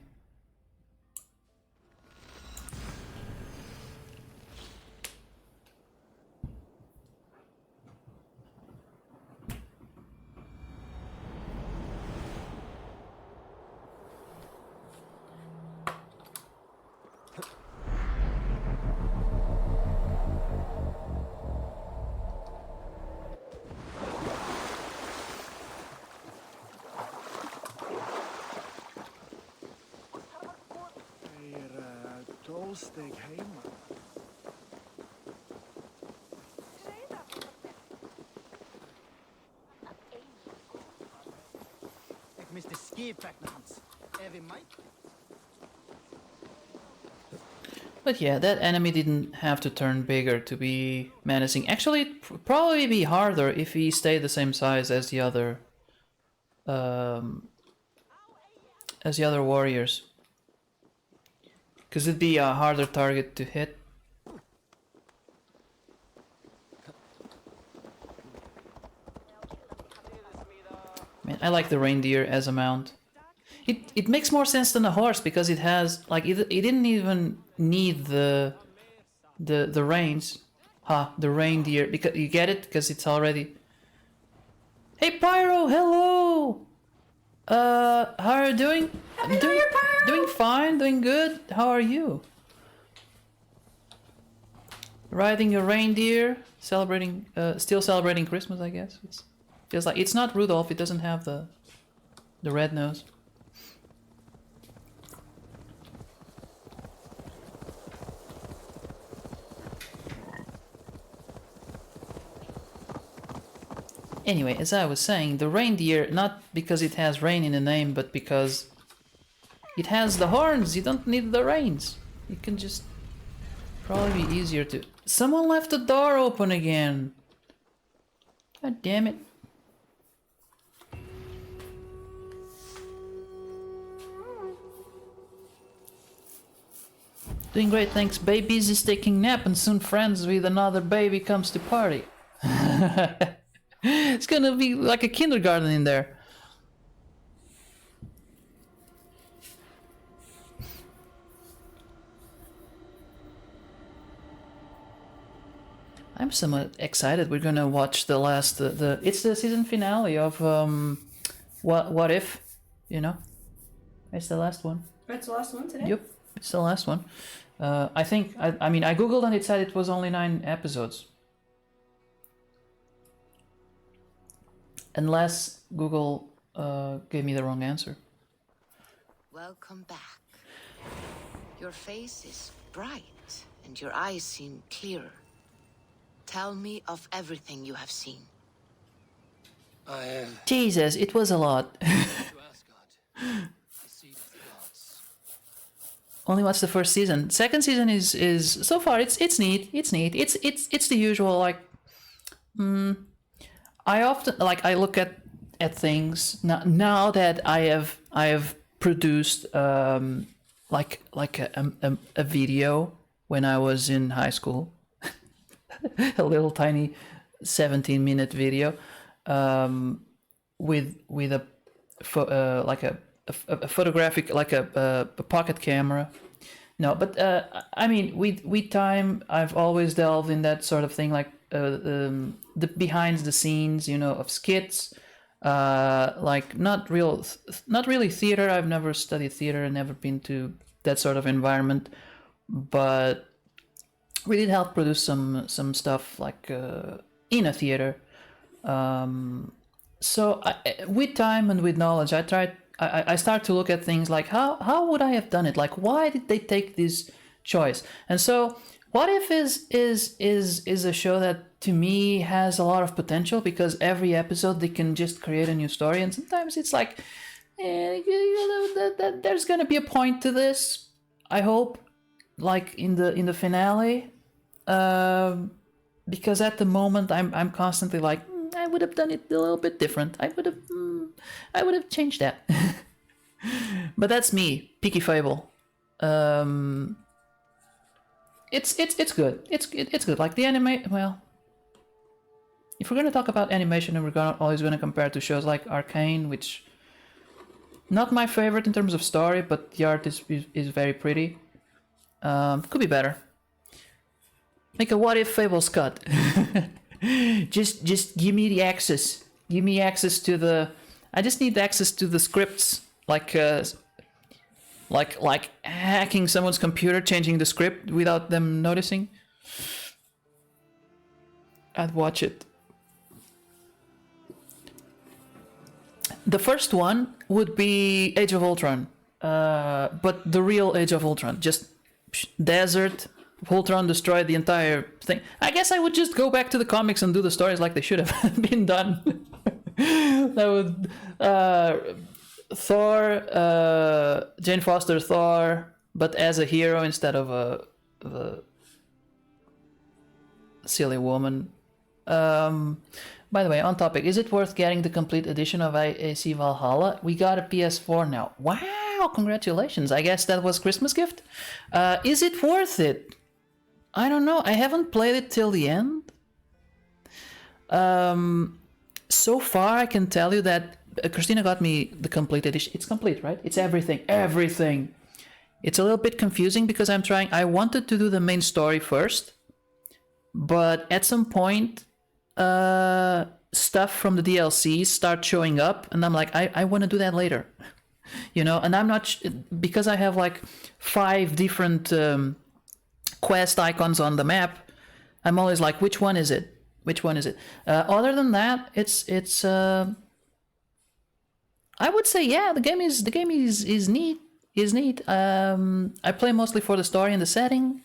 Speaker 9: Steg heima.
Speaker 14: Ik mis de skieffekten hans. Even Mike.
Speaker 1: But yeah, that enemy didn't have to turn bigger to be menacing. Actually, it'd probably be harder if he stayed the same size as the other warriors. Because it'd be a harder target to hit. Man, I like the reindeer as a mount. It makes more sense than a horse because it has like it didn't even need the reins. The reindeer, because you get it because it's already. Hey Pyro, hello. How are you doing? Doing fine, doing good. How are you? Riding a reindeer, celebrating, still celebrating Christmas, I guess. It's just like it's not Rudolph. It doesn't have the red nose. Anyway, as I was saying, the reindeer, not because it has rain in the name, but because it has the horns. You don't need the reins. You can just probably be easier to. Someone left the door open again. God damn it. Doing great, thanks. Babies is taking nap and soon friends with another baby comes to party. It's gonna be like a kindergarten in there. I'm somewhat excited. We're gonna watch the last it's the season finale of what if, you know? It's the last one.
Speaker 13: It's the last one today?
Speaker 1: Yep, it's the last one. I think I mean I googled and it said it was only 9 episodes. Unless Google gave me the wrong answer.
Speaker 15: Welcome back. Your face is bright and your eyes seem clearer. Tell me of everything you have seen.
Speaker 1: Jesus, it was a lot. Only watched the first season. Second season is so far it's neat. It's neat. It's the usual like. I often like I look at things now that I have produced like a video when I was in high school. A little tiny 17-minute video with a photographic like a pocket camera. No, but I mean with time I've always delved in that sort of thing, like the behind the scenes, you know, of skits, like not really theater. I've never studied theater and never been to that sort of environment, but we did help produce some stuff like in a theater. So with time and with knowledge, I start to look at things like how would I have done it? Like why did they take this choice? And so What If is a show that to me has a lot of potential because every episode they can just create a new story, and sometimes it's like there's gonna be a point to this. I hope, like in the finale, because at the moment I'm constantly like, I would have done it a little bit different. I would have changed that. But that's me, Peaky Fable. It's good. It's good. Like the anime. Well, if we're gonna talk about animation, and we're always gonna compare to shows like Arcane, which not my favorite in terms of story, but the art is very pretty. Could be better. Make a What If Fables cut. just give me the access. Give me access to the. I just need access to the scripts, like hacking someone's computer, changing the script without them noticing. I'd watch it. The first one would be Age of Ultron, but the real Age of Ultron, just desert. Ultron destroyed the entire thing. I guess I would just go back to the comics and do the stories like they should have been done. That would Thor, Jane Foster Thor, but as a hero instead of a silly woman. By the way, on topic, is it worth getting the complete edition of AC Valhalla? We got a PS4 now. Wow, congratulations. I guess that was Christmas gift. Is it worth it? I don't know. I haven't played it till the end. So far, I can tell you that Christina got me the complete edition. It's complete, right? It's everything. Everything. It's a little bit confusing because I wanted to do the main story first, but at some point, stuff from the DLC start showing up, and I'm like, I want to do that later, you know. And I'm not because I have like 5 different quest icons on the map. I'm always like, which one is it? Which one is it? Other than that, it's. I would say, yeah, the game is neat. Is neat. I play mostly for the story and the setting.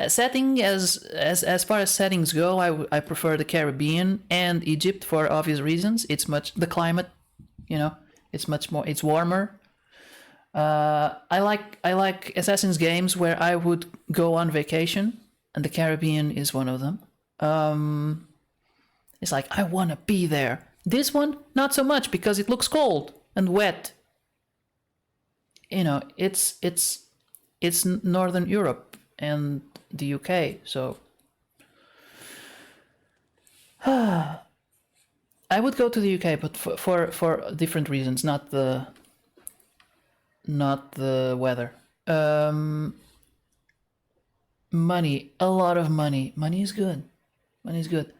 Speaker 1: Setting as far as settings go, I prefer the Caribbean and Egypt for obvious reasons. It's the climate, you know, it's much more. It's warmer. I like Assassin's games where I would go on vacation, and the Caribbean is one of them. It's like I want to be there. This one, not so much because it looks cold and wet. You know, it's Northern Europe and the UK, so I would go to the UK, but for different reasons, not the weather. Money, a lot of money. Money is good. Money is good.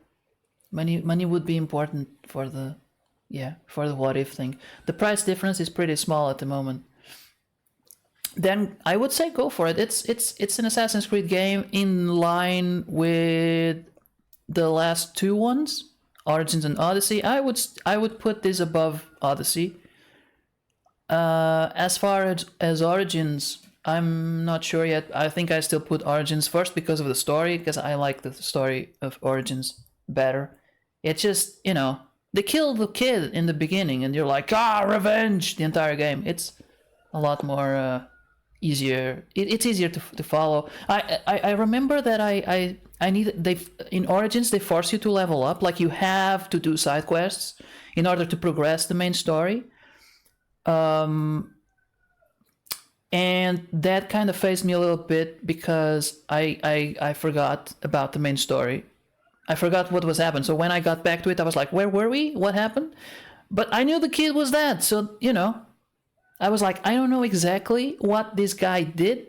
Speaker 1: Money would be important for the what if thing. The price difference is pretty small at the moment. Then I would say go for it. It's an Assassin's Creed game in line with the last 2 ones, Origins and Odyssey. I would put this above Odyssey. As far as Origins, I'm not sure yet. I think I still put Origins first because of the story, because I like the story of Origins better. It's just, you know, they killed the kid in the beginning and you're like, revenge the entire game. It's a lot more easier. It's easier to follow. I remember that I in Origins they force you to level up, like you have to do side quests in order to progress the main story. And that kind of phased me a little bit because I forgot about the main story. I forgot what was happened. So when I got back to it, I was like, where were we? What happened? But I knew the kid was dead. So, you know, I was like, I don't know exactly what this guy did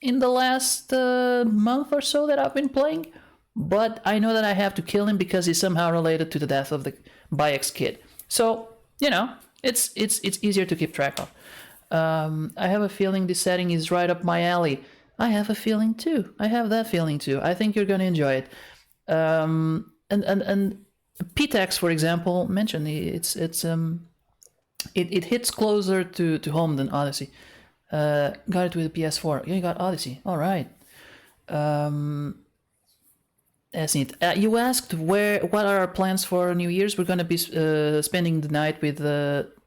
Speaker 1: in the last month or so that I've been playing, but I know that I have to kill him because he's somehow related to the death of the Bayek's kid. So, you know, it's easier to keep track of. I have a feeling this setting is right up my alley. I have a feeling too. I have that feeling too. I think you're going to enjoy it. And Ptex, for example, mentioned it hits closer to home than Odyssey. Got it with the PS4. You got Odyssey. All right. That's neat. You asked what are our plans for New Year's? We're going to be spending the night with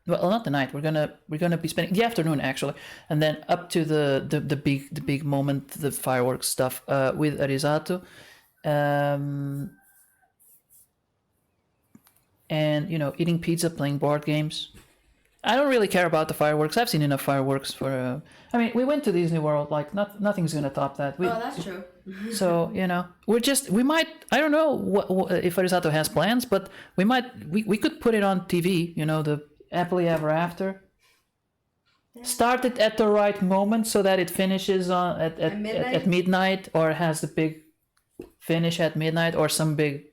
Speaker 1: well, not the night. We're gonna be spending the afternoon actually, and then up to the big moment, the fireworks stuff with Arisato, and eating pizza, playing board games. I don't really care about the fireworks. I've seen enough fireworks for. I mean, we went to Disney World. Like, nothing's gonna top that.
Speaker 13: That's true.
Speaker 1: So we might. I don't know what if Arisato has plans, but we could put it on TV. The Happily Ever After. Start it at the right moment so that it finishes on at midnight, or has the big finish at midnight, or some big.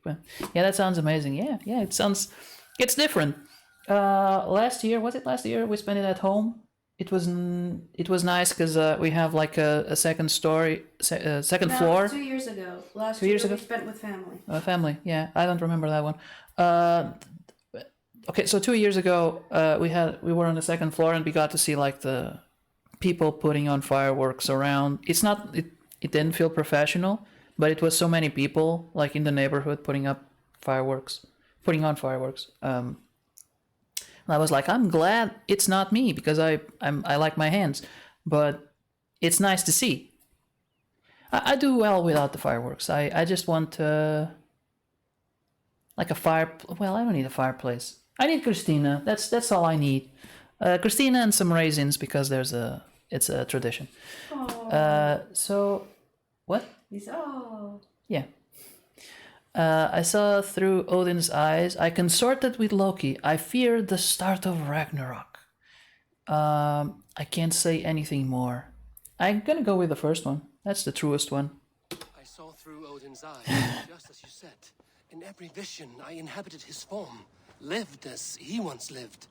Speaker 1: Yeah, that sounds amazing. Yeah, it's different. Last year we spent it at home. It was nice because we have like a second story, second floor.
Speaker 13: 2 years ago. Last
Speaker 1: 2 years
Speaker 13: year
Speaker 1: ago?
Speaker 13: we spent with family.
Speaker 1: Family, yeah, I don't remember that one. Okay, so 2 years ago, we were on the second floor and we got to see like the people putting on fireworks around. It didn't feel professional, but it was so many people like in the neighborhood putting on fireworks. I was like, I'm glad it's not me because I like my hands, but it's nice to see. I do well without the fireworks. I just want like a fire. Well, I don't need a fireplace. I need Christina. That's all I need. Christina and some raisins because it's a tradition. So what? Yeah. I saw through Odin's eyes. I consorted with Loki. I fear the start of Ragnarok. I can't say anything more. I'm gonna go with the first one. That's the truest one.
Speaker 2: I saw through Odin's eyes, just as you said. In every vision, I inhabited his form, lived as he once lived.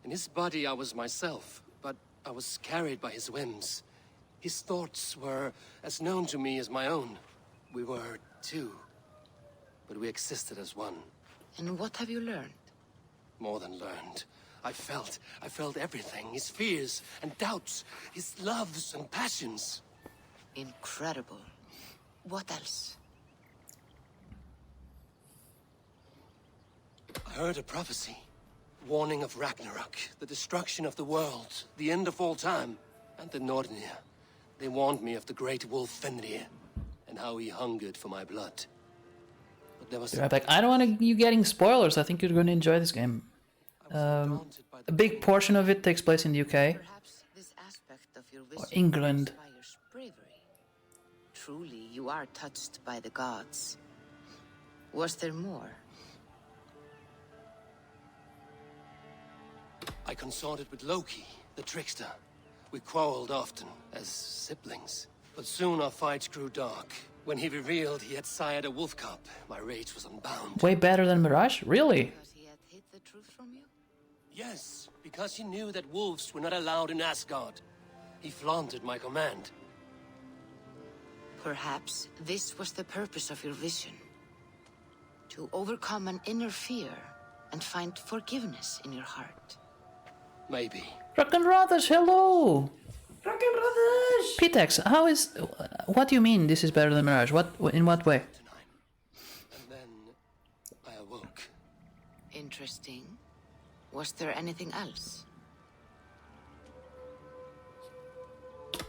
Speaker 2: In his body, I was myself, but I was carried by his whims. His thoughts were as known to me as my own. We were two. But we existed as one.
Speaker 15: And what have you learned?
Speaker 2: More than learned. I felt everything. His fears and doubts. His loves and passions.
Speaker 15: Incredible. What else?
Speaker 2: I heard a prophecy. Warning of Ragnarok. The destruction of the world. The end of all time. And the Nornir. They warned me of the great wolf Fenrir. And how he hungered for my blood.
Speaker 1: I don't want you getting spoilers. I think you're going to enjoy this game. A big portion of it takes place in the UK.
Speaker 15: This aspect of your
Speaker 1: Or England.
Speaker 15: inspires bravery. Truly, you are touched by the gods. Was there more?
Speaker 2: I consorted with Loki, the trickster. We quarreled often, as siblings. But soon our fights grew dark. When he revealed he had sired a wolf cub, my rage was unbound.
Speaker 1: Way better than Mirage? Really?
Speaker 15: Because he had hid the truth from you?
Speaker 2: Yes, because he knew that wolves were not allowed in Asgard. He flaunted my command.
Speaker 15: Perhaps this was the purpose of your vision. To overcome an inner fear and find forgiveness in your heart.
Speaker 2: Maybe.
Speaker 1: Rock'n Brothers, hello!
Speaker 13: Rock'n Brothers!
Speaker 1: Pitex, what do you mean this is better than Mirage? In what way?
Speaker 2: And then I awoke.
Speaker 15: Interesting. Was there anything else?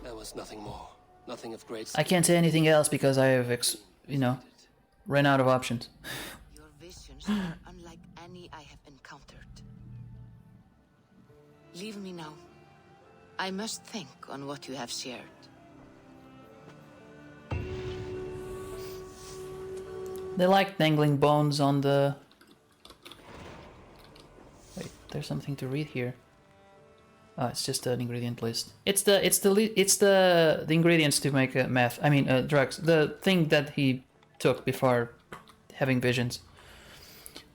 Speaker 2: There was nothing more. Nothing of great...
Speaker 1: I can't say anything else because I have, ran out of options.
Speaker 15: Your visions are unlike any I have encountered. Leave me now. I must think on what you have shared.
Speaker 1: They like dangling bones on the... Wait, there's something to read here. Oh, it's just an ingredient list. It's the ingredients to make meth. I mean, drugs. The thing that he took before having visions.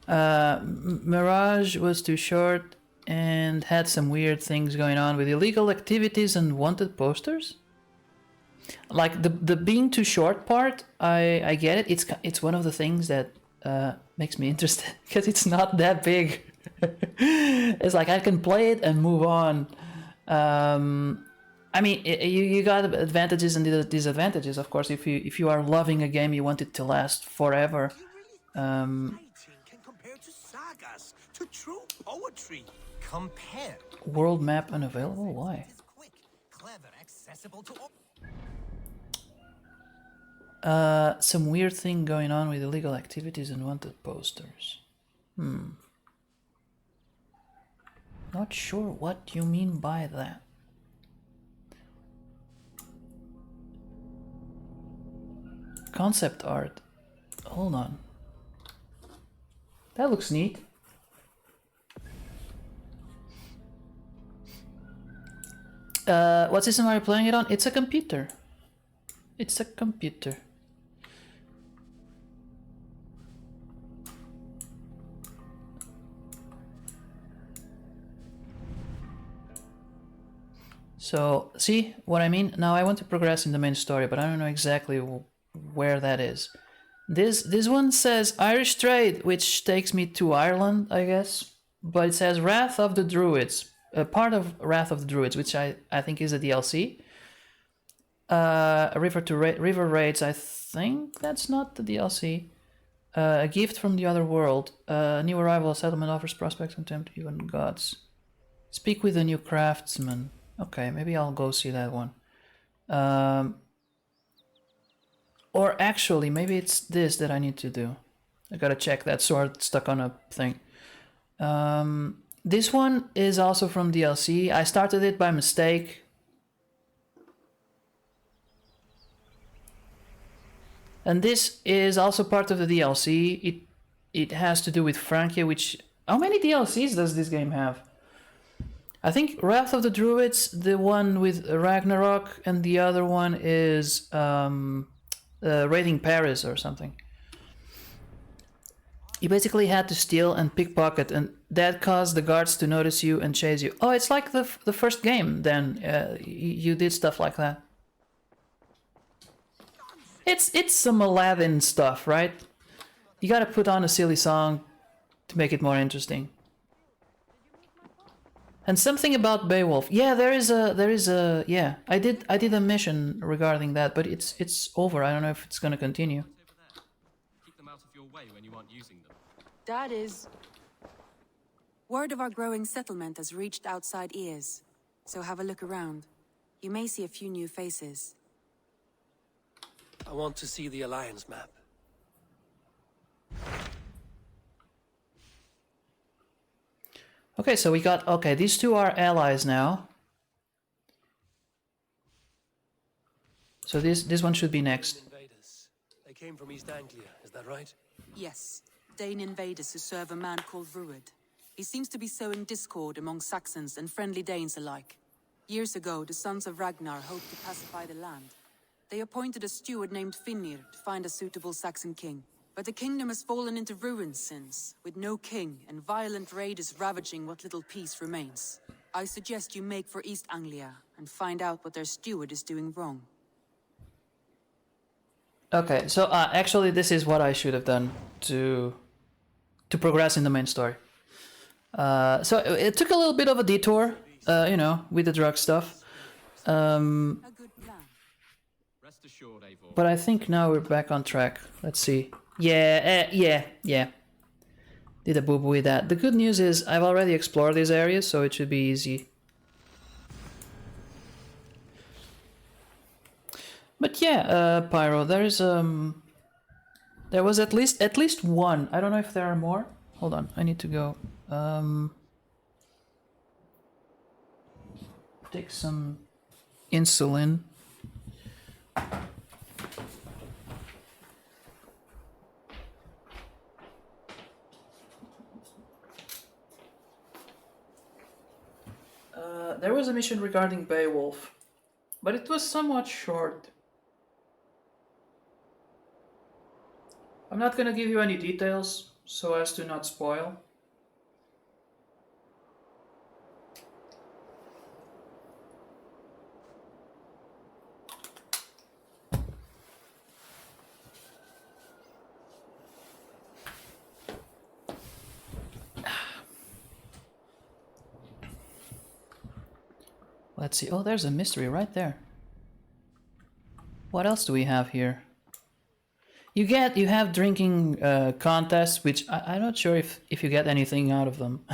Speaker 1: Mirage was too short and had some weird things going on with illegal activities and wanted posters. Like the being too short part, I get it. It's one of the things that makes me interested because it's not that big. It's like I can play it and move on. I mean, you got advantages and disadvantages, of course. If you are loving a game, you want it to last forever.
Speaker 14: to sagas, to true poetry. Compare.
Speaker 1: World map unavailable? Why?
Speaker 14: Clever, accessible to all.
Speaker 1: Some weird thing going on with illegal activities and wanted posters. Not sure what you mean by that. Concept art. Hold on. That looks neat. What system are you playing it on? It's a computer. It's a computer. So, see what I mean? Now I want to progress in the main story, but I don't know exactly where that is. This one says Irish Trade, which takes me to Ireland, I guess. But it says Wrath of the Druids, a part of Wrath of the Druids, which I think is a DLC. River Raids, I think that's not the DLC. A gift from the other world. New arrival, a settlement offers prospects and tempt even gods. Speak with a new craftsman. Okay, maybe I'll go see that one. Or actually, maybe it's this that I need to do. I gotta check that sword stuck on a thing. This one is also from DLC. I started it by mistake. And this is also part of the DLC. It has to do with Francia, which... How many DLCs does this game have? I think Wrath of the Druids, the one with Ragnarok, and the other one is Raiding Paris or something. You basically had to steal and pickpocket, and that caused the guards to notice you and chase you. Oh, it's like the first game then. You did stuff like that. It's some Aladdin stuff, right? You gotta put on a silly song to make it more interesting. And something about Beowulf. Yeah, there is a yeah. I did a mission regarding that, but it's over. I don't know if it's gonna continue.
Speaker 16: Keep them out of your way when you aren't using them.
Speaker 17: That is... Word of our growing settlement has reached outside ears, so have a look around. You may see a few new faces.
Speaker 7: I want to see the Alliance map.
Speaker 1: Okay, so we got... Okay, these two are allies now. So this one should be next.
Speaker 7: They came from East Anglia, is that right?
Speaker 17: Yes, Dane invaders who serve a man called Rued. He seems to be sowing discord among Saxons and friendly Danes alike. Years ago, the sons of Ragnar hoped to pacify the land. They appointed a steward named Finnir to find a suitable Saxon king. But the kingdom has fallen into ruins since, with no king and violent raiders ravaging what little peace remains. I suggest you make for East Anglia and find out what their steward is doing wrong.
Speaker 1: Okay, so actually this is what I should have done to progress in the main story. So it took a little bit of a detour, you know, with the drug stuff. But I think now we're back on track. Let's see. Yeah. Did a boo-boo with that. The good news is I've already explored these areas, so it should be easy. But yeah, Pyro, there was at least one. I don't know if there are more. Hold on, I need to go. Take some insulin. There was a mission regarding Beowulf, but it was somewhat short. I'm not gonna give you any details, so as to not spoil. Let's see. Oh, there's a mystery right there. What else do we have here? You have drinking contests, which I'm not sure if you get anything out of them.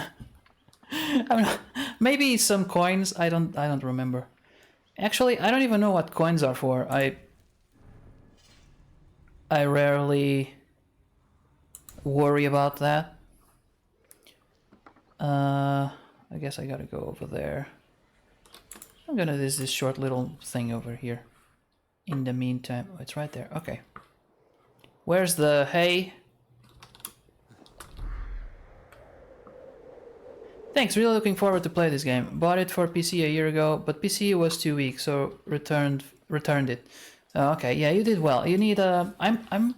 Speaker 1: I don't know. Maybe some coins. I don't remember. Actually, I don't even know what coins are for. I rarely worry about that. I guess I gotta go over there. I'm gonna do this short little thing over here. In the meantime, oh, it's right there. Okay. Where's the hay? Thanks, really looking forward to play this game. Bought it for PC a year ago, but PC was too weak, so returned it. Okay, yeah, you did well. You need I'm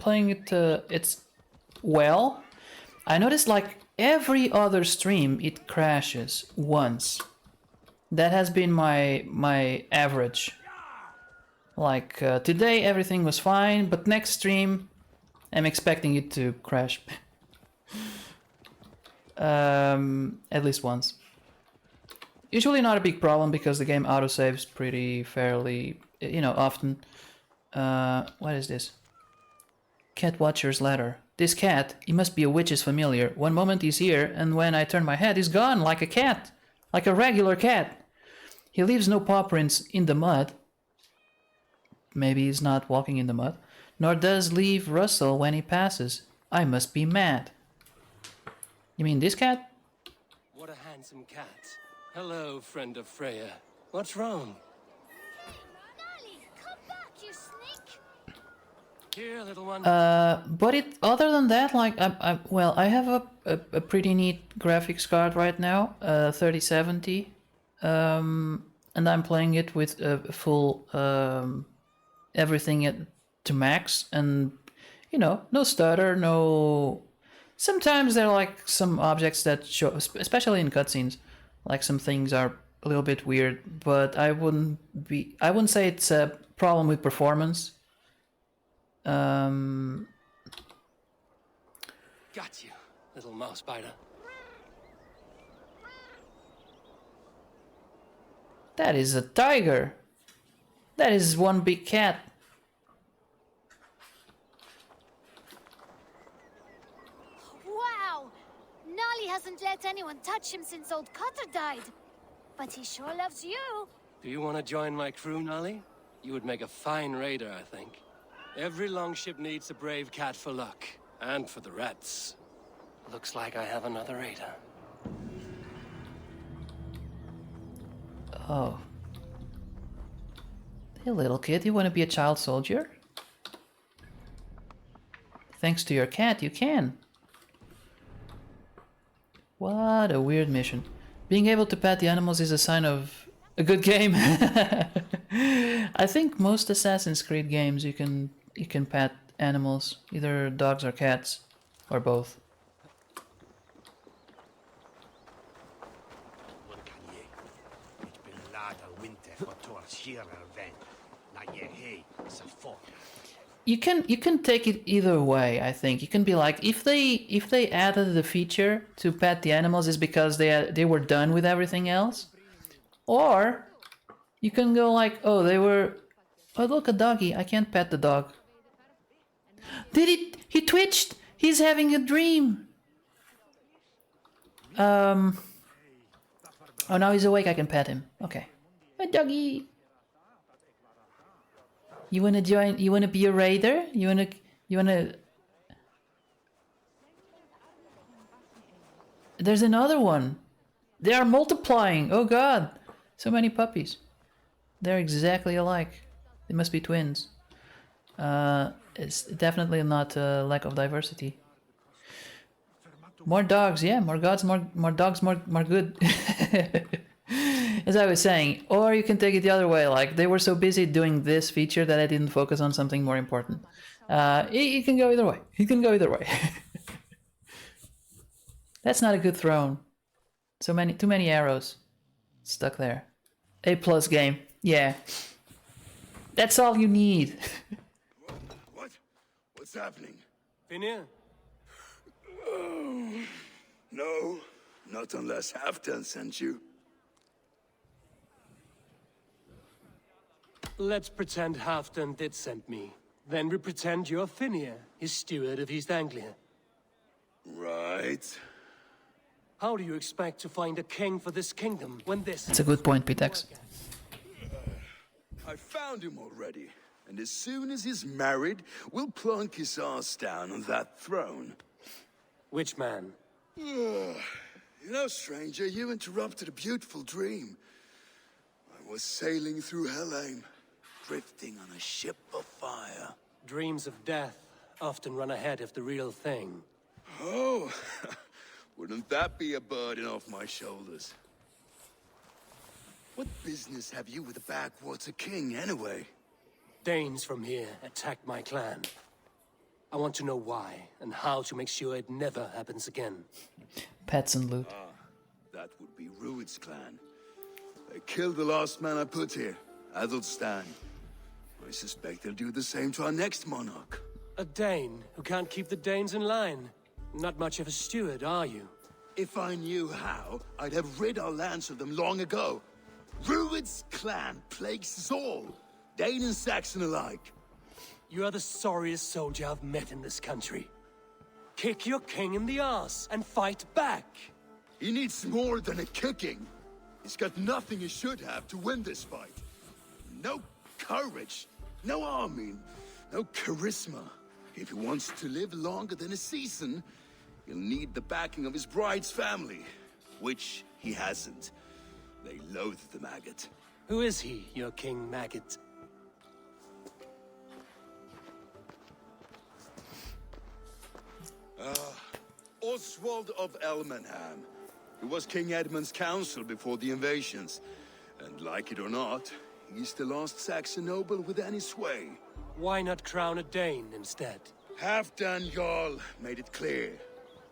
Speaker 1: playing it. It's well. I noticed like every other stream it crashes once. That has been my average. Like today everything was fine, but next stream I'm expecting it to crash. At least once. Usually not a big problem because the game autosaves pretty fairly, you know, often. What is this? Cat Watcher's Ladder. This cat, he must be a witch's familiar. One moment he's here, and when I turn my head, he's gone like a cat. Like a regular cat. He leaves no paw prints in the mud. Maybe he's not walking in the mud. Nor does leave rustle when he passes. I must be mad. You mean this cat?
Speaker 2: What a handsome cat. Hello, friend of Freya. What's wrong?
Speaker 8: Nali, come back, you sneak!
Speaker 2: Here, little one.
Speaker 1: But other than that, like, I have a pretty neat graphics card right now, 3070, and I'm playing it with full everything to max, and you know, no stutter, no. Sometimes there are like some objects that show, especially in cutscenes, like some things are a little bit weird, but I wouldn't say it's a problem with performance.
Speaker 2: Got you, little mouse spider.
Speaker 1: That is a tiger. That is one big cat.
Speaker 8: Wow! Nali hasn't let anyone touch him since old Cutter died. But he sure loves you.
Speaker 2: Do you want to join my crew, Nali? You would make a fine raider, I think. Every longship needs a brave cat for luck. And for the rats. Looks like I have another raider.
Speaker 1: Oh. Hey, little kid, you want to be a child soldier? Thanks to your cat, you can. What a weird mission. Being able to pet the animals is a sign of a good game. I think most Assassin's Creed games you can pet animals, either dogs or cats, or both. You can take it either way. I think you can be like, if they added the feature to pet the animals is because they were done with everything else, or you can go like, oh look, a doggy, I can't pet the dog. He twitched. He's having a dream. Oh, now he's awake. I can pet him. Okay, a doggy. You wanna join? You wanna be a raider? You wanna? There's another one. They are multiplying. Oh God, so many puppies. They're exactly alike. They must be twins. It's definitely not a lack of diversity. More dogs, yeah. More gods, more dogs, more good. As I was saying, or you can take it the other way, like they were so busy doing this feature that I didn't focus on something more important. It can go either way. It can go either way. That's not a good throne. Too many arrows stuck there. A+ game, yeah. That's all you need.
Speaker 3: What's happening?
Speaker 2: Finir?
Speaker 3: Oh, no, not unless Halfdan sent you.
Speaker 2: Let's pretend Halfdan did send me. Then we pretend you're Finnear, his steward of East Anglia.
Speaker 12: Right.
Speaker 2: How do you expect to find a king for this kingdom when this...
Speaker 1: That's a good point, Pitex.
Speaker 12: I found him already. And as soon as he's married, we'll plunk his ass down on that throne.
Speaker 2: Which man?
Speaker 12: You know, stranger, you interrupted a beautiful dream. I was sailing through Helheim, drifting on a ship of fire.
Speaker 2: Dreams of death often run ahead of the real thing.
Speaker 12: Oh, wouldn't that be a burden off my shoulders? What business have you with the backwater king, anyway?
Speaker 2: Danes from here attacked my clan. I want to know why, and how to make sure it never happens again.
Speaker 1: Pets and loot.
Speaker 12: That would be Rued's clan. They killed the last man I put here, Adelstan. I suspect they'll do the same to our next monarch.
Speaker 2: A Dane who can't keep the Danes in line. Not much of a steward, are you?
Speaker 12: If I knew how, I'd have rid our lands of them long ago. Rued's clan plagues us all, Dane and Saxon alike.
Speaker 2: You are the sorriest soldier I've met in this country. Kick your king in the arse and fight back.
Speaker 12: He needs more than a kicking. He's got nothing he should have to win this fight. No courage, no army, no charisma. If he wants to live longer than a season, he'll need the backing of his bride's family, which he hasn't. They loathe the maggot.
Speaker 2: Who is he, your king maggot?
Speaker 12: Oswald of Elmenham. He was King Edmund's counsel before the invasions. And like it or not, he's the last Saxon noble with any sway.
Speaker 2: Why not crown a Dane instead?
Speaker 12: Halfdan Jarl made it clear.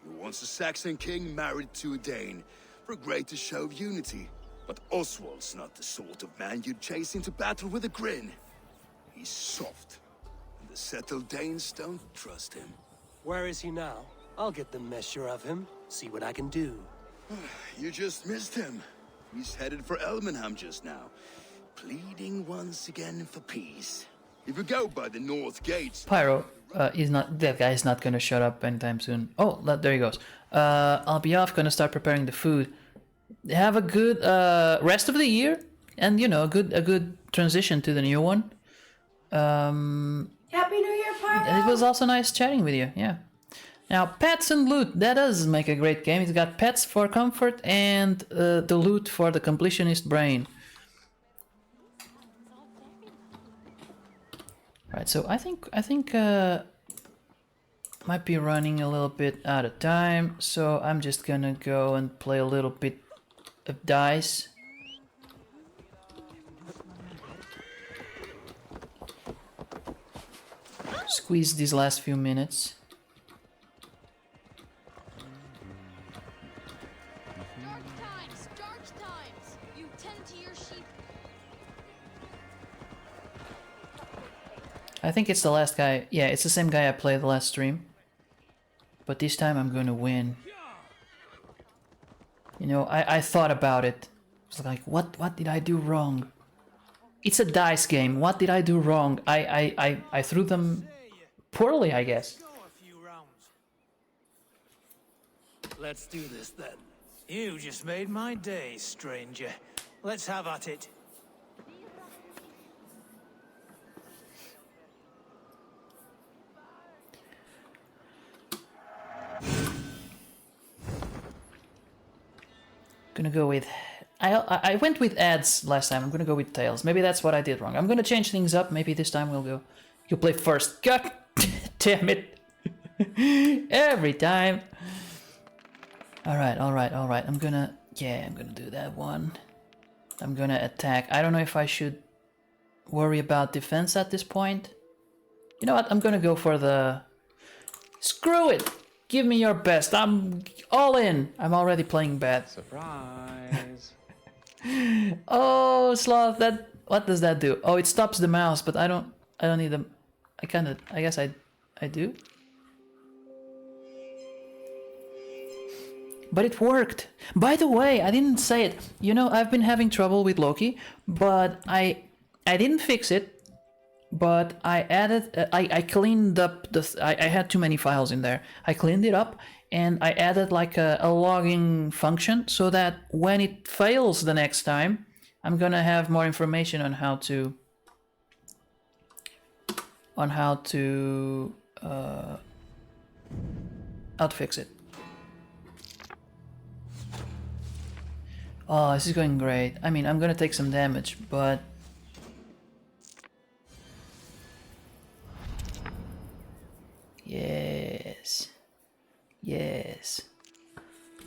Speaker 12: He wants a Saxon king married to a Dane, for a greater show of unity. But Oswald's not the sort of man you'd chase into battle with a grin. He's soft, and the settled Danes don't trust him.
Speaker 2: Where is he now? I'll get the measure of him, see what I can do.
Speaker 12: You just missed him. He's headed for Elmenham just now, pleading once again for peace. If we go by the north gates...
Speaker 1: Pyro, that guy's not gonna shut up anytime soon. Oh, there he goes. I'll be off, gonna start preparing the food. Have a good rest of the year, and you know, a good transition to the new one.
Speaker 13: Happy New Year, Pyro!
Speaker 1: And it was also nice chatting with you, yeah. Now, pets and loot, that does make a great game. It's got pets for comfort and the loot for the completionist brain. Right, so I think might be running a little bit out of time, so I'm just gonna go and play a little bit of dice. Squeeze these last few minutes.
Speaker 8: Starch times. You tend to your sheep.
Speaker 1: I think it's the last guy. Yeah, it's the same guy I played the last stream. But this time I'm gonna win. You know, I thought about it. I was like, what did I do wrong? It's a dice game. What did I do wrong? I threw them poorly, I guess.
Speaker 2: Let's do this then.
Speaker 9: You just made my day, stranger. Let's have at it.
Speaker 1: Gonna go with... I went with ads last time. I'm gonna go with tails. Maybe that's what I did wrong. I'm gonna change things up. Maybe this time we'll go... You play first. God damn it. Every time. Alright. I'm gonna do that one. I'm gonna attack. I don't know if I should worry about defense at this point. You know what? I'm gonna go for the... Screw it! Give me your best. I'm all in. I'm already playing bad.
Speaker 6: Surprise.
Speaker 1: Oh, Sloth, that... What does that do? Oh, it stops the mouse, but I don't need them. I guess I do. But it worked. By the way, I didn't say it. You know, I've been having trouble with Loki, but I didn't fix it. but I added, I cleaned up I had too many files in there. I cleaned it up and I added like a logging function so that when it fails the next time, I'm gonna have more information on how to fix it. Oh, this is going great. I mean, I'm gonna take some damage, but yes, yes,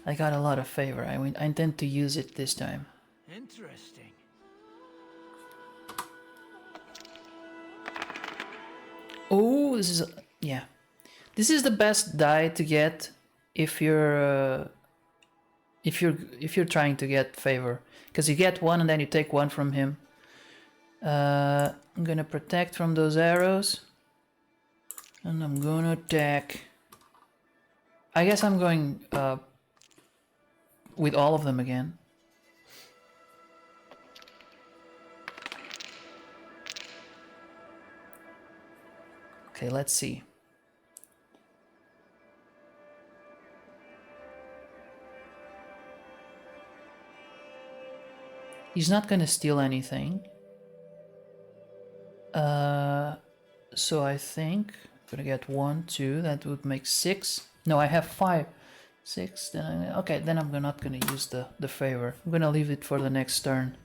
Speaker 1: I got a lot of favor. I intend to use it this time.
Speaker 9: Interesting.
Speaker 1: Oh, this is yeah. This is the best die to get if you're trying to get favor, because you get one and then you take one from him. I'm gonna protect from those arrows, and I'm gonna attack. I guess I'm going with all of them again. Okay, let's see. He's not gonna steal anything. So I think I'm gonna get 1, 2. That would make 6. No, I have 5, 6. Then okay, then I'm not gonna use the favor. I'm gonna leave it for the next turn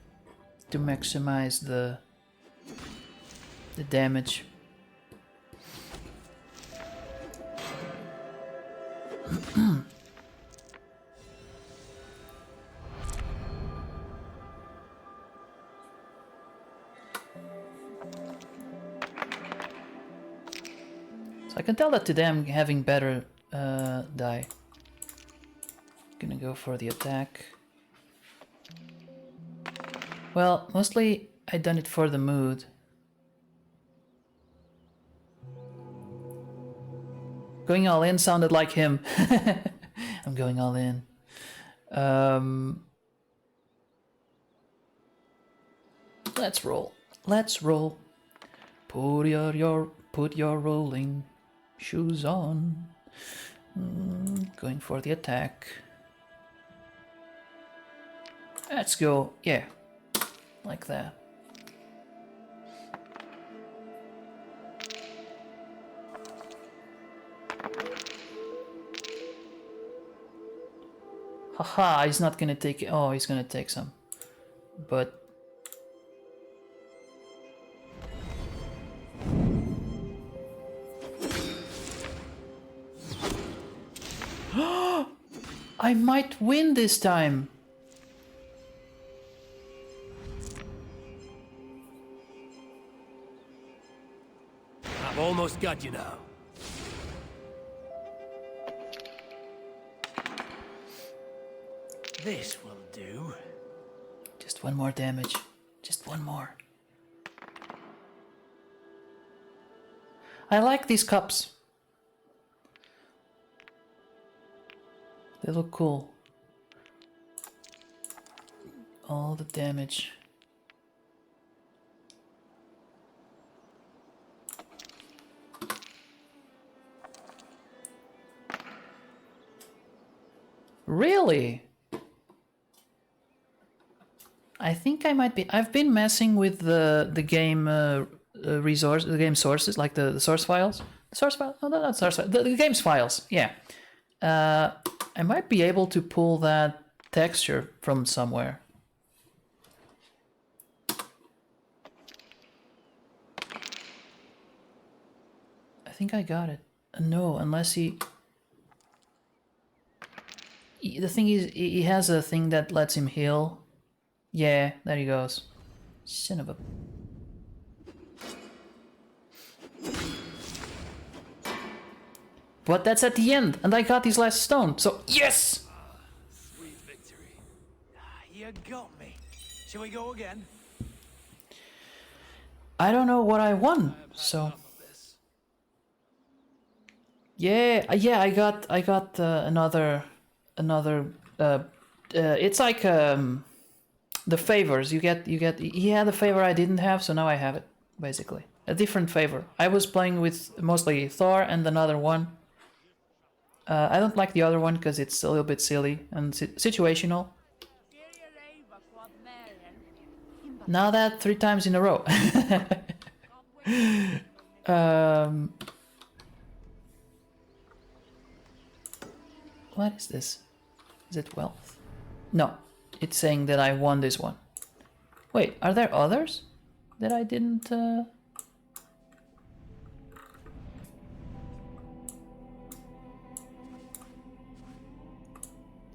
Speaker 1: to maximize the damage. So I can tell that today I'm having better die. Gonna go for the attack. Well, mostly I done it for the mood. Going all in sounded like him. I'm going all in. Let's roll. Let's roll. Put your rolling shoes on. Going for the attack. Let's go. Yeah, like that. Haha, he's not gonna take it. Oh, he's gonna take some. But I might win this time.
Speaker 2: I've almost got you now.
Speaker 9: This will do.
Speaker 1: Just one more damage. Just one more. I like these cups. They look cool. All the damage. Really? I think I might be. I've been messing with the game resource, the game sources, like the source files. Source file? No, not source file. The game's files. Yeah. I might be able to pull that texture from somewhere. I think I got it. No, unless he... The thing is, he has a thing that lets him heal. Yeah, there he goes. Son of a... But that's at the end, and I got his last stone, so yes!
Speaker 9: Sweet victory. You got me. Shall we go again?
Speaker 1: I don't know what I won, so... Yeah, I got another it's like the favors you get. He had a favor I didn't have, so now I have it basically. a different favor. I was playing with mostly Thor and another one. I don't like the other one because it's a little bit silly and situational. Now that 3 times in a row. What is this? Is it wealth? No, it's saying that I won this one. Wait, are there others that I didn't...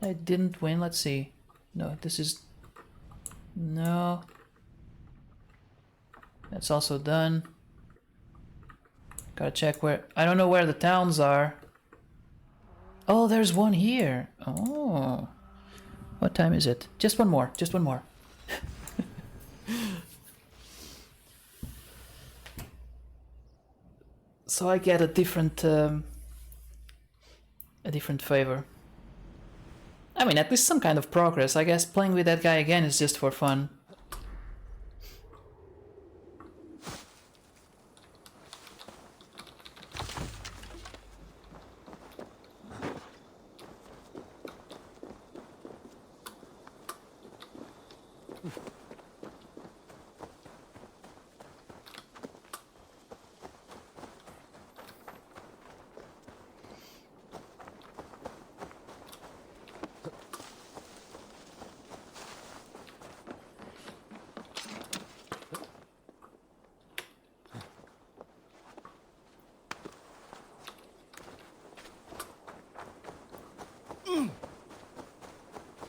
Speaker 1: I didn't win. Let's see. No, this is... No. That's also done. Gotta check where... I don't know where the towns are. Oh, there's one here. Oh. What time is it? Just one more. Just one more. So I get a different favor. I mean, at least some kind of progress. I guess playing with that guy again is just for fun.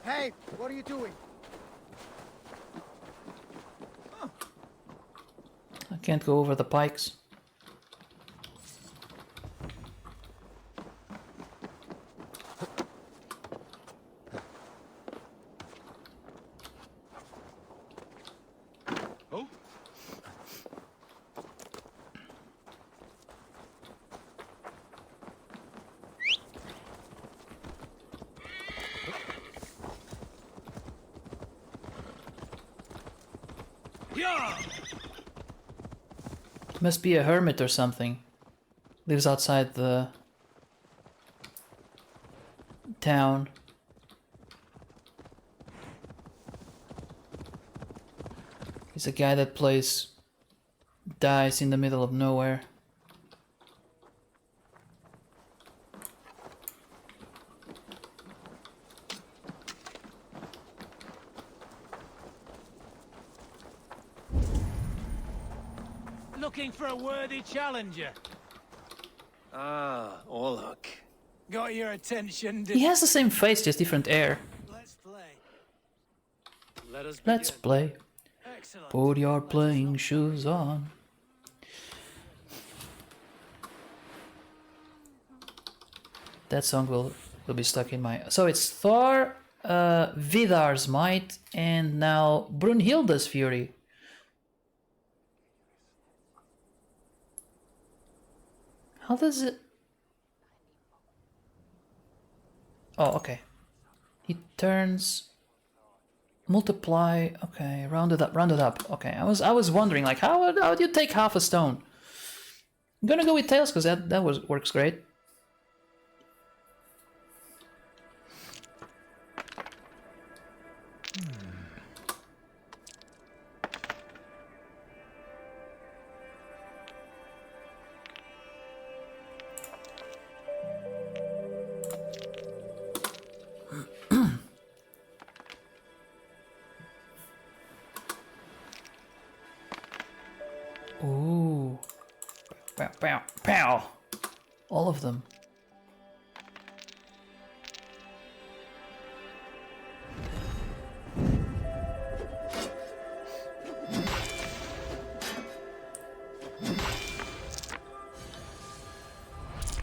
Speaker 14: Hey, what are you doing?
Speaker 1: I can't go over the pikes.
Speaker 5: Oh?
Speaker 1: Must be a hermit or something. Lives outside the town. He's a guy that plays dice in the middle of nowhere.
Speaker 9: Looking for a worthy challenger.
Speaker 7: Ah, Orlok.
Speaker 9: Got your attention,
Speaker 1: He has the same face, just different air.
Speaker 9: Let's play.
Speaker 1: Let's play.
Speaker 9: Excellent.
Speaker 1: Put your playing shoes on. That song will be stuck in my... So it's Thor, Vidar's Might, and now Brunhilde's Fury. How does it... Oh, okay. He turns... Multiply... Okay, round it up. Okay, I was wondering, like, how do you take half a stone? I'm gonna go with Tails, because that works great. Ooh. Pow, pow, pow. All of them.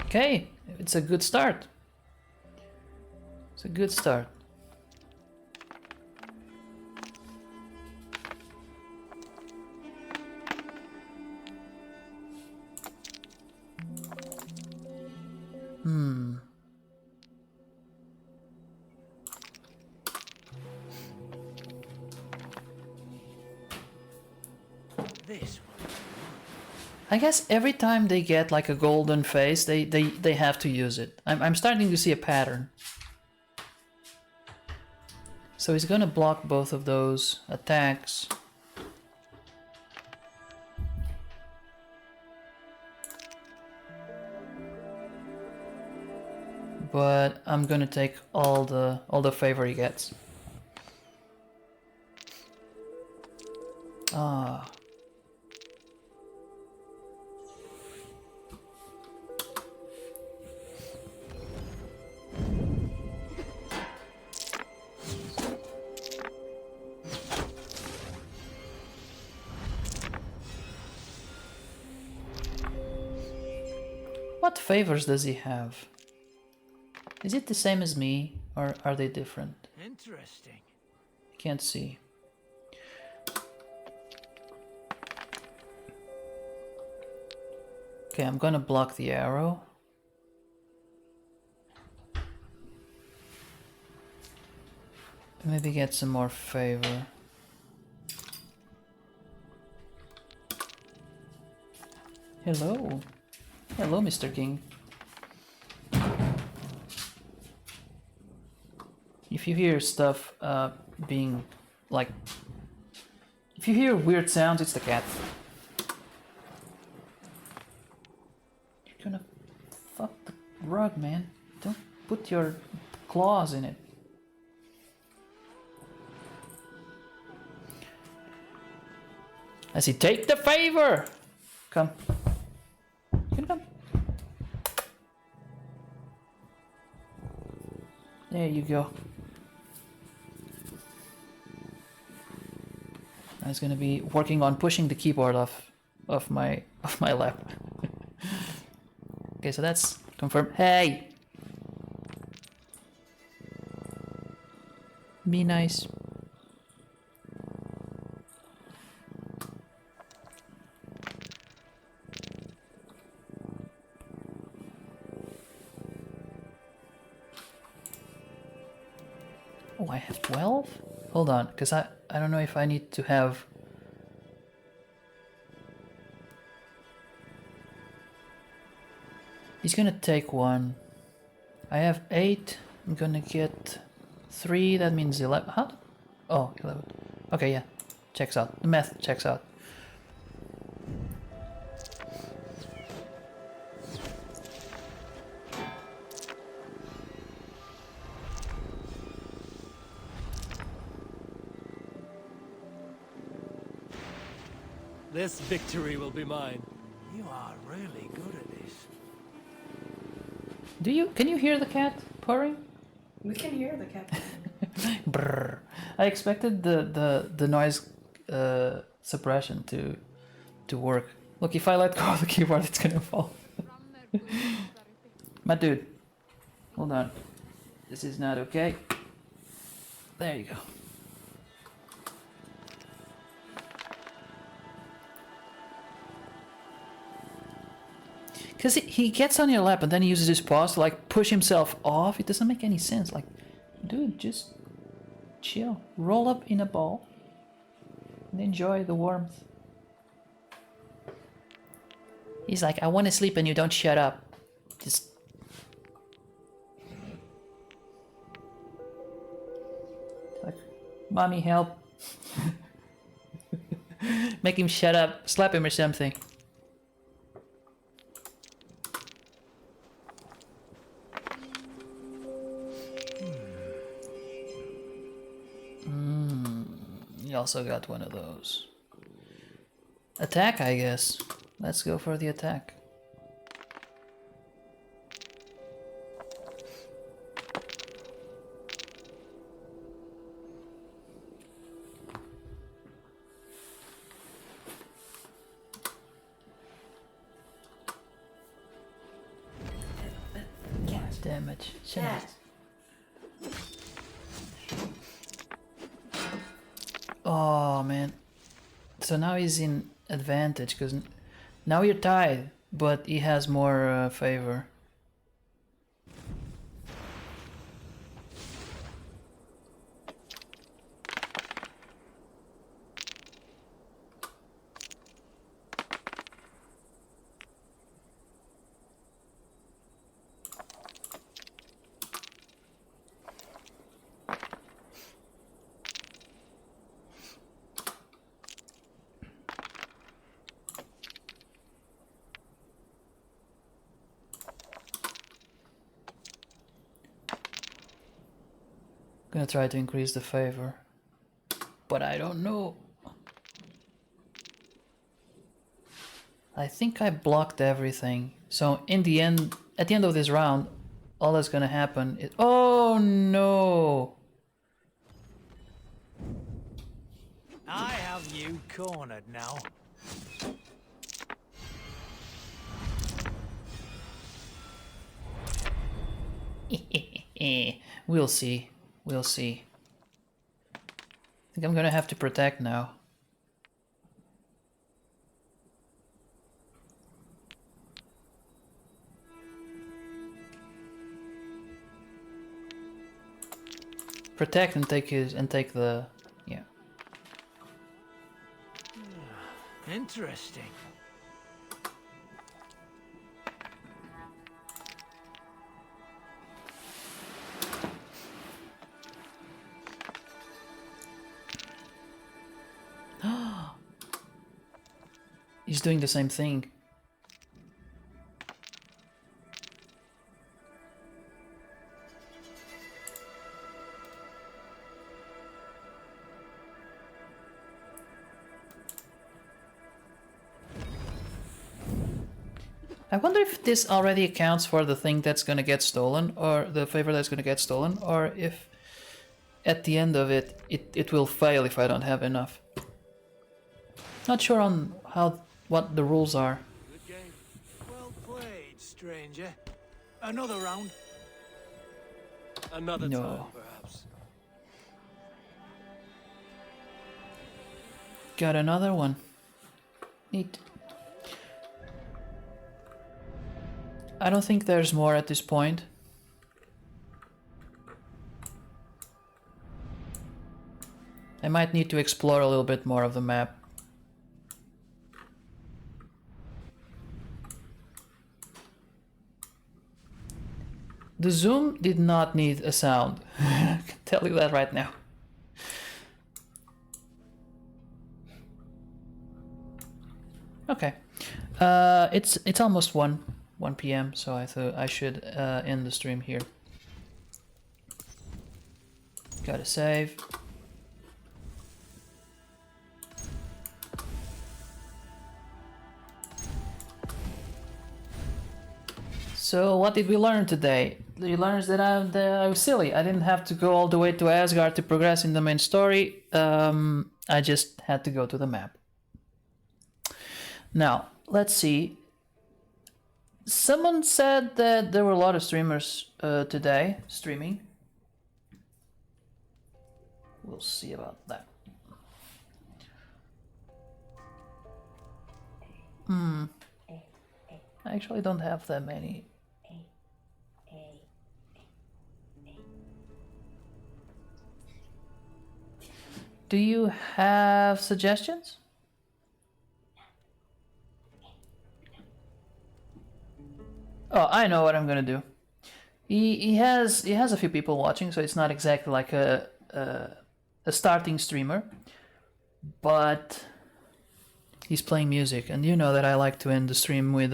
Speaker 1: Okay, it's a good start. It's a good start.
Speaker 9: This
Speaker 1: I guess every time they get like a golden face, they have to use it. I'm starting to see a pattern. So he's gonna block both of those attacks. But I'm gonna take all the favor he gets. Ah. What favors does he have? Is it the same as me, or are they different?
Speaker 9: Interesting.
Speaker 1: I can't see. Okay, I'm gonna block the arrow. Maybe get some more favor. Hello. Hello, Mr. King. If you hear stuff being like... If you hear weird sounds, it's the cat. You're gonna fuck the rug, man. Don't put your claws in it. I say, take the favor! Come. You can come. There you go. I was gonna be working on pushing the keyboard off my lap. Okay, so that's confirmed. Hey! Be nice. Oh, I have 12? Hold on, because I don't know if I need to have... He's gonna take one. I have 8. I'm gonna get 3. That means 11. Huh? Oh, 11. Okay, yeah. Checks out. The math checks out.
Speaker 2: This victory will be mine.
Speaker 9: You are really good at this.
Speaker 1: Can you hear the cat purring?
Speaker 13: We can hear the cat.
Speaker 1: Brrr. I expected the noise suppression to work. Look, if I let go of the keyboard, it's gonna fall. My dude, hold on. This is not okay. There you go. Because he gets on your lap and then he uses his paws to like push himself off. It doesn't make any sense. Like, dude, just chill. Roll up in a ball and enjoy the warmth. He's like, I want to sleep and you don't shut up. Just... like, mommy, help. Make him shut up. Slap him or something. You also got one of those. Attack, I guess. Let's go for the attack. Damage. Oh man. So now he's in advantage because now you're tied, but he has more favor. Gonna try to increase the favor, but I don't know. I think I blocked everything. So in the end, at the end of this round, all that's gonna happen is... Oh no!
Speaker 9: I have you cornered now.
Speaker 1: We'll see. We'll see. I think I'm gonna have to protect now. Protect and take the yeah.
Speaker 9: Interesting.
Speaker 1: He's doing the same thing. I wonder if this already accounts for the thing that's gonna get stolen, or the favor that's gonna get stolen, or if at the end of it, it will fail if I don't have enough. Not sure on what the rules are.
Speaker 9: Good game. Well played, stranger. Another round.
Speaker 2: Another
Speaker 1: No.
Speaker 2: time, perhaps.
Speaker 1: Got another one. Neat. I don't think there's more at this point. I might need to explore a little bit more of the map. The zoom did not need a sound. I can tell you that right now. Okay. It's almost 1 p.m. so I thought I should end the stream here. Gotta save. So what did we learn today? We learned that I was silly. I didn't have to go all the way to Asgard to progress in the main story. I just had to go to the map. Now, let's see. Someone said that there were a lot of streamers today streaming. We'll see about that. I actually don't have that many. Do you have suggestions? Oh, I know what I'm gonna do. He has a few people watching, so it's not exactly like a starting streamer, but he's playing music, and you know that I like to end the stream with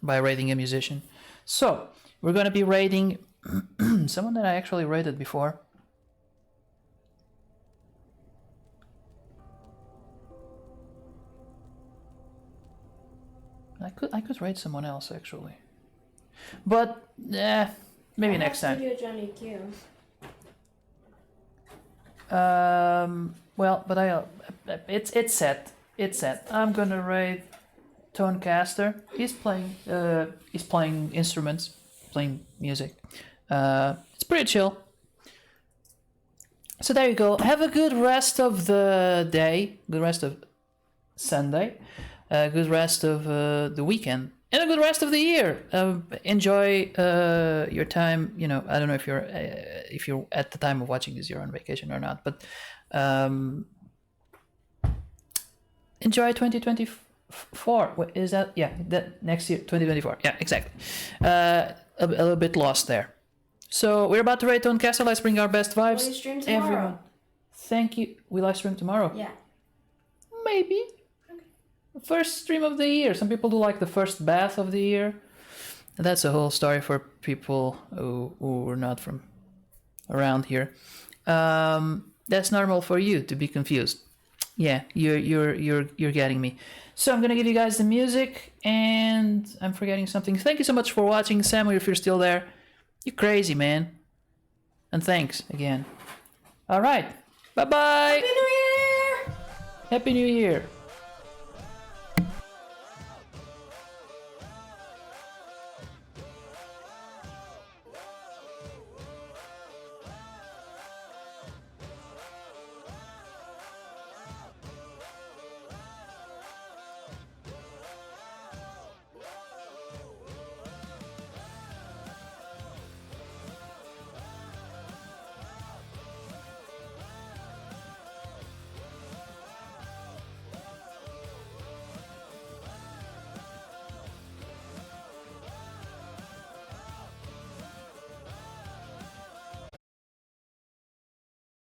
Speaker 1: by raiding a musician. So we're gonna be raiding someone that I actually raided before. I could raid someone else actually. But maybe next time.
Speaker 13: Johnny Q.
Speaker 1: Well, but it's set. It's set. I'm gonna raid Tonecaster. He's playing instruments, playing music. It's pretty chill. So there you go. Have a good rest of the day. Good rest of Sunday. Good rest of the weekend. And a good rest of the year. Enjoy your time. You know, I don't know if you're at the time of watching this, you're on vacation or not, but enjoy 2024. What is that? Yeah, that next year, 2024. Yeah, exactly. A little bit lost there. So we're about to raid Tone Castle. Let's bring our best vibes.
Speaker 13: Will you stream tomorrow?
Speaker 1: Everyone, thank you. We live stream tomorrow.
Speaker 13: Yeah.
Speaker 1: Maybe. First stream of the year. Some people do like the first bath of the year. That's a whole story for people who are not from around here. that's normal for you to be confused. Yeah, you're getting me. So I'm gonna give you guys the music, and I'm forgetting something. Thank you so much for watching, Samuel. If you're still there, you're crazy, man. And thanks again. All right, bye bye.
Speaker 13: Happy New Year!
Speaker 1: Happy New Year.